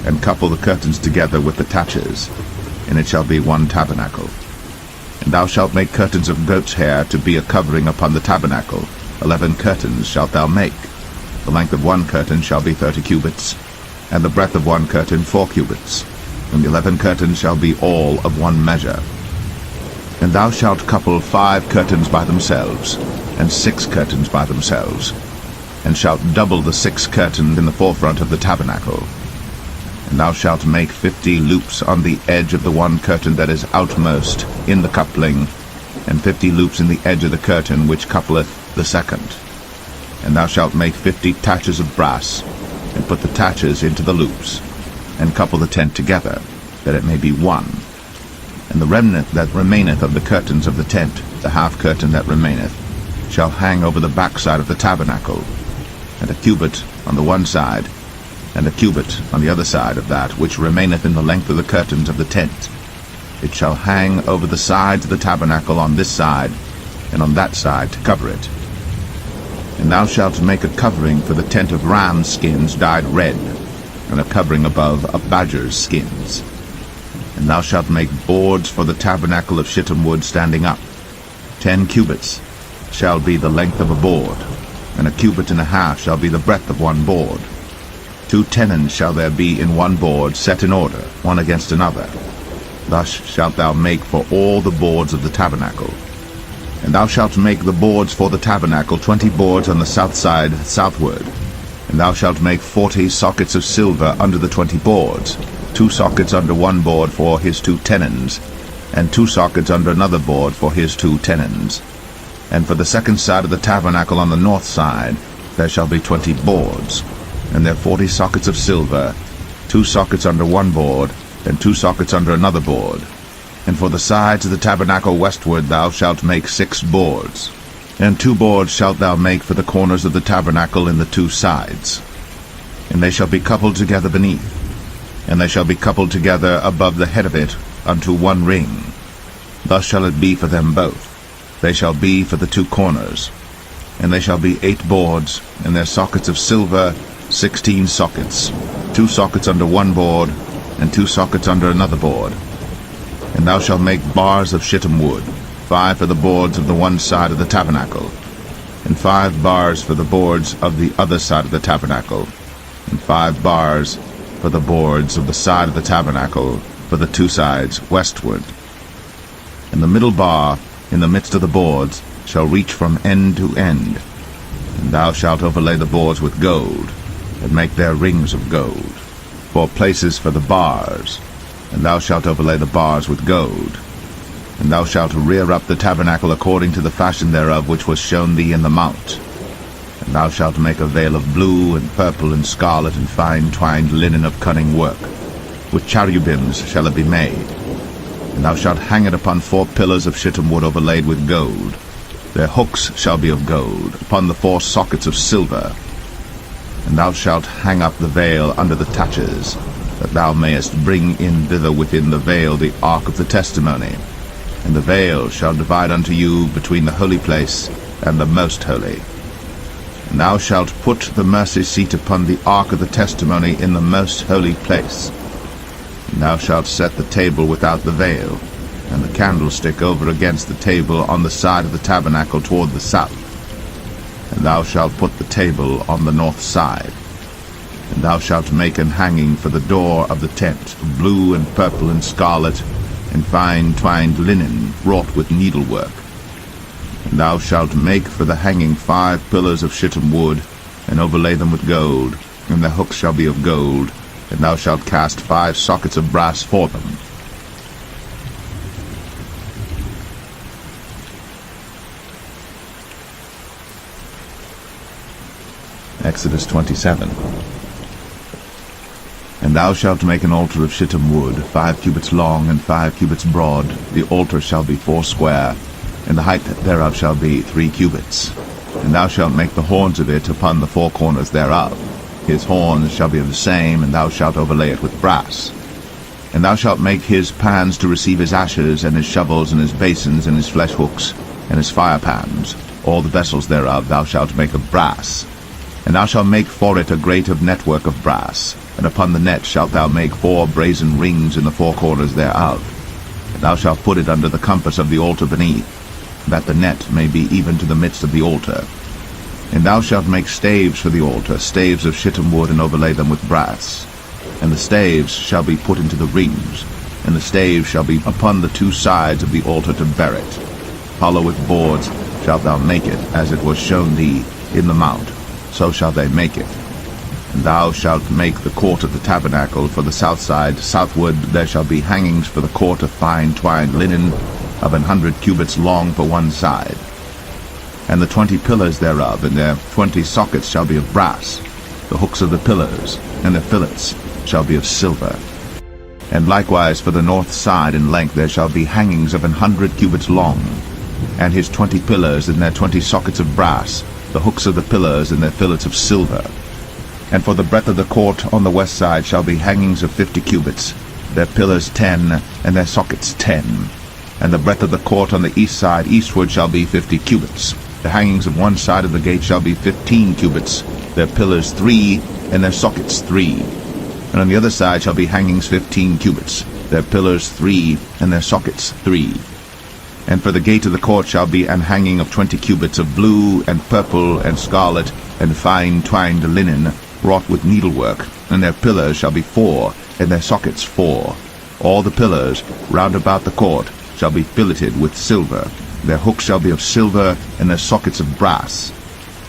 and couple the curtains together with the taches, and it shall be 1 tabernacle. And thou shalt make curtains of goat's hair to be a covering upon the tabernacle. 11 curtains shalt thou make. The length of 1 curtain shall be 30 cubits, and the breadth of 1 curtain 4 cubits, and the 11 curtains shall be all of 1 measure. And thou shalt couple 5 curtains by themselves, and 6 curtains by themselves, and shalt double the 6 curtains in the forefront of the tabernacle. And thou shalt make 50 loops on the edge of the one curtain that is outmost in the coupling, and 50 loops in the edge of the curtain which coupleth the second. And thou shalt make 50 taches of brass, and put the taches into the loops, and couple the tent together, that it may be one. And the remnant that remaineth of the curtains of the tent, the half curtain that remaineth, shall hang over the backside of the tabernacle, and a cubit on the one side, and a cubit on the other side of that which remaineth in the length of the curtains of the tent. It shall hang over the sides of the tabernacle on this side, and on that side to cover it. And thou shalt make a covering for the tent of ram skins dyed red, and a covering above of badger's skins. And thou shalt make boards for the tabernacle of shittim wood standing up. 10 cubits shall be the length of a board, and a cubit and a half shall be the breadth of one board. 2 tenons shall there be in one board, set in order, one against another. Thus shalt thou make for all the boards of the tabernacle. And thou shalt make the boards for the tabernacle, 20 boards on the south side southward. And thou shalt make 40 sockets of silver under the 20 boards, 2 sockets under one board for his 2 tenons, and 2 sockets under another board for his 2 tenons. And for the second side of the tabernacle on the north side there shall be 20 boards, and there 40 sockets of silver, 2 sockets under one board, and 2 sockets under another board. And for the sides of the tabernacle westward thou shalt make 6 boards. And 2 boards shalt thou make for the corners of the tabernacle in the 2 sides. And they shall be coupled together beneath, and they shall be coupled together above the head of it unto one ring. Thus shall it be for them both. They shall be for the 2 corners. And they shall be 8 boards, and their sockets of silver 16 sockets, 2 sockets under one board, and 2 sockets under another board. And thou shalt make bars of shittim wood, 5 for the boards of the one side of the tabernacle, and 5 bars for the boards of the other side of the tabernacle, and 5 bars for the boards of the side of the tabernacle for the 2 sides westward. And the middle bar in the midst of the boards shall reach from end to end. And thou shalt overlay the boards with gold, and make their rings of gold, for places for the bars. And thou shalt overlay the bars with gold. And thou shalt rear up the tabernacle according to the fashion thereof which was shown thee in the mount. And thou shalt make a veil of blue, and purple, and scarlet, and fine twined linen of cunning work. With cherubims shall it be made. And thou shalt hang it upon 4 pillars of shittim wood overlaid with gold. Their hooks shall be of gold, upon the 4 sockets of silver. And thou shalt hang up the veil under the taches, that thou mayest bring in thither within the veil the ark of the testimony. And the veil shall divide unto you between the holy place and the most holy. And thou shalt put the mercy seat upon the ark of the testimony in the most holy place. And thou shalt set the table without the veil, and the candlestick over against the table on the side of the tabernacle toward the south. And thou shalt put the table on the north side. And thou shalt make an hanging for the door of the tent, of blue and purple and scarlet, and fine twined linen wrought with needlework. And thou shalt make for the hanging 5 pillars of shittim wood, and overlay them with gold, and their hooks shall be of gold, and thou shalt cast 5 sockets of brass for them. Exodus 27. And thou shalt make an altar of shittim wood, 5 cubits long and 5 cubits broad. The altar shall be 4 square, and the height thereof shall be 3 cubits. And thou shalt make the horns of it upon the 4 corners thereof. His horns shall be of the same, and thou shalt overlay it with brass. And thou shalt make his pans to receive his ashes, and his shovels, and his basins, and his flesh hooks, and his fire pans. All the vessels thereof thou shalt make of brass. And thou shalt make for it a grate of network of brass, and upon the net shalt thou make 4 brazen rings in the 4 corners thereof. And thou shalt put it under the compass of the altar beneath, that the net may be even to the midst of the altar. And thou shalt make staves for the altar, staves of shittim wood, and overlay them with brass. And the staves shall be put into the rings, and the staves shall be upon the 2 sides of the altar to bear it. Hollow with boards shalt thou make it, as it was shown thee in the mount, so shall they make it. And thou shalt make the court of the tabernacle for the south side. Southward there shall be hangings for the court of fine twined linen, of 100 cubits long for one side. And the 20 pillars thereof, and their 20 sockets shall be of brass. The hooks of the pillars, and their fillets, shall be of silver. And likewise for the north side in length there shall be hangings of 100 cubits long, and his 20 pillars, and their 20 sockets of brass, the hooks of the pillars, and their fillets of silver. And for the breadth of the court on the west side shall be hangings of 50 cubits, their pillars 10, and their sockets 10. And the breadth of the court on the east side eastward shall be 50 cubits. The hangings of one side of the gate shall be 15 cubits, their pillars 3, and their sockets 3. And on the other side shall be hangings 15 cubits, their pillars 3, and their sockets 3. And for the gate of the court shall be an hanging of 20 cubits of blue, and purple, and scarlet, and fine twined linen, wrought with needlework, and their pillars shall be 4, and their sockets 4. All the pillars round about the court shall be filleted with silver. Their hooks shall be of silver, and their sockets of brass.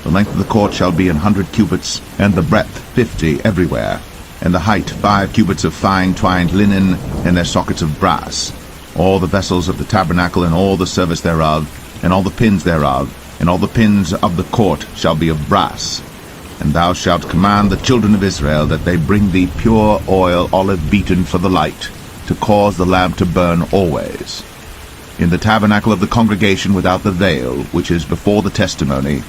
The length of the court shall be 100 cubits, and the breadth 50 everywhere, and the height 5 cubits of fine twined linen, and their sockets of brass. All the vessels of the tabernacle, and all the service thereof, and all the pins thereof, and all the pins of the court shall be of brass. And thou shalt command the children of Israel that they bring thee pure oil, olive beaten for the light, to cause the lamp to burn always. In the tabernacle of the congregation without the veil, which is before the testimony,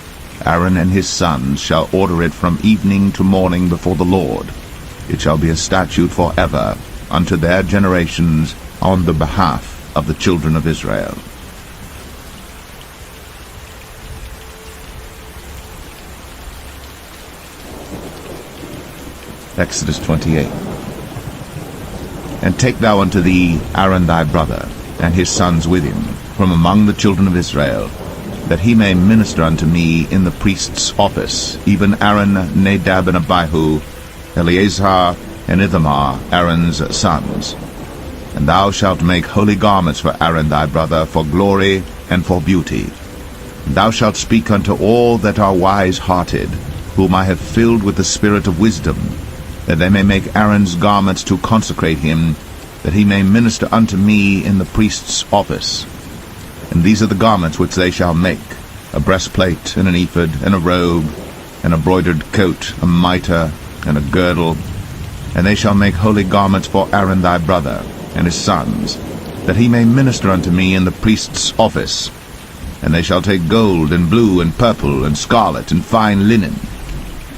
Aaron and his sons shall order it from evening to morning before the Lord. It shall be a statute forever unto their generations on the behalf of the children of Israel. Exodus 28. And take thou unto thee Aaron thy brother, and his sons with him, from among the children of Israel, that he may minister unto me in the priest's office, even Aaron, Nadab, and Abihu, Eleazar, and Ithamar, Aaron's sons. And thou shalt make holy garments for Aaron thy brother, for glory and for beauty. And thou shalt speak unto all that are wise-hearted, whom I have filled with the spirit of wisdom, that they may make Aaron's garments to consecrate him, that he may minister unto me in the priest's office. And these are the garments which they shall make: a breastplate, and an ephod, and a robe, and a broidered coat, a mitre, and a girdle. And they shall make holy garments for Aaron thy brother, and his sons, that he may minister unto me in the priest's office. And they shall take gold, and blue, and purple, and scarlet, and fine linen.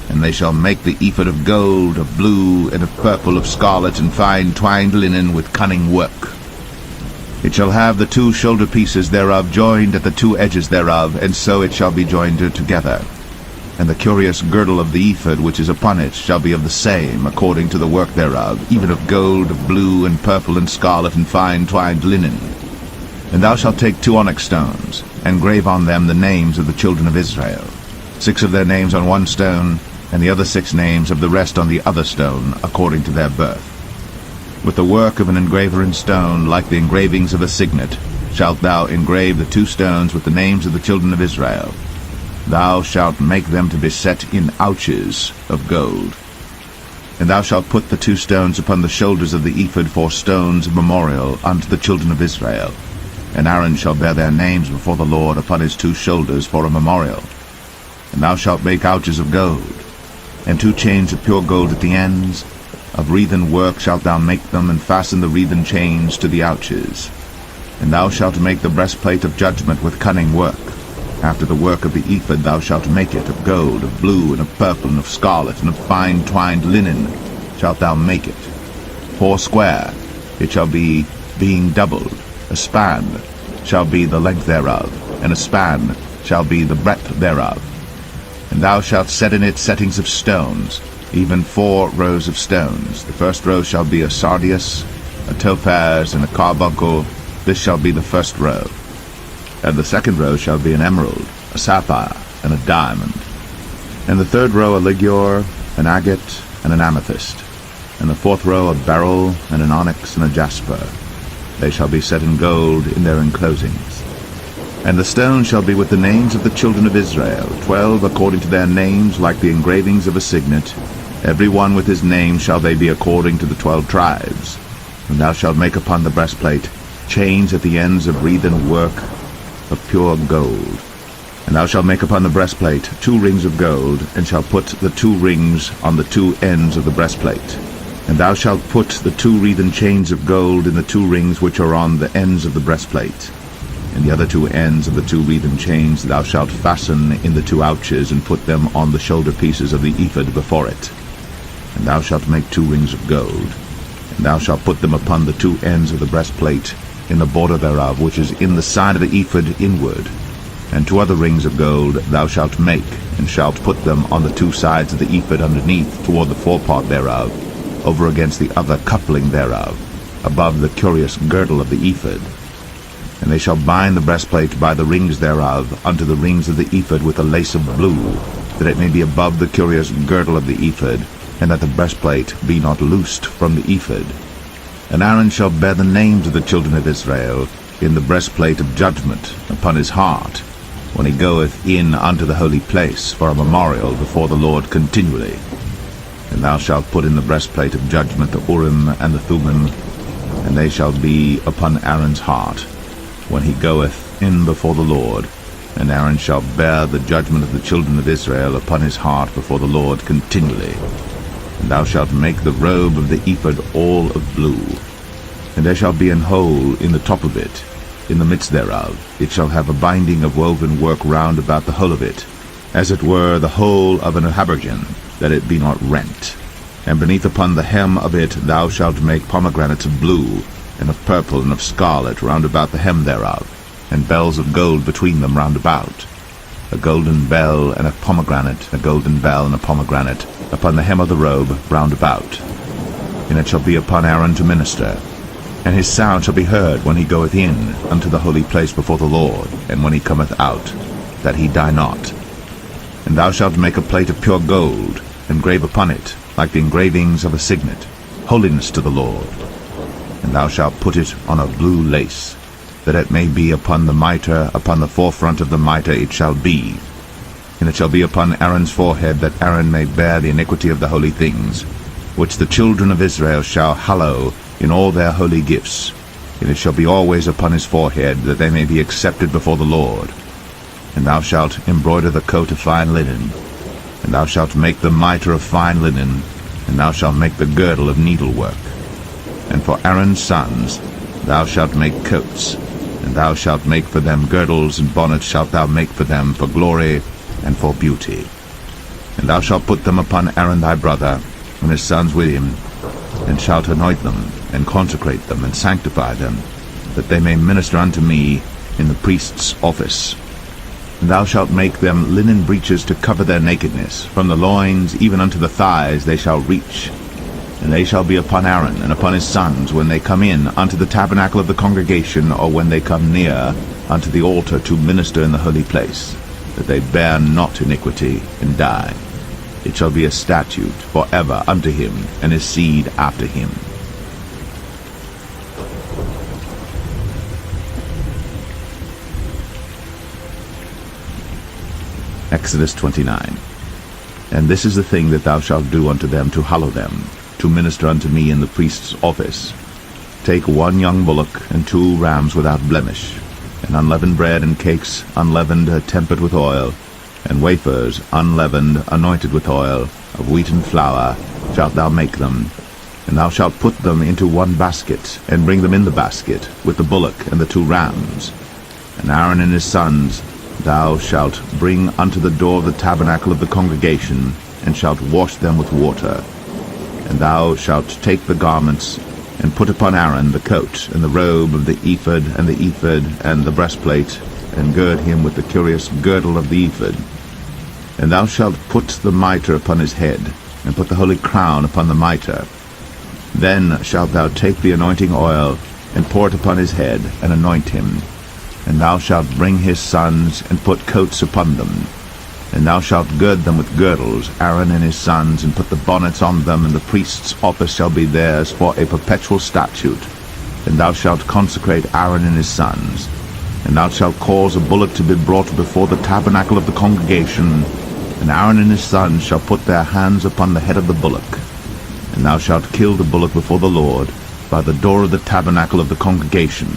And they shall make the ephod of gold, of blue, and of purple, of scarlet, and fine twined linen with cunning work. It shall have the 2 shoulder pieces thereof joined at the 2 edges thereof, and so it shall be joined together. And the curious girdle of the ephod which is upon it shall be of the same, according to the work thereof, even of gold, of blue, and purple, and scarlet, and fine twined linen. And thou shalt take 2 onyx stones, and grave on them the names of the children of Israel, 6 of their names on one stone, and the other 6 names of the rest on the other stone, according to their birth. With the work of an engraver in stone, like the engravings of a signet, shalt thou engrave the 2 stones with the names of the children of Israel. Thou shalt make them to be set in ouches of gold. And thou shalt put the 2 stones upon the shoulders of the ephod for stones of memorial unto the children of Israel. And Aaron shall bear their names before the Lord upon his 2 shoulders for a memorial. And thou shalt make ouches of gold, and 2 chains of pure gold at the ends. Of wreathen work shalt thou make them, and fasten the wreathen chains to the ouches. And thou shalt make the breastplate of judgment with cunning work. After the work of the ephod thou shalt make it, of gold, of blue, and of purple, and of scarlet, and of fine twined linen shalt thou make it. 4 square it shall be, being doubled. A span shall be the length thereof, and a span shall be the breadth thereof. And thou shalt set in it settings of stones, even 4 rows of stones. The first row shall be a sardius, a topaz, and a carbuncle. This shall be the first row. And the second row shall be an emerald, a sapphire, and a diamond. And the third row a ligure, an agate, and an amethyst. And the 4th row a beryl, and an onyx, and a jasper. They shall be set in gold in their enclosings. And the stones shall be with the names of the children of Israel, 12 according to their names, like the engravings of a signet, Every one with his name shall they be according to the 12 tribes. And thou shalt make upon the breastplate chains at the ends of wreathen work of pure gold. And thou shalt make upon the breastplate 2 rings of gold, and shalt put the 2 rings on the 2 ends of the breastplate. And thou shalt put the 2 wreathen chains of gold in the 2 rings which are on the ends of the breastplate. And the other 2 ends of the 2 wreathen chains thou shalt fasten in the 2 ouches, and put them on the shoulder pieces of the ephod before it. And thou shalt make 2 rings of gold, and thou shalt put them upon the 2 ends of the breastplate, in the border thereof, which is in the side of the ephod inward. And 2 other rings of gold thou shalt make, and shalt put them on the 2 sides of the ephod underneath, toward the forepart thereof, over against the other coupling thereof, above the curious girdle of the ephod. And they shall bind the breastplate by the rings thereof unto the rings of the ephod with a lace of blue, that it may be above the curious girdle of the ephod, and that the breastplate be not loosed from the ephod. And Aaron shall bear the names of the children of Israel in the breastplate of judgment upon his heart, when he goeth in unto the holy place for a memorial before the Lord continually. And thou shalt put in the breastplate of judgment the Urim and the Thummim, and they shall be upon Aaron's heart, when he goeth in before the Lord. And Aaron shall bear the judgment of the children of Israel upon his heart before the Lord continually. And thou shalt make the robe of the ephod all of blue. And there shall be an hole in the top of it, in the midst thereof. It shall have a binding of woven work round about the whole of it, as it were the whole of an habergeon, that it be not rent. And beneath upon the hem of it thou shalt make pomegranates of blue, and of purple, and of scarlet round about the hem thereof, and bells of gold between them round about. A golden bell and a pomegranate, a golden bell and a pomegranate, upon the hem of the robe round about. And it shall be upon Aaron to minister. And his sound shall be heard when he goeth in unto the holy place before the Lord, and when he cometh out, that he die not. And thou shalt make a plate of pure gold, and grave upon it, like the engravings of a signet, holiness to the Lord. And thou shalt put it on a blue lace, that it may be upon the mitre, upon the forefront of the mitre it shall be. And it shall be upon Aaron's forehead, that Aaron may bear the iniquity of the holy things, which the children of Israel shall hallow in all their holy gifts. And it shall be always upon his forehead, that they may be accepted before the Lord. And thou shalt embroider the coat of fine linen, and thou shalt make the mitre of fine linen, and thou shalt make the girdle of needlework. And for Aaron's sons thou shalt make coats, and thou shalt make for them girdles, and bonnets shalt thou make for them for glory and for beauty. And thou shalt put them upon Aaron thy brother, and his sons with him, and shalt anoint them, and consecrate them, and sanctify them, that they may minister unto me in the priest's office. And thou shalt make them linen breeches to cover their nakedness, from the loins even unto the thighs they shall reach. And they shall be upon Aaron and upon his sons when they come in unto the tabernacle of the congregation, or when they come near unto the altar to minister in the holy place, that they bear not iniquity and die. It shall be a statute for ever unto him and his seed after him. Exodus 29. And this is the thing that thou shalt do unto them to hallow them, to minister unto me in the priest's office. Take 1 young bullock, and 2 rams without blemish, and unleavened bread and cakes unleavened tempered with oil, and wafers unleavened anointed with oil, of wheaten flour shalt thou make them. And thou shalt put them into 1 basket, and bring them in the basket, with the bullock and the 2 rams. And Aaron and his sons thou shalt bring unto the door of the tabernacle of the congregation, and shalt wash them with water. And thou shalt take the garments, and put upon Aaron the coat, and the robe of the ephod, and the ephod, and the breastplate, and gird him with the curious girdle of the ephod. And thou shalt put the mitre upon his head, and put the holy crown upon the mitre. Then shalt thou take the anointing oil, and pour it upon his head, and anoint him. And thou shalt bring his sons, and put coats upon them. And thou shalt gird them with girdles, Aaron and his sons, and put the bonnets on them, and the priest's office shall be theirs for a perpetual statute. And thou shalt consecrate Aaron and his sons. And thou shalt cause a bullock to be brought before the tabernacle of the congregation, And Aaron and his sons shall put their hands upon the head of the bullock. And thou shalt kill the bullock before the Lord by the door of the tabernacle of the congregation.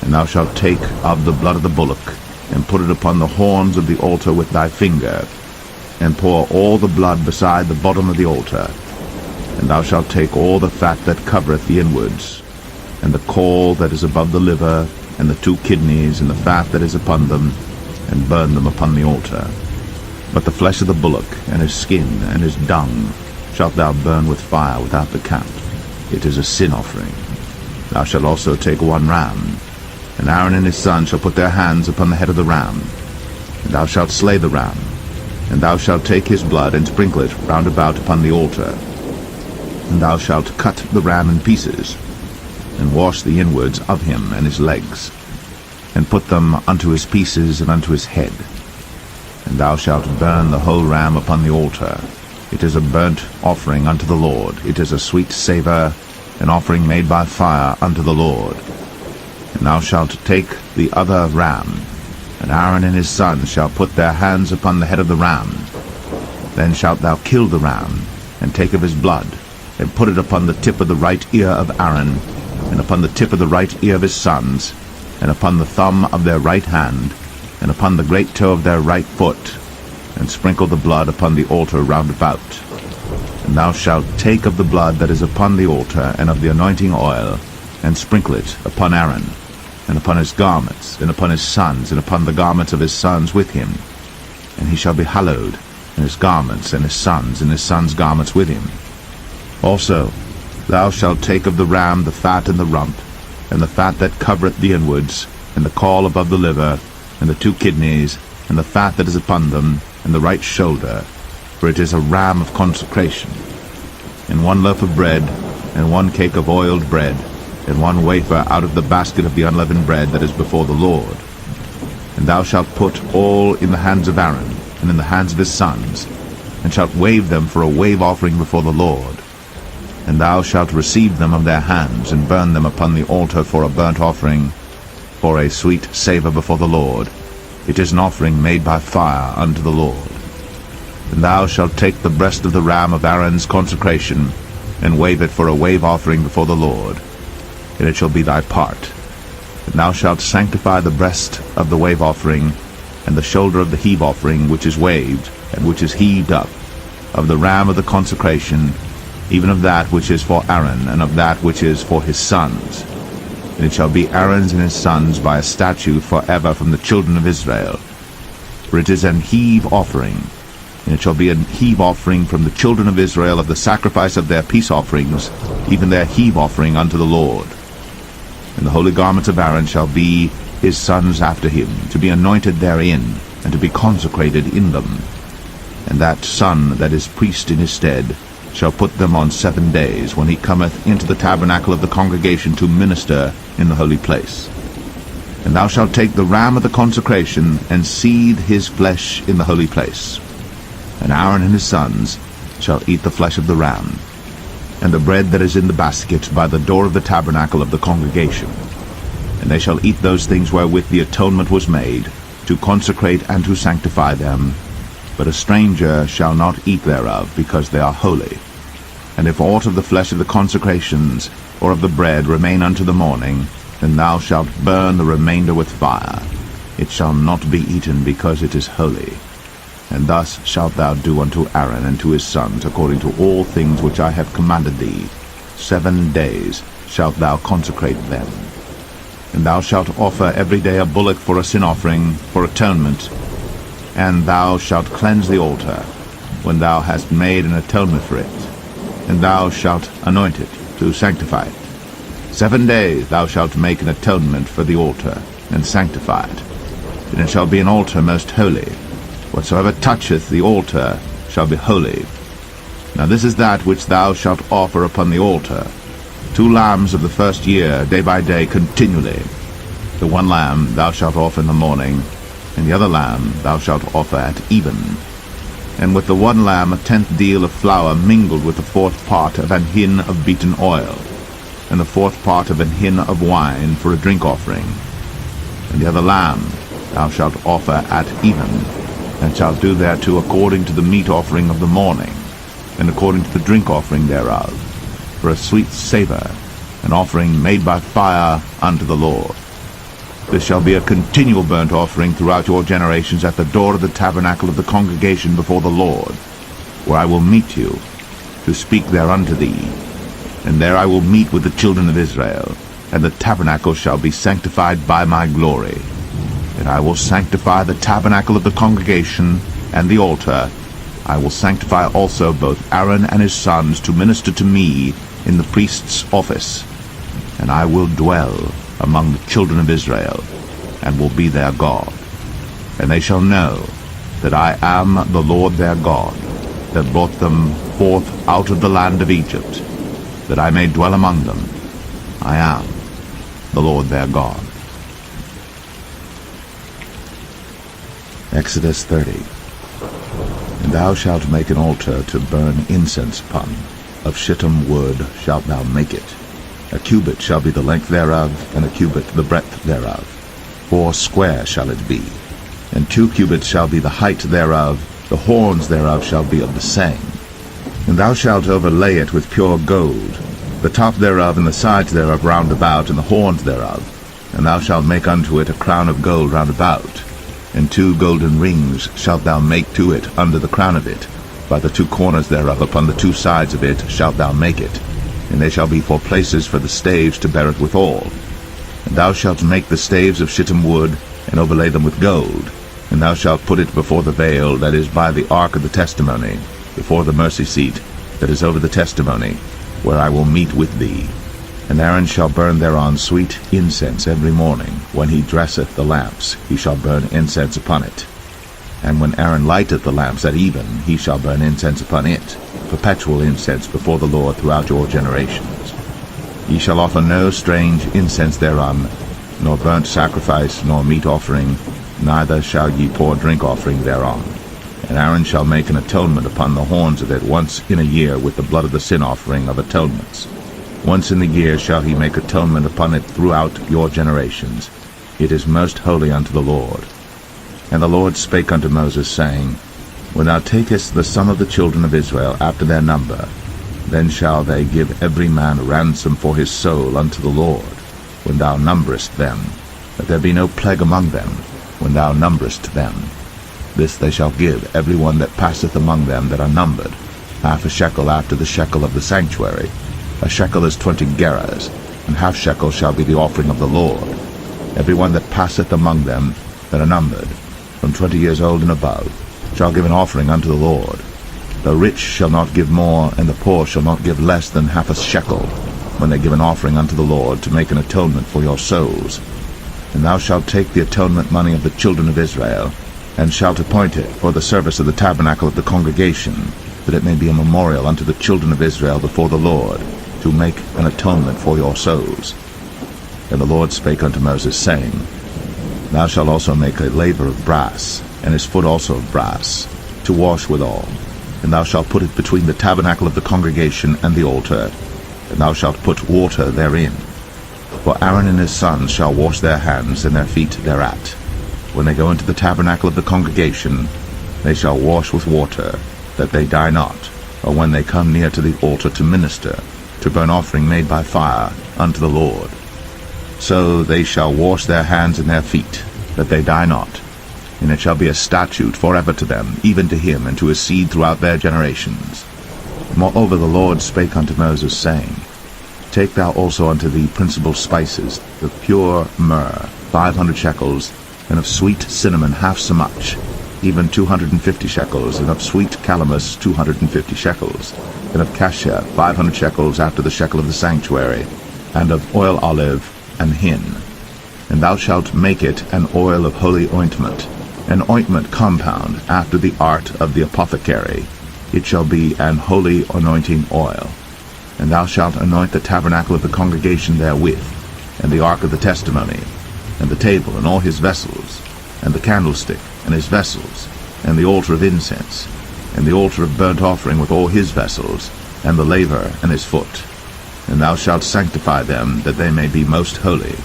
And thou shalt take of the blood of the bullock, and put it upon the horns of the altar with thy finger, and pour all the blood beside the bottom of the altar. And thou shalt take all the fat that covereth the inwards, and the caul that is above the liver, and the 2 kidneys, and the fat that is upon them, and burn them upon the altar. But the flesh of the bullock, and his skin, and his dung, shalt thou burn with fire without the camp. It is a sin offering. Thou shalt also take 1 ram, and Aaron and his sons shall put their hands upon the head of the ram. And thou shalt slay the ram, and thou shalt take his blood, and sprinkle it round about upon the altar. And thou shalt cut the ram in pieces, and wash the inwards of him and his legs, and put them unto his pieces and unto his head. And thou shalt burn the whole ram upon the altar. It is a burnt offering unto the Lord. It is a sweet savour, an offering made by fire unto the Lord. And thou shalt take the other ram, and Aaron and his sons shall put their hands upon the head of the ram. Then shalt thou kill the ram, and take of his blood, and put it upon the tip of the right ear of Aaron, and upon the tip of the right ear of his sons, and upon the thumb of their right hand, and upon the great toe of their right foot, and sprinkle the blood upon the altar round about. And thou shalt take of the blood that is upon the altar, and of the anointing oil, and sprinkle it upon Aaron, and upon his garments, and upon his sons, and upon the garments of his sons with him. And he shall be hallowed, and his garments, and his sons' garments with him. Also thou shalt take of the ram the fat and the rump, and the fat that covereth the inwards, and the caul above the liver, and the 2 kidneys, and the fat that is upon them, and the right shoulder, for it is a ram of consecration. And 1 loaf of bread, and 1 cake of oiled bread, and 1 wafer out of the basket of the unleavened bread that is before the Lord. And thou shalt put all in the hands of Aaron, and in the hands of his sons, and shalt wave them for a wave offering before the Lord. And thou shalt receive them of their hands, and burn them upon the altar for a burnt offering, for a sweet savour before the Lord. It is an offering made by fire unto the Lord. And thou shalt take the breast of the ram of Aaron's consecration, and wave it for a wave offering before the Lord, and it shall be thy part. And thou shalt sanctify the breast of the wave offering, and the shoulder of the heave offering which is waved, and which is heaved up, of the ram of the consecration, even of that which is for Aaron, and of that which is for his sons. And it shall be Aaron's and his sons by a statute forever from the children of Israel. For it is an heave offering, and it shall be an heave offering from the children of Israel of the sacrifice of their peace offerings, even their heave offering unto the Lord. And the holy garments of Aaron shall be his sons after him, to be anointed therein, and to be consecrated in them. And that son that is priest in his stead shall put them on 7 days, when he cometh into the tabernacle of the congregation to minister in the holy place. And thou shalt take the ram of the consecration, and seethe his flesh in the holy place. And Aaron and his sons shall eat the flesh of the ram, and the bread that is in the basket by the door of the tabernacle of the congregation. And they shall eat those things wherewith the atonement was made, to consecrate and to sanctify them. But a stranger shall not eat thereof, because they are holy. And if aught of the flesh of the consecrations, or of the bread, remain unto the morning, then thou shalt burn the remainder with fire. It shall not be eaten, because it is holy. And thus shalt thou do unto Aaron and to his sons, according to all things which I have commanded thee. 7 days shalt thou consecrate them. And thou shalt offer every day a bullock for a sin offering, for atonement. And thou shalt cleanse the altar, when thou hast made an atonement for it. And thou shalt anoint it, to sanctify it. 7 days thou shalt make an atonement for the altar, and sanctify it. And it shall be an altar most holy. Whatsoever toucheth the altar shall be holy. Now this is that which thou shalt offer upon the altar: 2 lambs of the first year, day by day, continually. The 1 lamb thou shalt offer in the morning, and the other lamb thou shalt offer at even. And with the 1 lamb 1/10 deal of flour mingled with the 4th part of an hin of beaten oil, and the 4th part of an hin of wine for a drink offering. And the other lamb thou shalt offer at even. and shalt do thereto according to the meat offering of the morning, and according to the drink offering thereof, for a sweet savour, an offering made by fire unto the Lord. This shall be a continual burnt offering throughout your generations at the door of the tabernacle of the congregation before the Lord, where I will meet you, to speak thereunto thee. And there I will meet with the children of Israel, and the tabernacle shall be sanctified by my glory. And I will sanctify the tabernacle of the congregation and the altar. I will sanctify also both Aaron and his sons to minister to me in the priest's office. And I will dwell among the children of Israel, and will be their God. And they shall know that I am the Lord their God, that brought them forth out of the land of Egypt, that I may dwell among them. I am the Lord their God. Exodus 30. And thou shalt make an altar to burn incense upon. Of shittim wood shalt thou make it. A cubit shall be the length thereof, and a cubit the breadth thereof. 4 square shall it be. And 2 cubits shall be the height thereof. The horns thereof shall be of the same. And thou shalt overlay it with pure gold, the top thereof and the sides thereof round about, and the horns thereof. And thou shalt make unto it a crown of gold round about. And 2 golden rings shalt thou make to it under the crown of it. By the 2 corners thereof upon the 2 sides of it shalt thou make it. And they shall be for places for the staves to bear it withal. And thou shalt make the staves of shittim wood, and overlay them with gold. And thou shalt put it before the veil that is by the ark of the testimony, before the mercy seat that is over the testimony, where I will meet with thee. And Aaron shall burn thereon sweet incense every morning. When he dresseth the lamps, he shall burn incense upon it. And when Aaron lighteth the lamps at even, he shall burn incense upon it, perpetual incense before the Lord throughout your generations. Ye shall offer no strange incense thereon, nor burnt sacrifice, nor meat offering, neither shall ye pour drink offering thereon. And Aaron shall make an atonement upon the horns of it once in a year with the blood of the sin offering of atonements. Once in the year shall he make atonement upon it throughout your generations. It is most holy unto the Lord. And the Lord spake unto Moses, saying, When thou takest the sum of the children of Israel after their number, then shall they give every man a ransom for his soul unto the Lord, when thou numberest them, that there be no plague among them, when thou numberest them. This they shall give every one that passeth among them that are numbered, half a shekel after the shekel of the sanctuary. A shekel is 20 gerahs, and half shekel shall be the offering of the Lord. Every one that passeth among them that are numbered, from 20 years old and above, shall give an offering unto the Lord. The rich shall not give more, and the poor shall not give less than half a shekel, when they give an offering unto the Lord, to make an atonement for your souls. And thou shalt take the atonement money of the children of Israel, and shalt appoint it for the service of the tabernacle of the congregation, that it may be a memorial unto the children of Israel before the Lord, to make an atonement for your souls. And the Lord spake unto Moses, saying, Thou shalt also make a laver of brass, and his foot also of brass, to wash withal. And thou shalt put it between the tabernacle of the congregation and the altar, and thou shalt put water therein. For Aaron and his sons shall wash their hands and their feet thereat. When they go into the tabernacle of the congregation, they shall wash with water, that they die not, or when they come near to the altar to minister, to burn offering made by fire unto the Lord. So they shall wash their hands and their feet, that they die not. And it shall be a statute forever to them, even to him and to his seed throughout their generations. Moreover the Lord spake unto Moses, saying, Take thou also unto thee principal spices, of pure myrrh, 500 shekels, and of sweet cinnamon half so much, even 250 shekels, and of sweet calamus 250 shekels, and of cassia 500 shekels after the shekel of the sanctuary, and of oil olive and hin. And thou shalt make it an oil of holy ointment, an ointment compound after the art of the apothecary. It shall be an holy anointing oil. And thou shalt anoint the tabernacle of the congregation therewith, and the ark of the testimony, and the table and all his vessels, and the candlestick and his vessels, and the altar of incense, and the altar of burnt offering with all his vessels, and the laver and his foot. And thou shalt sanctify them, that they may be most holy.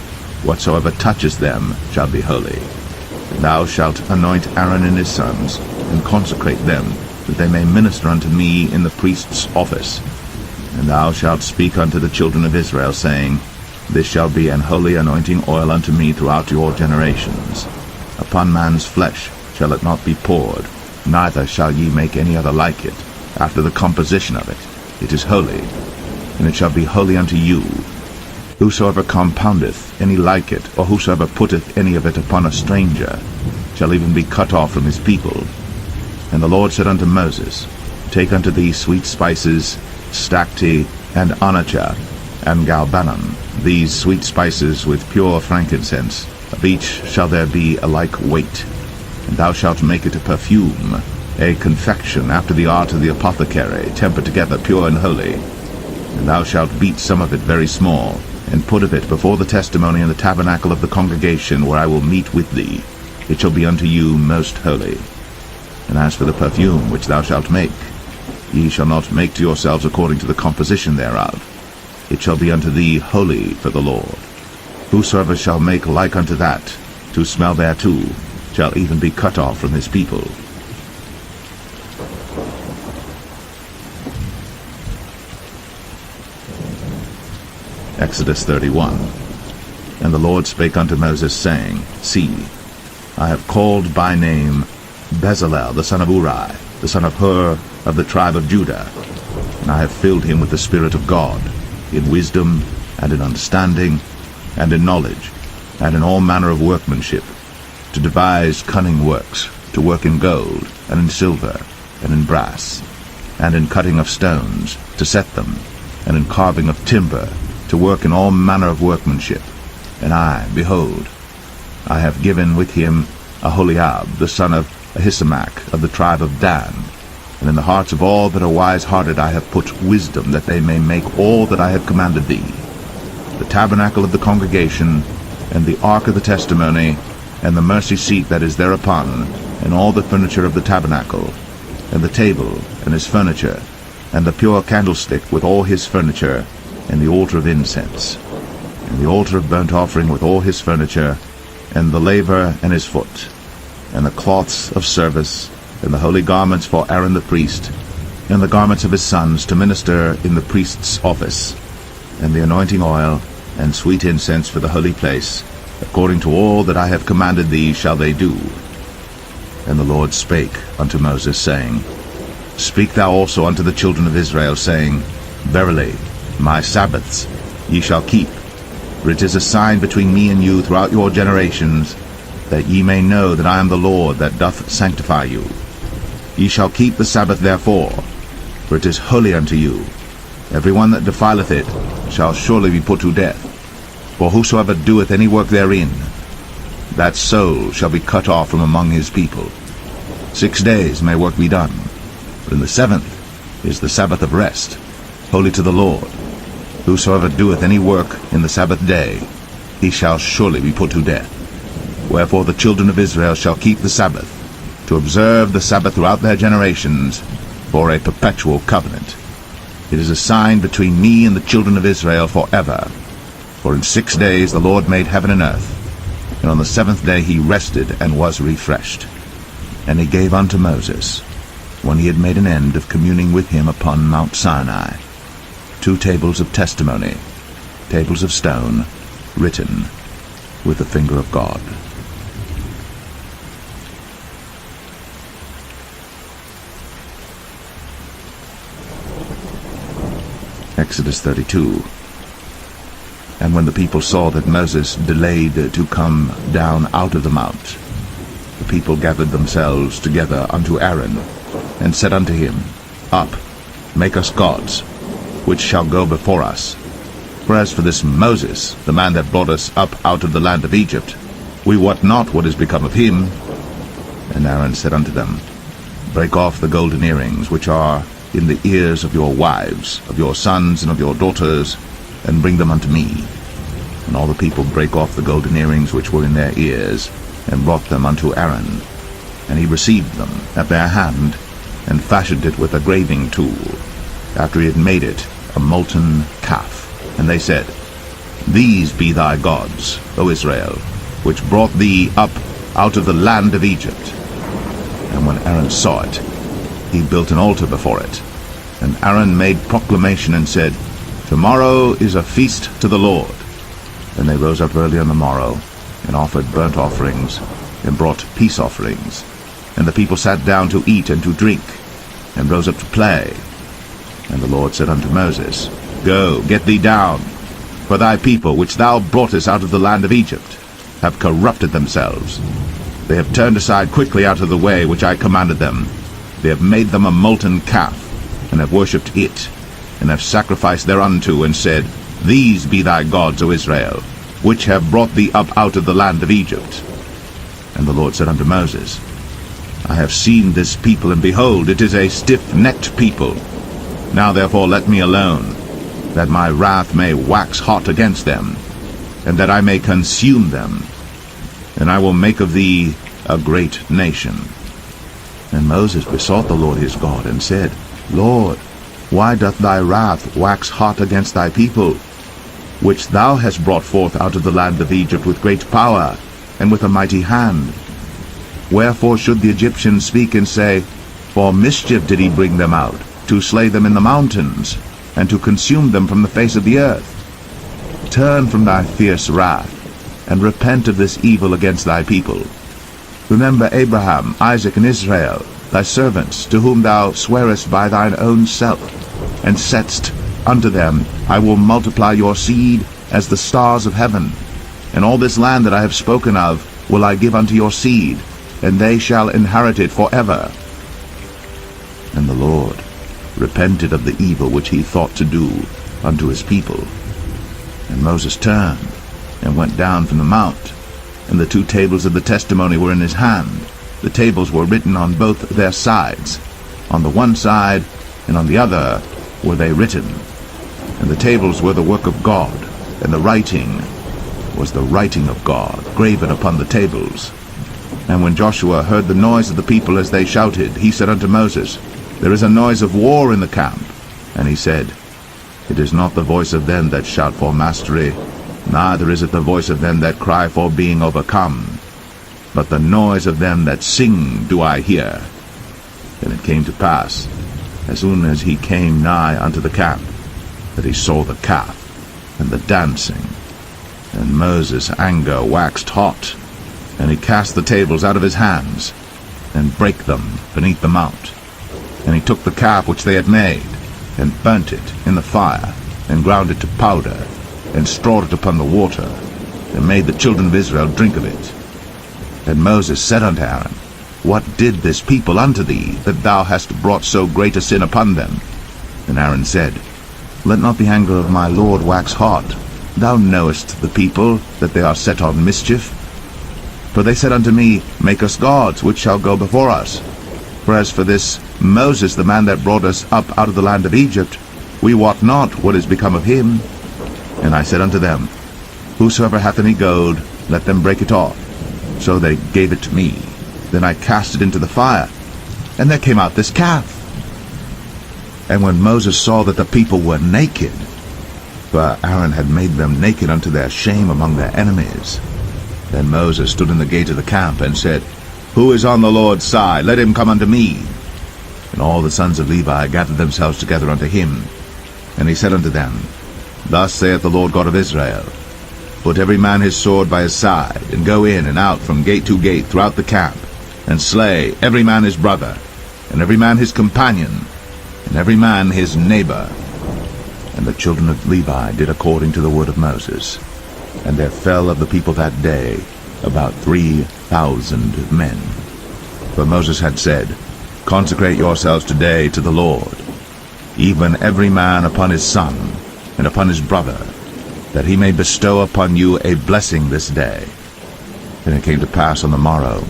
Whatsoever touches them shall be holy. Thou shalt anoint Aaron and his sons, and consecrate them, that they may minister unto me in the priest's office. And thou shalt speak unto the children of Israel, saying, This shall be an holy anointing oil unto me throughout your generations. Upon man's flesh shall it not be poured, neither shall ye make any other like it, after the composition of it. It is holy, and it shall be holy unto you. Whosoever compoundeth any like it, or whosoever putteth any of it upon a stranger, shall even be cut off from his people. And the Lord said unto Moses, Take unto thee sweet spices, stacte, and onycha, and galbanum, these sweet spices with pure frankincense. Of each shall there be a like weight. And thou shalt make it a perfume, a confection after the art of the apothecary, tempered together pure and holy. And thou shalt beat some of it very small, and put of it before the testimony in the tabernacle of the congregation, where I will meet with thee. It shall be unto you most holy. And as for the perfume which thou shalt make, ye shall not make to yourselves according to the composition thereof. It shall be unto thee holy for the Lord. Whosoever shall make like unto that, to smell thereto, shall even be cut off from his people. Exodus 31. And the Lord spake unto Moses, saying, See, I have called by name Bezalel the son of Uri, the son of Hur, of the tribe of Judah, and I have filled him with the Spirit of God, in wisdom, and in understanding, and in knowledge, and in all manner of workmanship, to devise cunning works, to work in gold, and in silver, and in brass, and in cutting of stones, to set them, and in carving of timber, to work in all manner of workmanship. And I, behold, I have given with him Aholiab, the son of Ahisamach, of the tribe of Dan. And in the hearts of all that are wise-hearted I have put wisdom, that they may make all that I have commanded thee: the tabernacle of the congregation, and the ark of the testimony, and the mercy seat that is thereupon, and all the furniture of the tabernacle, and the table, and his furniture, and the pure candlestick with all his furniture, and the altar of incense, and the altar of burnt offering with all his furniture, and the laver and his foot, and the cloths of service, and the holy garments for Aaron the priest, and the garments of his sons to minister in the priest's office, and the anointing oil, and sweet incense for the holy place, according to all that I have commanded thee shall they do. And the Lord spake unto Moses, saying, Speak thou also unto the children of Israel, saying, Verily, my Sabbaths ye shall keep, for it is a sign between me and you throughout your generations, that ye may know that I am the Lord that doth sanctify you. Ye shall keep the Sabbath therefore, for it is holy unto you. Every one that defileth it shall surely be put to death. For whosoever doeth any work therein, that soul shall be cut off from among his people. 6 days may work be done, but in the 7th is the Sabbath of rest, holy to the Lord. Whosoever doeth any work in the Sabbath day, he shall surely be put to death. Wherefore the children of Israel shall keep the Sabbath, to observe the Sabbath throughout their generations, for a perpetual covenant. It is a sign between me and the children of Israel forever. For in 6 days the Lord made heaven and earth, and on the 7th day he rested and was refreshed. And he gave unto Moses, when he had made an end of communing with him upon Mount Sinai, 2 tables of testimony, tables of stone, written with the finger of God. Exodus 32. And when the people saw that Moses delayed to come down out of the mount, the people gathered themselves together unto Aaron, and said unto him, Up, make us gods, which shall go before us. For as for this Moses, the man that brought us up out of the land of Egypt, we wot not what is become of him. And Aaron said unto them, Break off the golden earrings which are in the ears of your wives, of your sons, and of your daughters, and bring them unto me. And all the people brake off the golden earrings which were in their ears, and brought them unto Aaron. And he received them at their hand, and fashioned it with a graving tool, after he had made it a molten calf. And they said, These be thy gods, O Israel, which brought thee up out of the land of Egypt. And when Aaron saw it, he built an altar before it. And Aaron made proclamation and said, Tomorrow is a feast to the Lord. Then they rose up early on the morrow, and offered burnt offerings, and brought peace offerings. And the people sat down to eat and to drink, and rose up to play. And the Lord said unto Moses, Go, get thee down, for thy people, which thou broughtest out of the land of Egypt, have corrupted themselves. They have turned aside quickly out of the way which I commanded them. They have made them a molten calf, and have worshipped it, and have sacrificed thereunto, and said, These be thy gods, O Israel, which have brought thee up out of the land of Egypt. And the Lord said unto Moses, I have seen this people, and behold, it is a stiff-necked people. Now therefore let me alone, that my wrath may wax hot against them, and that I may consume them. And I will make of thee a great nation. And Moses besought the Lord his God, and said, Lord, why doth thy wrath wax hot against thy people, which thou hast brought forth out of the land of Egypt with great power, and with a mighty hand? Wherefore should the Egyptians speak and say, For mischief did he bring them out, to slay them in the mountains, and to consume them from the face of the earth? Turn from thy fierce wrath, and repent of this evil against thy people. Remember Abraham, Isaac, and Israel, thy servants, to whom thou swarest by thine own self, and saidst unto them, I will multiply your seed as the stars of heaven, and all this land that I have spoken of will I give unto your seed, and they shall inherit it forever. And the Lord repented of the evil which he thought to do unto his people. And Moses turned, and went down from the mount, and the 2 tables of the testimony were in his hand. The tables were written on both their sides. On the one side and on the other were they written. And the tables were the work of God, and the writing was the writing of God, graven upon the tables. And when Joshua heard the noise of the people as they shouted, he said unto Moses, There is a noise of war in the camp. And he said, It is not the voice of them that shout for mastery, neither is it the voice of them that cry for being overcome, but the noise of them that sing do I hear. And it came to pass, as soon as he came nigh unto the camp, that he saw the calf and the dancing. And Moses' anger waxed hot, and he cast the tables out of his hands, and brake them beneath the mount. And he took the calf which they had made, and burnt it in the fire, and ground it to powder, and strawed it upon the water, and made the children of Israel drink of it. And Moses said unto Aaron, What did this people unto thee, that thou hast brought so great a sin upon them? And Aaron said, Let not the anger of my Lord wax hot. Thou knowest the people, that they are set on mischief. For they said unto me, Make us gods, which shall go before us. For as for this Moses, the man that brought us up out of the land of Egypt, we wot not what is become of him. And I said unto them, Whosoever hath any gold, let them break it off. So they gave it to me. Then I cast it into the fire, and there came out this calf. And when Moses saw that the people were naked, for Aaron had made them naked unto their shame among their enemies, then Moses stood in the gate of the camp, and said, Who is on the Lord's side? Let him come unto me. And all the sons of Levi gathered themselves together unto him. And he said unto them, Thus saith the Lord God of Israel, Put every man his sword by his side, and go in and out from gate to gate throughout the camp, and slay every man his brother, and every man his companion, and every man his neighbor. And the children of Levi did according to the word of Moses. And there fell of the people that day about 3,000 men. For Moses had said, Consecrate yourselves today to the Lord, even every man upon his son, and upon his brother, that he may bestow upon you a blessing this day. And it came to pass on the morrow,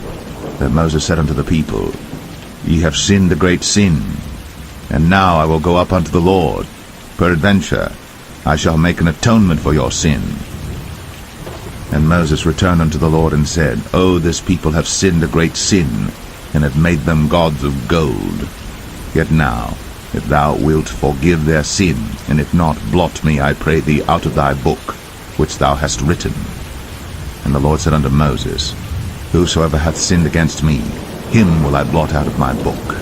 that Moses said unto the people, Ye have sinned a great sin, and now I will go up unto the Lord. Peradventure I shall make an atonement for your sin. And Moses returned unto the Lord, and said, O this people have sinned a great sin, and have made them gods of gold. Yet now, if thou wilt forgive their sin, and if not, blot me, I pray thee, out of thy book, which thou hast written. And the Lord said unto Moses, Whosoever hath sinned against me, him will I blot out of my book.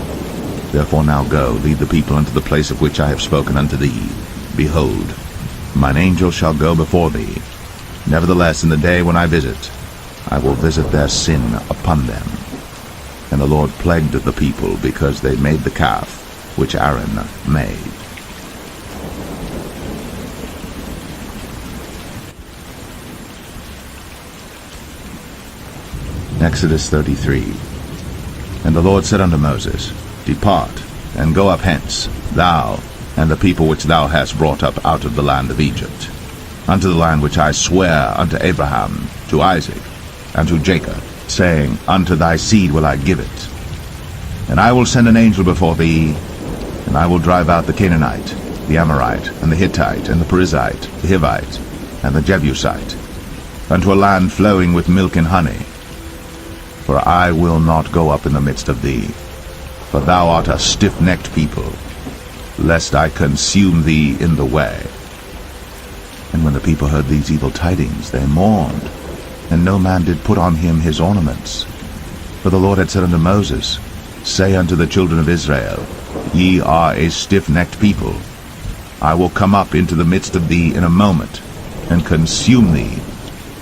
Therefore now go, lead the people unto the place of which I have spoken unto thee. Behold, mine angel shall go before thee. Nevertheless, in the day when I visit, I will visit their sin upon them. And the Lord plagued the people, because they made the calf which Aaron made. Exodus 33. And the Lord said unto Moses, Depart, and go up hence, thou and the people which thou hast brought up out of the land of Egypt, unto the land which I swear unto Abraham, to Isaac, and to Jacob, saying, Unto thy seed will I give it. And I will send an angel before thee, and I will drive out the Canaanite, the Amorite, and the Hittite, and the Perizzite, the Hivite, and the Jebusite, unto a land flowing with milk and honey. For I will not go up in the midst of thee, for thou art a stiff-necked people, lest I consume thee in the way. And when the people heard these evil tidings, they mourned, and no man did put on him his ornaments. For the Lord had said unto Moses, Say unto the children of Israel, Ye are a stiff-necked people. I will come up into the midst of thee in a moment, and consume thee.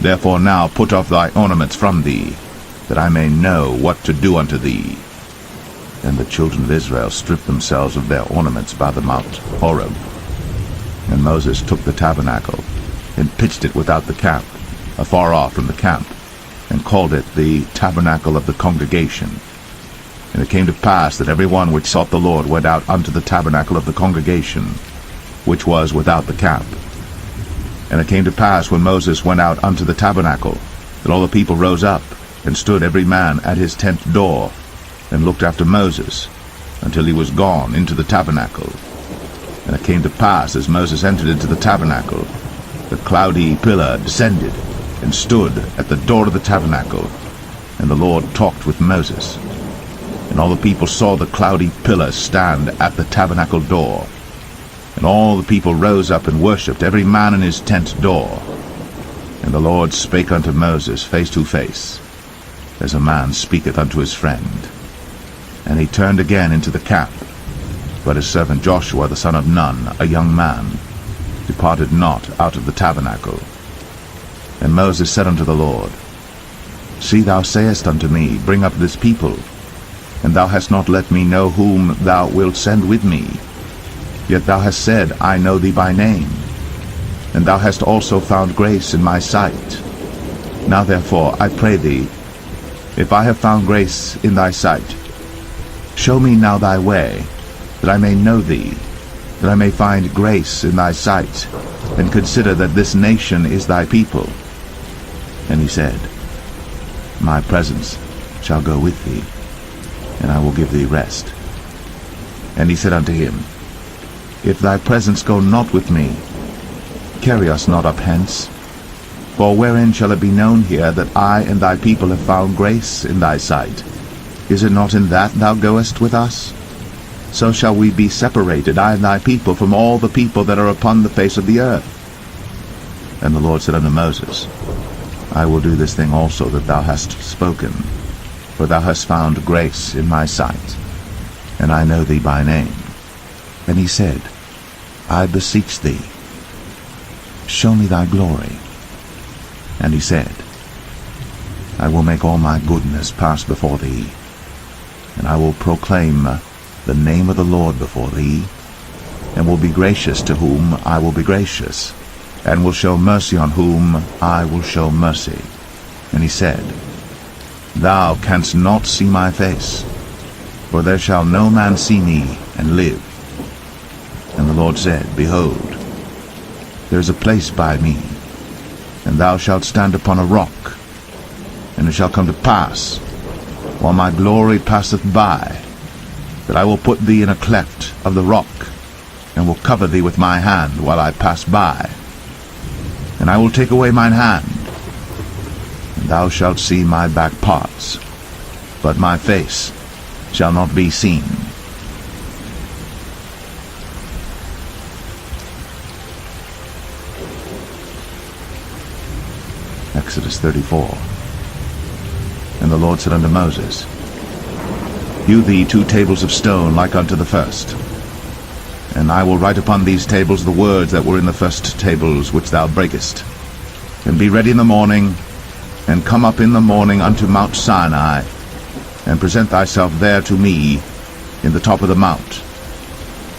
Therefore now put off thy ornaments from thee, that I may know what to do unto thee. And the children of Israel stripped themselves of their ornaments by the Mount Horeb. And Moses took the tabernacle, and pitched it without the camp, afar off from the camp, and called it the tabernacle of the congregation. And it came to pass that every one which sought the Lord went out unto the tabernacle of the congregation, which was without the camp. And it came to pass, when Moses went out unto the tabernacle, that all the people rose up, and stood every man at his tent door, and looked after Moses, until he was gone into the tabernacle. And it came to pass, as Moses entered into the tabernacle, the cloudy pillar descended, and stood at the door of the tabernacle, and the Lord talked with Moses. And all the people saw the cloudy pillar stand at the tabernacle door. And all the people rose up and worshipped, every man in his tent door. And the Lord spake unto Moses face to face, as a man speaketh unto his friend. And he turned again into the camp. But his servant Joshua the son of Nun, a young man, departed not out of the tabernacle. And Moses said unto the Lord, See, thou sayest unto me, Bring up this people, and thou hast not let me know whom thou wilt send with me. Yet thou hast said, I know thee by name, and thou hast also found grace in my sight. Now therefore, I pray thee, if I have found grace in thy sight, show me now thy way, that I may know thee, that I may find grace in thy sight, and consider that this nation is thy people. And he said, My presence shall go with thee, and I will give thee rest. And he said unto him, If thy presence go not with me, carry us not up hence. For wherein shall it be known here that I and thy people have found grace in thy sight? Is it not in that thou goest with us? So shall we be separated, I and thy people, from all the people that are upon the face of the earth. And the Lord said unto Moses, I will do this thing also that thou hast spoken, for thou hast found grace in my sight, and I know thee by name. And he said, I beseech thee, show me thy glory. And he said, I will make all my goodness pass before thee, and I will proclaim the name of the Lord before thee, and will be gracious to whom I will be gracious, and will show mercy on whom I will show mercy. And he said, Thou canst not see my face, for there shall no man see me and live. And the Lord said, Behold, there is a place by me, and thou shalt stand upon a rock. And it shall come to pass, while my glory passeth by, that I will put thee in a cleft of the rock, and will cover thee with my hand while I pass by. And I will take away mine hand, and thou shalt see my back parts, but my face shall not be seen. Exodus 34. And the Lord said unto Moses, Hew thee 2 tables of stone like unto the first. And I will write upon these tables the words that were in the first tables which thou breakest. And be ready in the morning, and come up in the morning unto Mount Sinai, and present thyself there to me in the top of the mount.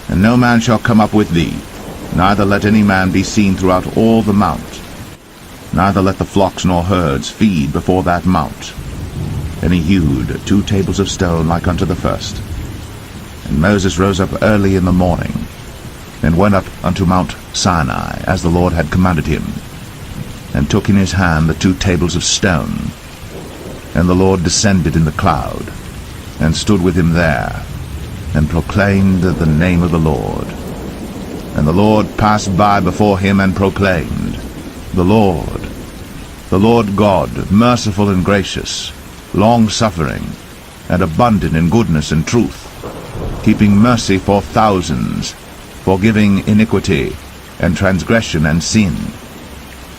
And no man shall come up with thee, neither let any man be seen throughout all the mount. Neither let the flocks nor herds feed before that mount. Then he hewed 2 tables of stone like unto the first. And Moses rose up early in the morning, and went up unto Mount Sinai, as the Lord had commanded him, and took in his hand the 2 tables of stone. And the Lord descended in the cloud, and stood with him there, and proclaimed the name of the Lord. And the Lord passed by before him, and proclaimed, the Lord God, merciful and gracious, long-suffering, and abundant in goodness and truth, keeping mercy for thousands, forgiving iniquity, and transgression and sin,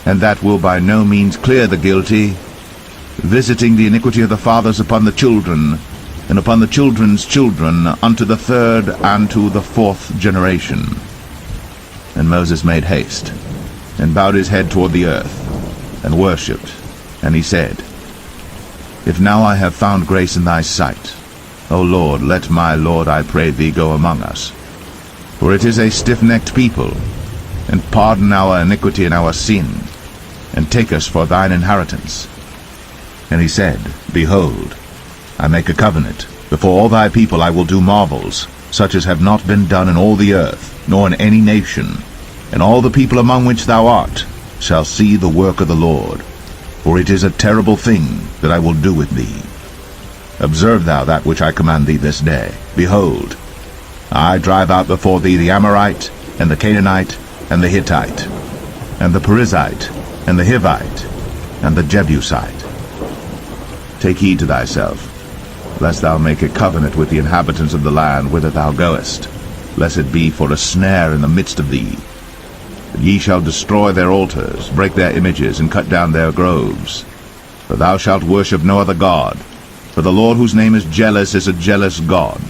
and that will by no means clear the guilty, visiting the iniquity of the fathers upon the children, and upon the children's children, unto the 3rd and to the 4th generation. And Moses made haste, and bowed his head toward the earth, and worshipped. And he said, If now I have found grace in thy sight, O Lord, let my Lord, I pray thee, go among us. For it is a stiff-necked people, and pardon our iniquity and our sin, and take us for thine inheritance. And he said, Behold, I make a covenant. Before all thy people I will do marvels, such as have not been done in all the earth, nor in any nation. And all the people among which thou art shall see the work of the Lord. For it is a terrible thing that I will do with thee. Observe thou that which I command thee this day. Behold, I drive out before thee the Amorite, and the Canaanite, and the Hittite, and the Perizzite, and the Hivite, and the Jebusite. Take heed to thyself, lest thou make a covenant with the inhabitants of the land whither thou goest, lest it be for a snare in the midst of thee. But ye shall destroy their altars, break their images, and cut down their groves. For thou shalt worship no other god, for the Lord whose name is a jealous God.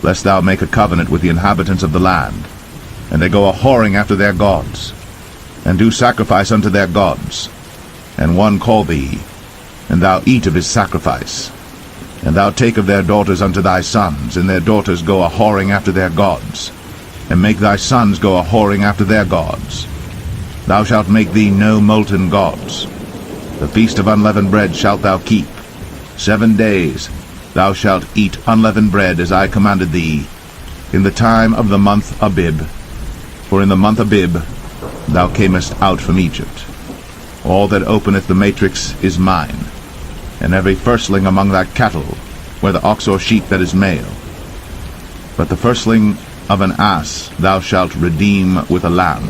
Lest thou make a covenant with the inhabitants of the land, and they go a-whoring after their gods, and do sacrifice unto their gods, and one call thee, and thou eat of his sacrifice, and thou take of their daughters unto thy sons, and their daughters go a-whoring after their gods, and make thy sons go a-whoring after their gods. Thou shalt make thee no molten gods. The feast of unleavened bread shalt thou keep. 7 days thou shalt eat unleavened bread, as I commanded thee, in the time of the month Abib. For in the month Abib thou camest out from Egypt. All that openeth the matrix is mine, and every firstling among thy cattle, whether ox or sheep that is male. But the firstling of an ass thou shalt redeem with a lamb.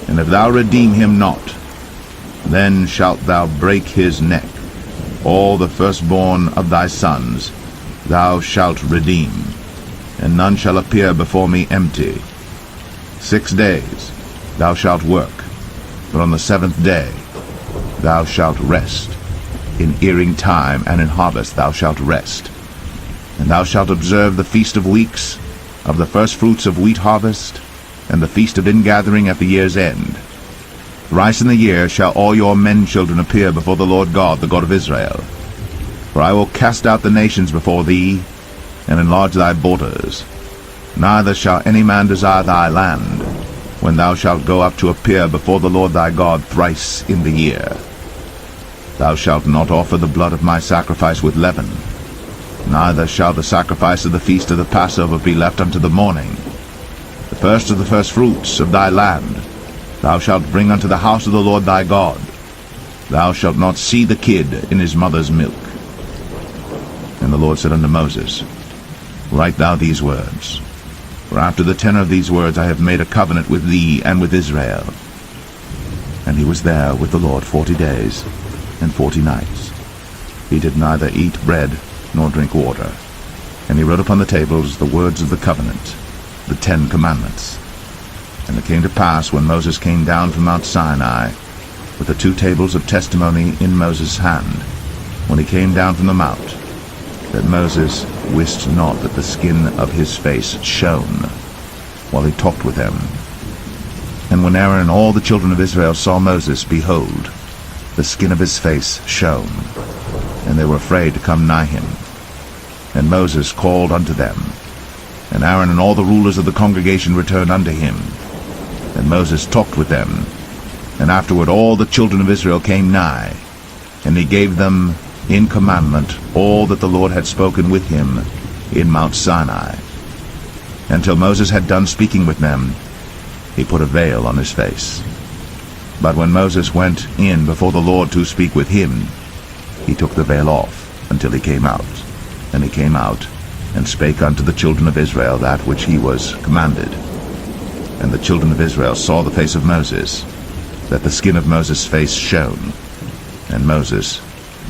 And if thou redeem him not, then shalt thou break his neck. All the firstborn of thy sons thou shalt redeem, and none shall appear before me empty. 6 days thou shalt work, but on the 7th day thou shalt rest. In earing time and in harvest thou shalt rest. And thou shalt observe the feast of weeks, of the firstfruits of wheat harvest, and the feast of ingathering at the year's end. Thrice in the year shall all your men children appear before the Lord God, the God of Israel. For I will cast out the nations before thee, and enlarge thy borders. Neither shall any man desire thy land, when thou shalt go up to appear before the Lord thy God thrice in the year. Thou shalt not offer the blood of my sacrifice with leaven, neither shall the sacrifice of the feast of the Passover be left unto the morning. The first of the firstfruits of thy land thou shalt bring unto the house of the Lord thy God. Thou shalt not see the kid in his mother's milk. And the Lord said unto Moses, Write thou these words, for after the tenor of these words I have made a covenant with thee and with Israel. And he was there with the Lord 40 days and 40 nights. He did neither eat bread nor drink water. And he wrote upon the tables the words of the covenant, the 10 commandments. And it came to pass, when Moses came down from Mount Sinai, with the 2 tables of testimony in Moses' hand, when he came down from the mount, that Moses wist not that the skin of his face shone, while he talked with them. And when Aaron and all the children of Israel saw Moses, behold, the skin of his face shone, and they were afraid to come nigh him. And Moses called unto them, and Aaron and all the rulers of the congregation returned unto him. And Moses talked with them, and afterward all the children of Israel came nigh, and he gave them in commandment all that the Lord had spoken with him in Mount Sinai. Until Moses had done speaking with them, he put a veil on his face. But when Moses went in before the Lord to speak with him, he took the veil off until he came out. And he came out, and spake unto the children of Israel that which he was commanded. And the children of Israel saw the face of Moses, that the skin of Moses' face shone. And Moses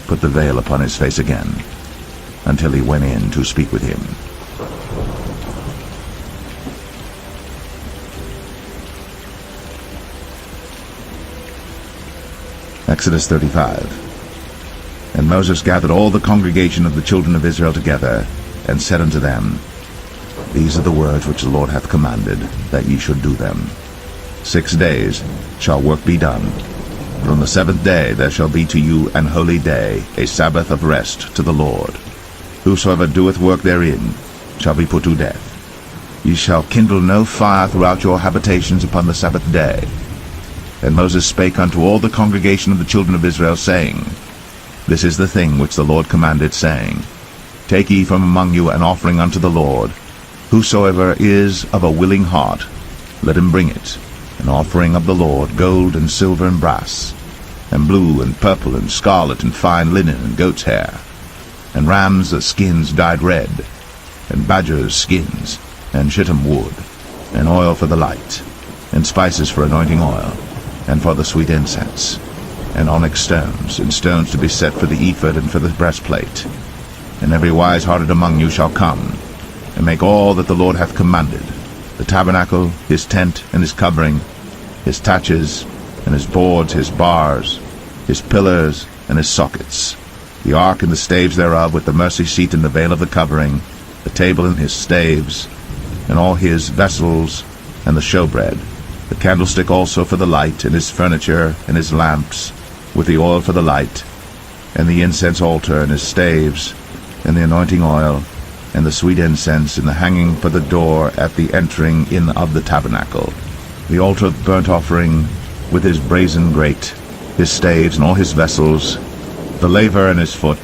put the veil upon his face again, until he went in to speak with him. Exodus 35. And Moses gathered all the congregation of the children of Israel together, and said unto them, These are the words which the Lord hath commanded, that ye should do them. 6 days shall work be done, but on the 7th day there shall be to you an holy day, a Sabbath of rest to the Lord. Whosoever doeth work therein shall be put to death. Ye shall kindle no fire throughout your habitations upon the Sabbath day. And Moses spake unto all the congregation of the children of Israel, saying, This is the thing which the Lord commanded, saying, Take ye from among you an offering unto the Lord. Whosoever is of a willing heart, let him bring it, an offering of the Lord, gold and silver and brass, and blue and purple and scarlet and fine linen and goat's hair, and rams' skins dyed red, and badgers' skins, and shittim wood, and oil for the light, and spices for anointing oil, and for the sweet incense, and onyx stones, and stones to be set for the ephod and for the breastplate. And every wise-hearted among you shall come, and make all that the Lord hath commanded, the tabernacle, his tent, and his covering, his taches, and his boards, his bars, his pillars, and his sockets, the ark and the staves thereof, with the mercy seat and the veil of the covering, the table and his staves, and all his vessels, and the showbread, the candlestick also for the light, and his furniture, and his lamps, with the oil for the light, and the incense altar, and his staves, and the anointing oil, and the sweet incense, and the hanging for the door at the entering in of the tabernacle, the altar of burnt offering, with his brazen grate, his staves, and all his vessels, the laver and his foot,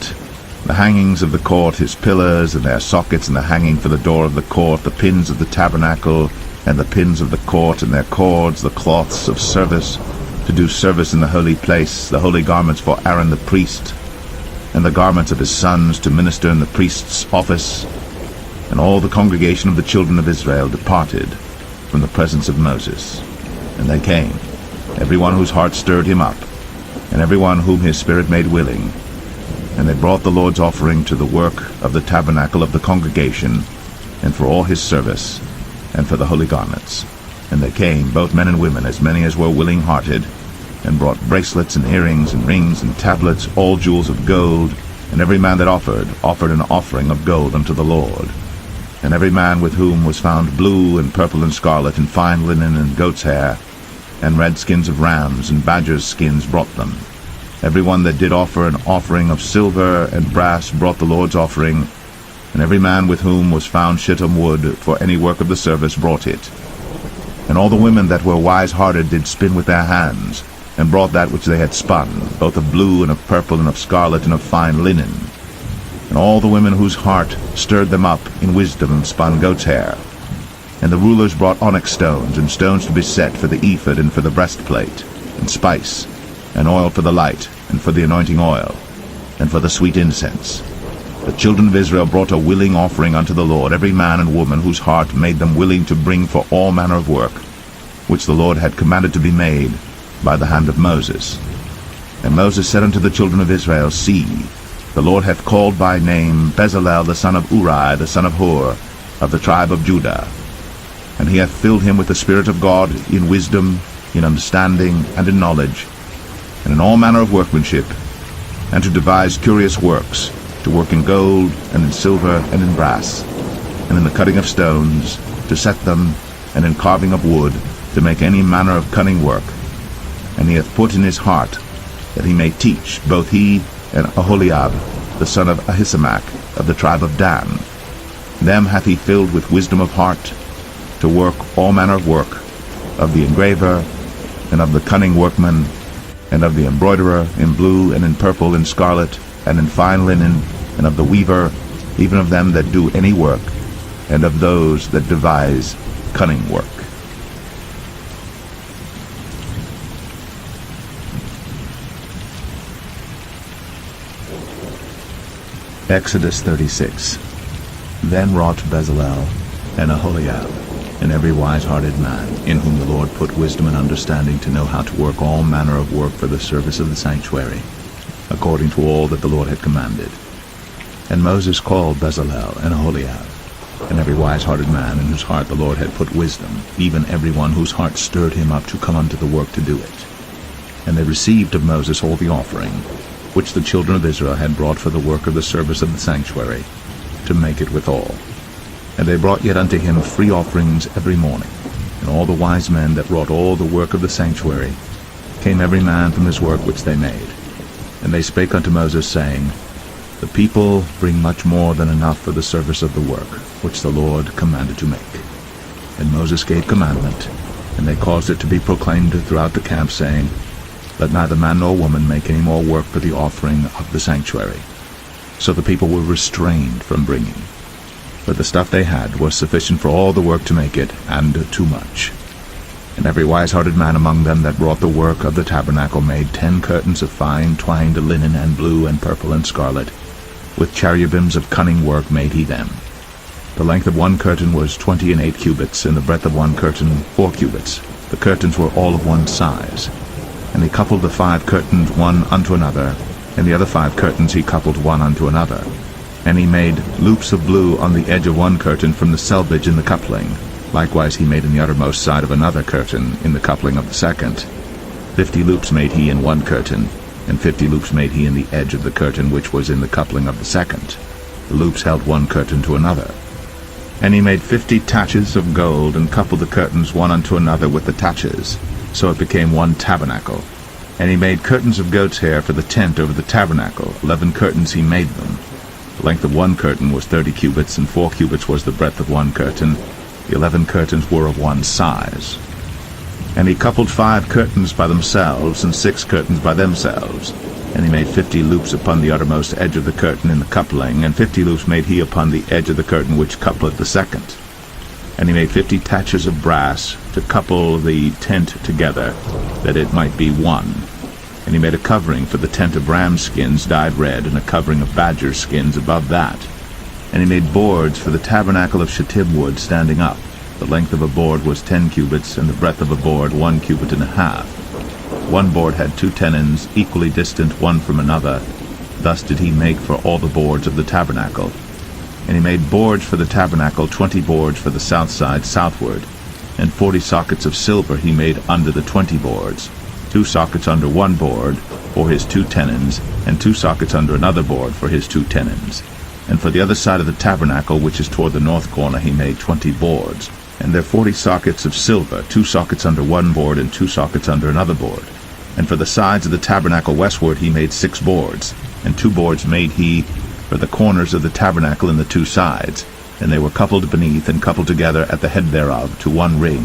the hangings of the court, his pillars, and their sockets, and the hanging for the door of the court, the pins of the tabernacle, and the pins of the court, and their cords, the cloths of service, to do service in the holy place, the holy garments for Aaron the priest, and the garments of his sons to minister in the priest's office. And all the congregation of the children of Israel departed from the presence of Moses. And they came, every one whose heart stirred him up, and every one whom his spirit made willing. And they brought the Lord's offering to the work of the tabernacle of the congregation, and for all his service, and for the holy garments. And they came, both men and women, as many as were willing-hearted, and brought bracelets and earrings and rings and tablets, all jewels of gold. And every man that offered an offering of gold unto the Lord. And every man with whom was found blue and purple and scarlet and fine linen and goat's hair, and red skins of rams and badgers' skins brought them. Every one that did offer an offering of silver and brass brought the Lord's offering, and every man with whom was found shittim wood for any work of the service brought it. And all the women that were wise-hearted did spin with their hands, and brought that which they had spun, both of blue and of purple and of scarlet and of fine linen. And all the women whose heart stirred them up in wisdom spun goat's hair. And the rulers brought onyx stones, and stones to be set for the ephod and for the breastplate, and spice, and oil for the light, and for the anointing oil, and for the sweet incense. The children of Israel brought a willing offering unto the Lord, every man and woman whose heart made them willing to bring for all manner of work, which the Lord had commanded to be made by the hand of Moses. And Moses said unto the children of Israel, See, the Lord hath called by name Bezalel the son of Uri, the son of Hur, of the tribe of Judah. And he hath filled him with the Spirit of God in wisdom, in understanding, and in knowledge, and in all manner of workmanship, and to devise curious works, to work in gold, and in silver, and in brass, and in the cutting of stones, to set them, and in carving of wood, to make any manner of cunning work. And he hath put in his heart that he may teach, both he and Aholiab, the son of Ahisamach, of the tribe of Dan. Them hath he filled with wisdom of heart, to work all manner of work, of the engraver, and of the cunning workman, and of the embroiderer, in blue, and in purple, and scarlet, and in fine linen, and of the weaver, even of them that do any work, and of those that devise cunning work. Exodus 36. Then wrought Bezalel and Aholiab, and every wise-hearted man, in whom the Lord put wisdom and understanding to know how to work all manner of work for the service of the sanctuary, according to all that the Lord had commanded. And Moses called Bezalel and Aholiab, and every wise-hearted man in whose heart the Lord had put wisdom, even every one whose heart stirred him up to come unto the work to do it. And they received of Moses all the offering, which the children of Israel had brought for the work of the service of the sanctuary, to make it withal. And they brought yet unto him free offerings every morning. And all the wise men that wrought all the work of the sanctuary came every man from his work which they made. And they spake unto Moses, saying, The people bring much more than enough for the service of the work, which the Lord commanded to make. And Moses gave commandment, and they caused it to be proclaimed throughout the camp, saying, Let neither man nor woman make any more work for the offering of the sanctuary. So the people were restrained from bringing. But the stuff they had was sufficient for all the work to make it, and too much. And every wise-hearted man among them that wrought the work of the tabernacle made 10 curtains of fine twined linen, and blue, and purple, and scarlet. With cherubims of cunning work made he them. The length of one curtain was 28 cubits, and the breadth of one curtain 4 cubits. The curtains were all of one size. And he coupled the 5 curtains one unto another, and the other 5 curtains he coupled one unto another. And he made loops of blue on the edge of one curtain from the selvage in the coupling. Likewise he made in the uttermost side of another curtain in the coupling of the second. 50 loops made he in one curtain, and 50 loops made he in the edge of the curtain which was in the coupling of the second. The loops held one curtain to another. And he made 50 taches of gold, and coupled the curtains one unto another with the taches. So it became one tabernacle. And he made curtains of goat's hair for the tent over the tabernacle. 11 curtains he made them. The length of one curtain was 30 cubits, and 4 cubits was the breadth of one curtain. The 11 curtains were of one size. And he coupled 5 curtains by themselves, and 6 curtains by themselves. And he made 50 loops upon the uttermost edge of the curtain in the coupling, and 50 loops made he upon the edge of the curtain which coupleth the second. And he made 50 taches of brass to couple the tent together, that it might be one. And he made a covering for the tent of ram skins dyed red, and a covering of badger skins above that. And he made boards for the tabernacle of shittim wood standing up. The length of a board was 10 cubits, and the breadth of a board 1 cubit and a half. One board had 2 tenons, equally distant one from another. Thus did he make for all the boards of the tabernacle. And he made boards for the tabernacle, 20 boards for the south side southward. And 40 sockets of silver he made under the 20 boards, 2 sockets under one board for his 2 tenons, and 2 sockets under another board for his 2 tenons. And for the other side of the tabernacle, which is toward the north corner, he made 20 boards. And there 40 sockets of silver, 2 sockets under one board, and 2 sockets under another board. And for the sides of the tabernacle westward he made 6 boards, and 2 boards made he for the corners of the tabernacle in the 2 sides, and they were coupled beneath and coupled together at the head thereof to one ring.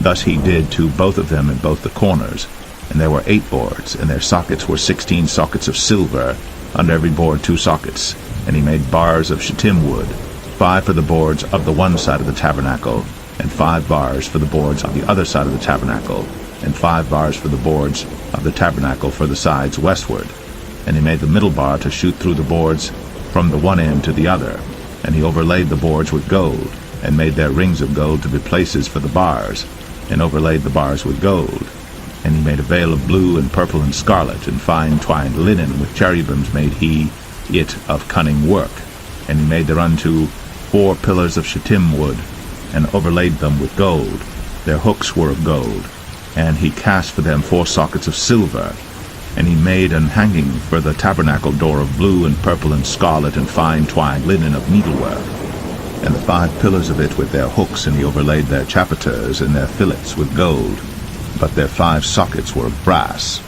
Thus he did to both of them in both the corners. And there were 8 boards, and their sockets were 16 sockets of silver, under every board 2 sockets. And he made bars of shittim wood, 5 for the boards of the one side of the tabernacle, and 5 bars for the boards on the other side of the tabernacle, and 5 bars for the boards of the tabernacle for the sides westward. And he made the middle bar to shoot through the boards from the one end to the other. And he overlaid the boards with gold, and made their rings of gold to be places for the bars, and overlaid the bars with gold. And he made a veil of blue and purple and scarlet, and fine twined linen with cherubims made he it of cunning work. And he made thereunto 4 pillars of shittim wood, and overlaid them with gold. Their hooks were of gold. And he cast for them 4 sockets of silver, And he made an hanging for the tabernacle door of blue and purple and scarlet and fine twined linen of needlework, and the 5 pillars of it with their hooks, and he overlaid their chapiters and their fillets with gold, but their 5 sockets were of brass.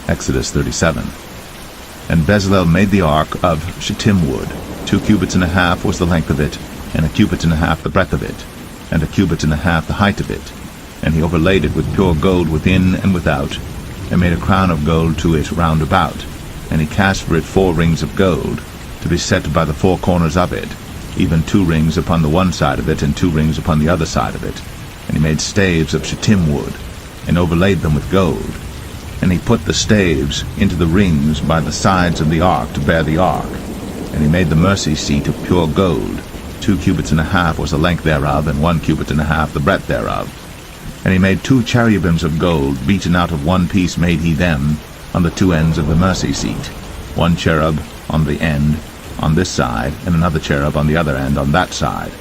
Exodus 37. And Bezalel made the ark of shittim wood. 2 cubits and a half was the length of it, and 1 cubit and a half the breadth of it, and 1 cubit and a half the height of it. And he overlaid it with pure gold within and without, and made a crown of gold to it round about. And he cast for it 4 rings of gold, to be set by the 4 corners of it, even 2 rings upon the one side of it, and 2 rings upon the other side of it. And he made staves of shittim wood, and overlaid them with gold. And he put the staves into the rings by the sides of the ark to bear the ark. And he made the mercy seat of pure gold. 2 cubits and a half was the length thereof, and 1 cubit and a half the breadth thereof. And he made 2 cherubims of gold, beaten out of one piece made he them, on the 2 ends of the mercy seat. 1 cherub on the end, on this side, and another cherub on the other end, on that side.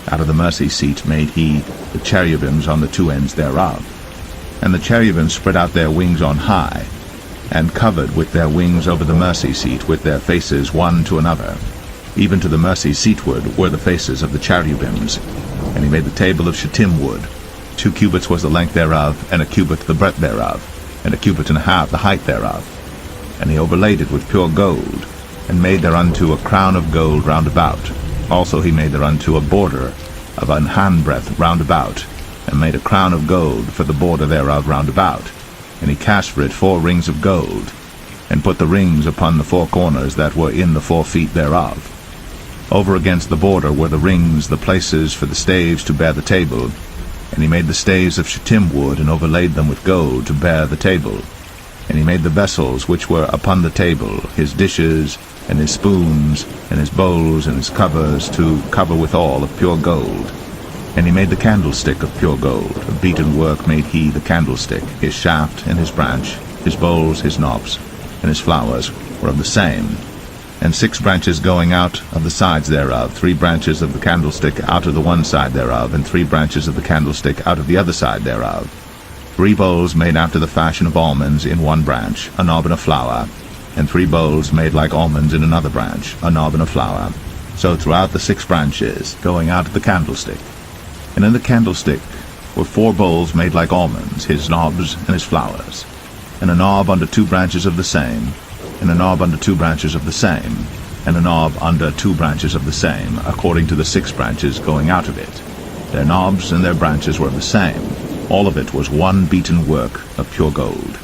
Out of the mercy seat made he the cherubims on the 2 ends thereof. And the cherubims spread out their wings on high, and covered with their wings over the mercy seat, with their faces one to another. Even to the mercy seatward were the faces of the cherubims. And he made the table of shittim wood. 2 cubits was the length thereof, and 1 cubit the breadth thereof, and 1 cubit and a half the height thereof. And he overlaid it with pure gold, and made thereunto a crown of gold round about. Also he made thereunto a border of an handbreadth round about, and made a crown of gold for the border thereof round about. And he cast for it 4 rings of gold, and put the rings upon the 4 corners that were in the 4 feet thereof. Over against the border were the rings, the places for the staves to bear the table. And he made the staves of shittim wood, and overlaid them with gold to bear the table. And he made the vessels which were upon the table, his dishes, and his spoons, and his bowls, and his covers, to cover withal of pure gold. And he made the candlestick of pure gold. Of beaten work made he the candlestick. His shaft and his branch, his bowls, his knobs, and his flowers were of the same. And 6 branches going out of the sides thereof, 3 branches of the candlestick out of the one side thereof, and 3 branches of the candlestick out of the other side thereof. 3 bowls made after the fashion of almonds in one branch, a knob and a flower, and 3 bowls made like almonds in another branch, a knob and a flower. So throughout the 6 branches going out of the candlestick. And in the candlestick were 4 bowls made like almonds, his knobs and his flowers, and a knob under 2 branches of the same, and a knob under 2 branches of the same, and a knob under 2 branches of the same, according to the 6 branches going out of it. Their knobs and their branches were of the same. All of it was one beaten work of pure gold.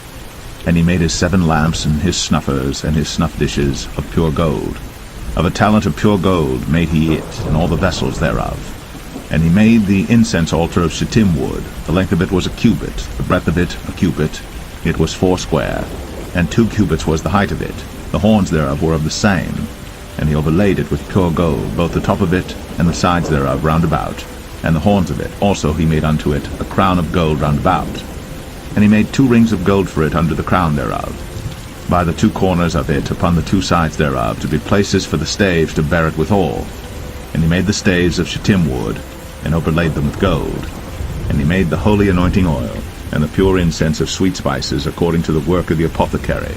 And he made his 7 lamps, and his snuffers, and his snuff dishes of pure gold. Of a talent of pure gold made he it, and all the vessels thereof. And he made the incense altar of shittim wood. The length of it was 1 cubit, the breadth of it 1 cubit. It was 4 square, and 2 cubits was the height of it. The horns thereof were of the same. And he overlaid it with pure gold, both the top of it and the sides thereof round about, and the horns of it. Also he made unto it a crown of gold round about. And he made 2 rings of gold for it under the crown thereof, by the 2 corners of it upon the 2 sides thereof, to be places for the staves to bear it withal. And he made the staves of shittim wood, and overlaid them with gold. And he made the holy anointing oil, and the pure incense of sweet spices, according to the work of the apothecary.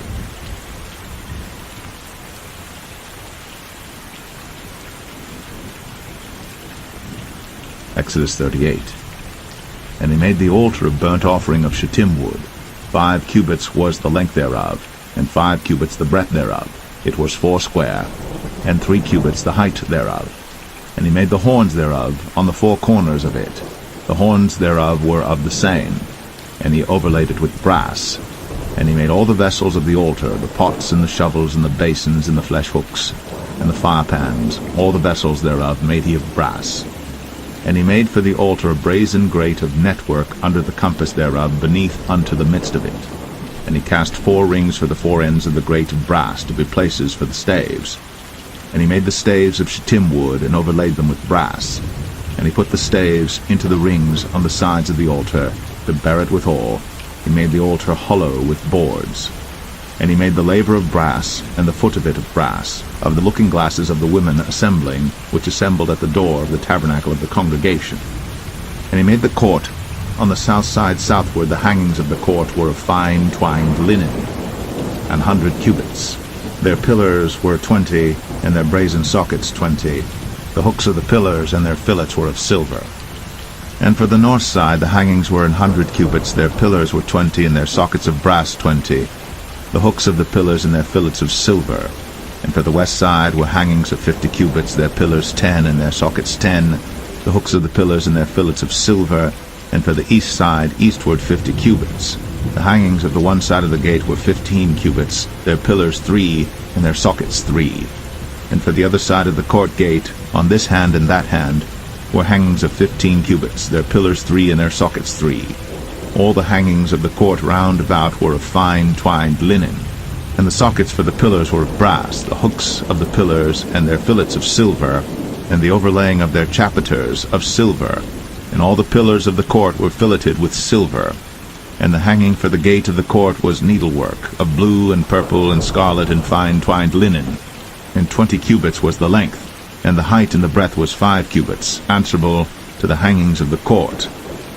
Exodus 38. And he made the altar of burnt offering of shittim wood. 5 cubits was the length thereof, and 5 cubits the breadth thereof. It was 4 square, and 3 cubits the height thereof. And he made the horns thereof on the 4 corners of it. The horns thereof were of the same, and he overlaid it with brass. And he made all the vessels of the altar, the pots and the shovels and the basins and the flesh hooks and the fire pans, all the vessels thereof made he of brass. And he made for the altar a brazen grate of network under the compass thereof, beneath unto the midst of it. And he cast 4 rings for the 4 ends of the grate of brass, to be places for the staves. And he made the staves of shittim wood, and overlaid them with brass. And he put the staves into the rings on the sides of the altar, to bear it withal. He made the altar hollow with boards. And he made the laver of brass, and the foot of it of brass, of the looking glasses of the women assembling, which assembled at the door of the tabernacle of the congregation. And he made the court. On the south side southward the hangings of the court were of fine twined linen, 100 cubits. Their pillars were 20, and their brazen sockets 20. The hooks of the pillars and their fillets were of silver. And for the north side the hangings were 100 cubits, their pillars were 20, and their sockets of brass 20. The hooks of the pillars and their fillets of silver. And for the west side were hangings of 50 cubits, their pillars 10, and their sockets 10. The hooks of the pillars and their fillets of silver. And for the east side eastward 50 cubits. The hangings of the one side of the gate were 15 cubits, their pillars 3, and their sockets 3. And for the other side of the court gate, on this hand and that hand, were hangings of 15 cubits, their pillars 3, and their sockets 3. All the hangings of the court round about were of fine twined linen, and the sockets for the pillars were of brass, the hooks of the pillars and their fillets of silver, and the overlaying of their chapiters of silver, and all the pillars of the court were filleted with silver. And the hanging for the gate of the court was needlework, of blue and purple and scarlet and fine twined linen, and 20 cubits was the length, and the height and the breadth was 5 cubits, answerable to the hangings of the court.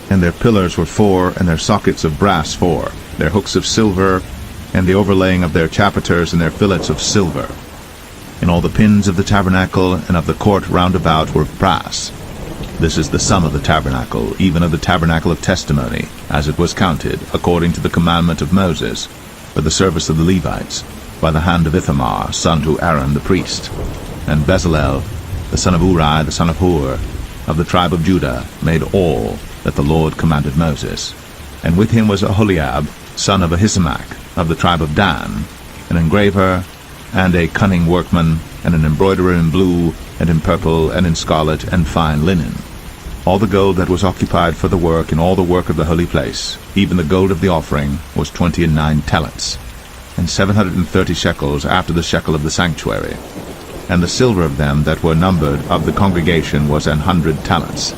And their pillars were 4, and their sockets of brass 4, their hooks of silver, and the overlaying of their chapiters and their fillets of silver. And all the pins of the tabernacle and of the court round about were of brass. This is the sum of the tabernacle, even of the tabernacle of testimony, as it was counted, according to the commandment of Moses, for the service of the Levites, by the hand of Ithamar, son to Aaron the priest. And Bezalel, the son of Uri, the son of Hur, of the tribe of Judah, made all that the Lord commanded Moses. And with him was Aholiab, son of Ahisamach, of the tribe of Dan, an engraver, and a cunning workman, and an embroiderer in blue, and in purple, and in scarlet, and fine linen. All the gold that was occupied for the work, and all the work of the holy place, even the gold of the offering, was 29 talents, and 730 shekels after the shekel of the sanctuary. And the silver of them that were numbered of the congregation was 100 talents,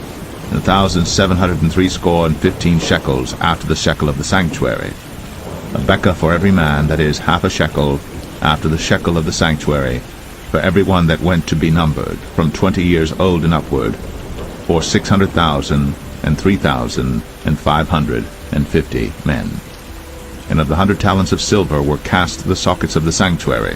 and 1,760 shekels after the shekel of the sanctuary. A bekah for every man, that is, half a shekel, after the shekel of the sanctuary, for every one that went to be numbered, from 20 years old and upward, for 600,000 and 3,550 men. And of the 100 talents of silver were cast the sockets of the sanctuary,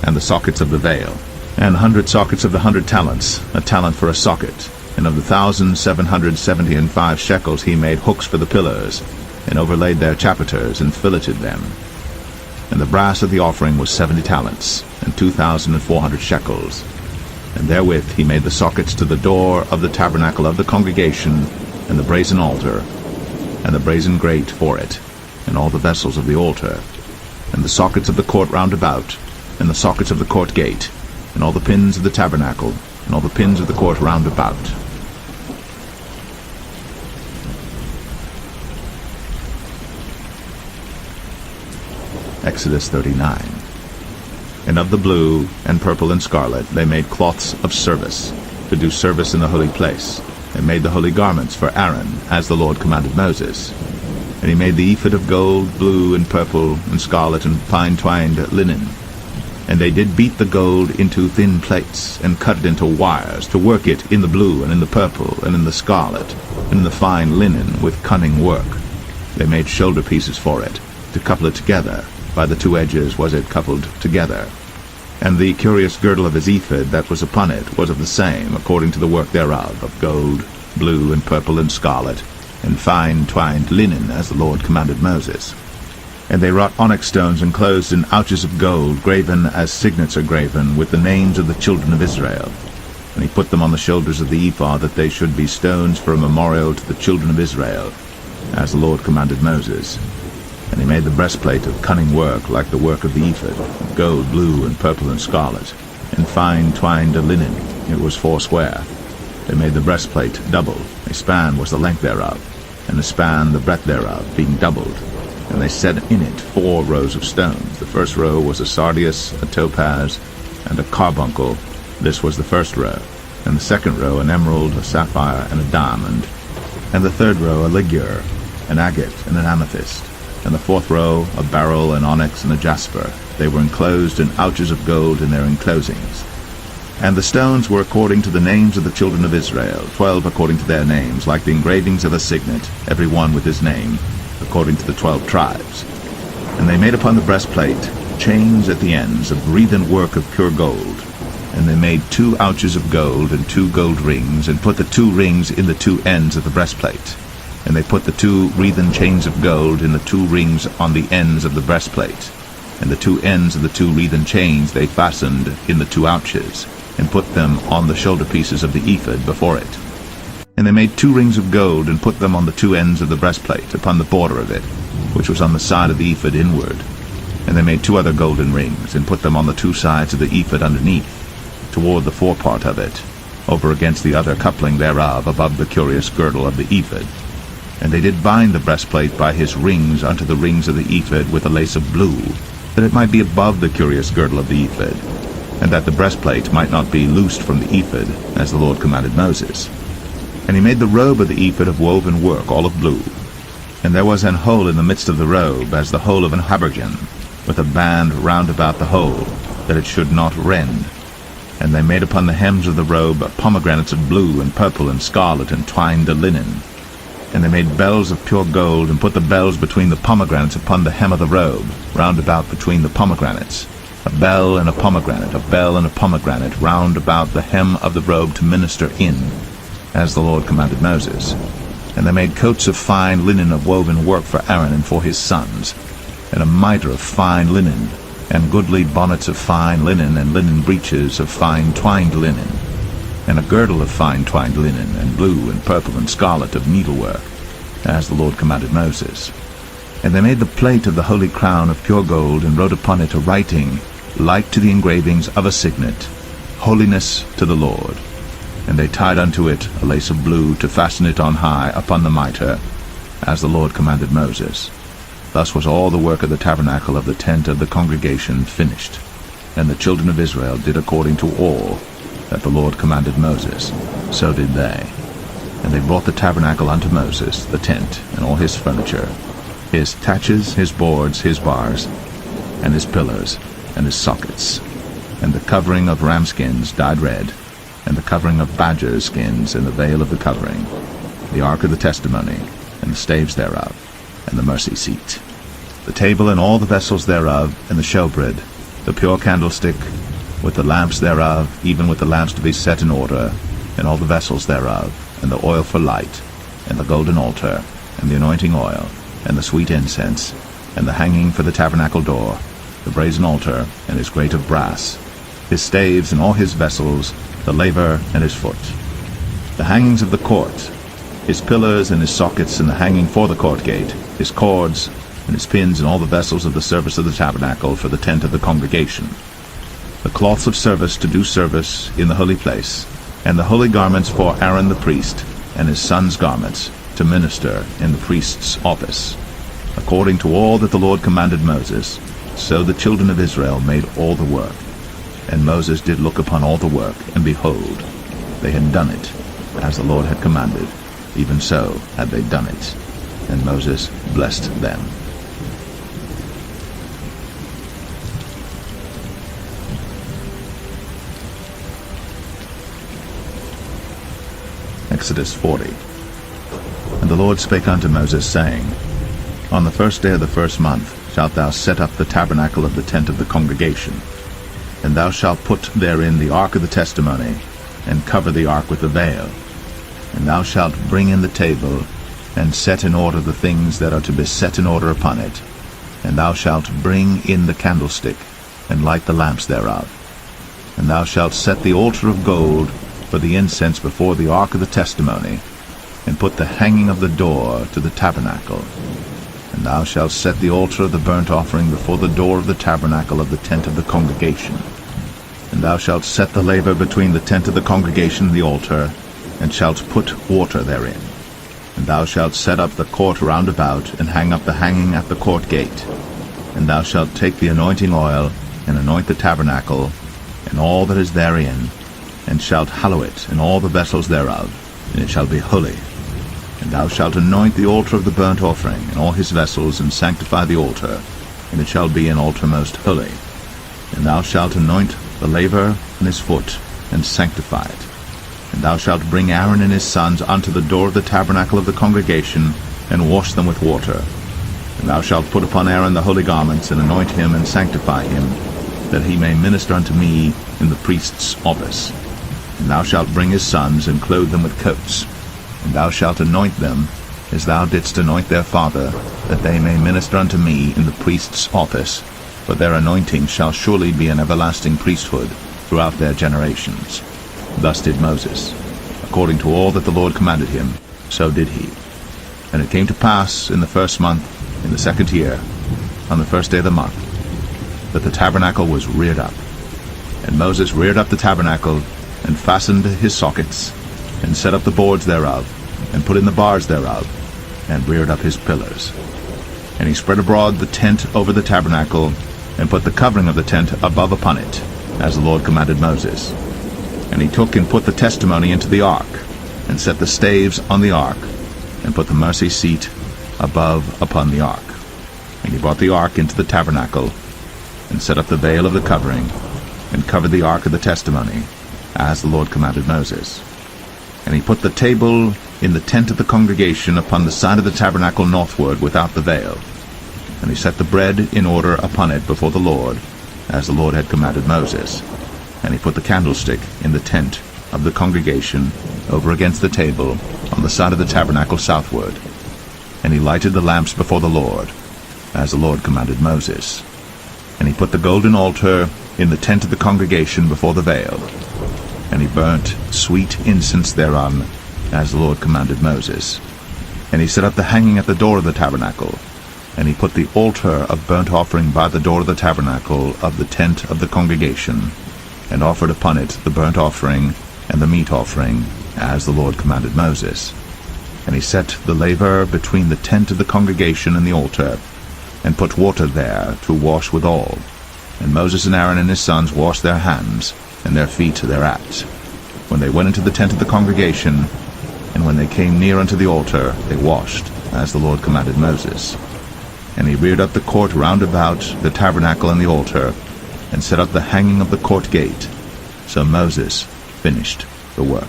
and the sockets of the veil, and 100 sockets of the 100 talents, a talent for a socket. And of the 1,775 shekels he made hooks for the pillars, and overlaid their chapiters, and filleted them. And the brass of the offering was 70 talents, and 2,400 shekels. And therewith he made the sockets to the door of the tabernacle of the congregation, and the brazen altar, and the brazen grate for it, and all the vessels of the altar, and the sockets of the court round about, and the sockets of the court gate, and all the pins of the tabernacle, and all the pins of the court round about. Exodus 39. And of the blue, and purple, and scarlet they made cloths of service, to do service in the holy place, and made the holy garments for Aaron, as the Lord commanded Moses. And he made the ephod of gold, blue, and purple, and scarlet, and fine-twined linen. And they did beat the gold into thin plates, and cut it into wires, to work it in the blue, and in the purple, and in the scarlet, and in the fine linen, with cunning work. They made shoulder pieces for it, to couple it together. By the 2 edges was it coupled together. And the curious girdle of his ephod that was upon it was of the same, according to the work thereof, of gold, blue, and purple, and scarlet, and fine twined linen, as the Lord commanded Moses. And they wrought onyx stones enclosed in ouches of gold, graven as signets are graven, with the names of the children of Israel. And he put them on the shoulders of the ephod, that they should be stones for a memorial to the children of Israel, as the Lord commanded Moses. And he made the breastplate of cunning work, like the work of the ephod, of gold, blue, and purple, and scarlet, and fine twined linen. It was 4 square. They made the breastplate double. A span was the length thereof, and a span the breadth thereof, being doubled. And they set in it 4 rows of stones. The first row was a sardius, a topaz, and a carbuncle. This was the first row. And the second row an emerald, a sapphire, and a diamond. And the third row a ligure, an agate, and an amethyst. and the fourth row a beryl, an onyx, and a jasper. They were enclosed in ouches of gold in their enclosings. And the stones were according to the names of the children of Israel, 12 according to their names, like the engravings of a signet, every one with his name, according to the 12 tribes. And they made upon the breastplate chains at the ends of wreathen work of pure gold. And they made 2 ouches of gold and 2 gold rings, and put the 2 rings in the 2 ends of the breastplate. And they put the 2 wreathen chains of gold in the 2 rings on the ends of the breastplate. And the 2 ends of the 2 wreathen chains they fastened in the 2 ouches, and put them on the shoulder pieces of the ephod before it. And they made 2 rings of gold, and put them on the 2 ends of the breastplate, upon the border of it, which was on the side of the ephod inward. And they made 2 other golden rings, and put them on the 2 sides of the ephod underneath, toward the forepart of it, over against the other coupling thereof, above the curious girdle of the ephod. And they did bind the breastplate by his rings unto the rings of the ephod with a lace of blue, that it might be above the curious girdle of the ephod, and that the breastplate might not be loosed from the ephod, as the Lord commanded Moses. And he made the robe of the ephod of woven work, all of blue. And there was an hole in the midst of the robe, as the hole of an habergeon, with a band round about the hole, that it should not rend. And they made upon the hems of the robe pomegranates of blue and purple and scarlet, and twined the linen. And they made bells of pure gold, and put the bells between the pomegranates upon the hem of the robe, round about between the pomegranates. A bell and a pomegranate, round about the hem of the robe to minister in, as the Lord commanded Moses. And they made coats of fine linen of woven work for Aaron and for his sons, and a mitre of fine linen, and goodly bonnets of fine linen, and linen breeches of fine twined linen, and a girdle of fine twined linen, and blue and purple and scarlet of needlework, as the Lord commanded Moses. And they made the plate of the holy crown of pure gold, and wrote upon it a writing, like to the engravings of a signet, Holiness to the Lord. And they tied unto it a lace of blue, to fasten it on high upon the mitre, as the Lord commanded Moses. Thus was all the work of the tabernacle of the tent of the congregation finished. And the children of Israel did according to all that the Lord commanded Moses, so did they. And they brought the tabernacle unto Moses, the tent, and all his furniture, his taches, his boards, his bars, and his pillars, and his sockets, and the covering of ram skins dyed red, and the covering of badger skins, and the veil of the covering, the ark of the testimony, and the staves thereof, and the mercy seat, the table and all the vessels thereof, and the showbread, the pure candlestick, with the lamps thereof, even with the lamps to be set in order, and all the vessels thereof, and the oil for light, and the golden altar, and the anointing oil, and the sweet incense, and the hanging for the tabernacle door, the brazen altar, and his grate of brass, his staves and all his vessels, the laver and his foot, the hangings of the court, his pillars and his sockets, and the hanging for the court gate, his cords, and his pins, and all the vessels of the service of the tabernacle for the tent of the congregation, the cloths of service to do service in the holy place, and the holy garments for Aaron the priest, and his sons' garments, to minister in the priest's office. According to all that the Lord commanded Moses, so the children of Israel made all the work. And Moses did look upon all the work, and behold, they had done it, as the Lord had commanded, even so had they done it. And Moses blessed them. Exodus 40. And the Lord spake unto Moses, saying, On the first day of the first month shalt thou set up the tabernacle of the tent of the congregation, and thou shalt put therein the ark of the testimony, and cover the ark with the veil. And thou shalt bring in the table, and set in order the things that are to be set in order upon it. And thou shalt bring in the candlestick, and light the lamps thereof. And thou shalt set the altar of gold for the incense before the ark of the testimony, and put the hanging of the door to the tabernacle. And thou shalt set the altar of the burnt offering before the door of the tabernacle of the tent of the congregation. And thou shalt set the laver between the tent of the congregation and the altar, and shalt put water therein. And thou shalt set up the court round about, and hang up the hanging at the court gate. And thou shalt take the anointing oil, and anoint the tabernacle, and all that is therein, and shalt hallow it, and all the vessels thereof, and it shall be holy. And thou shalt anoint the altar of the burnt offering, and all his vessels, and sanctify the altar, and it shall be an altar most holy. And thou shalt anoint the laver and his foot, and sanctify it. And thou shalt bring Aaron and his sons unto the door of the tabernacle of the congregation, and wash them with water. And thou shalt put upon Aaron the holy garments, and anoint him, and sanctify him, that he may minister unto me in the priest's office. And thou shalt bring his sons, and clothe them with coats. And thou shalt anoint them, as thou didst anoint their father, that they may minister unto me in the priest's office. For their anointing shall surely be an everlasting priesthood throughout their generations. Thus did Moses. According to all that the Lord commanded him, so did he. And it came to pass in the first month, in the second year, on the first day of the month, that the tabernacle was reared up. And Moses reared up the tabernacle, and fastened his sockets, and set up the boards thereof, and put in the bars thereof, and reared up his pillars. And he spread abroad the tent over the tabernacle, and put the covering of the tent above upon it, as the Lord commanded Moses. And he took and put the testimony into the ark, and set the staves on the ark, and put the mercy seat above upon the ark. And he brought the ark into the tabernacle, and set up the veil of the covering, and covered the ark of the testimony, as the Lord commanded Moses. And he put the table in the tent of the congregation upon the side of the tabernacle northward without the veil. And he set the bread in order upon it before the Lord, as the Lord had commanded Moses. And he put the candlestick in the tent of the congregation over against the table on the side of the tabernacle southward. And he lighted the lamps before the Lord, as the Lord commanded Moses. And he put the golden altar in the tent of the congregation before the veil. And he burnt sweet incense thereon, as the Lord commanded Moses. And he set up the hanging at the door of the tabernacle. And he put the altar of burnt offering by the door of the tabernacle of the tent of the congregation, and offered upon it the burnt offering and the meat offering, as the Lord commanded Moses. And he set the laver between the tent of the congregation and the altar, and put water there to wash withal. And Moses and Aaron and his sons washed their hands and their feet thereat, when they went into the tent of the congregation, and when they came near unto the altar, they washed, as the Lord commanded Moses. And he reared up the court round about the tabernacle and the altar, and set up the hanging of the court gate. So Moses finished the work.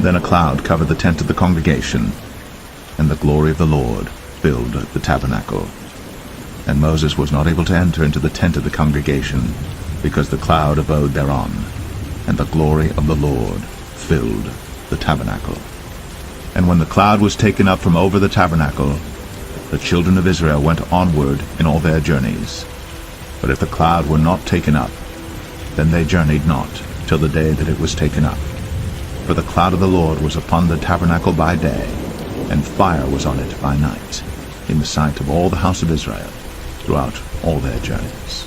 Then a cloud covered the tent of the congregation, and the glory of the Lord filled the tabernacle. And Moses was not able to enter into the tent of the congregation, because the cloud abode thereon, and the glory of the Lord filled the tabernacle. And when the cloud was taken up from over the tabernacle, the children of Israel went onward in all their journeys. But if the cloud were not taken up, then they journeyed not till the day that it was taken up. For the cloud of the Lord was upon the tabernacle by day, and fire was on it by night, in the sight of all the house of Israel, throughout all their journeys.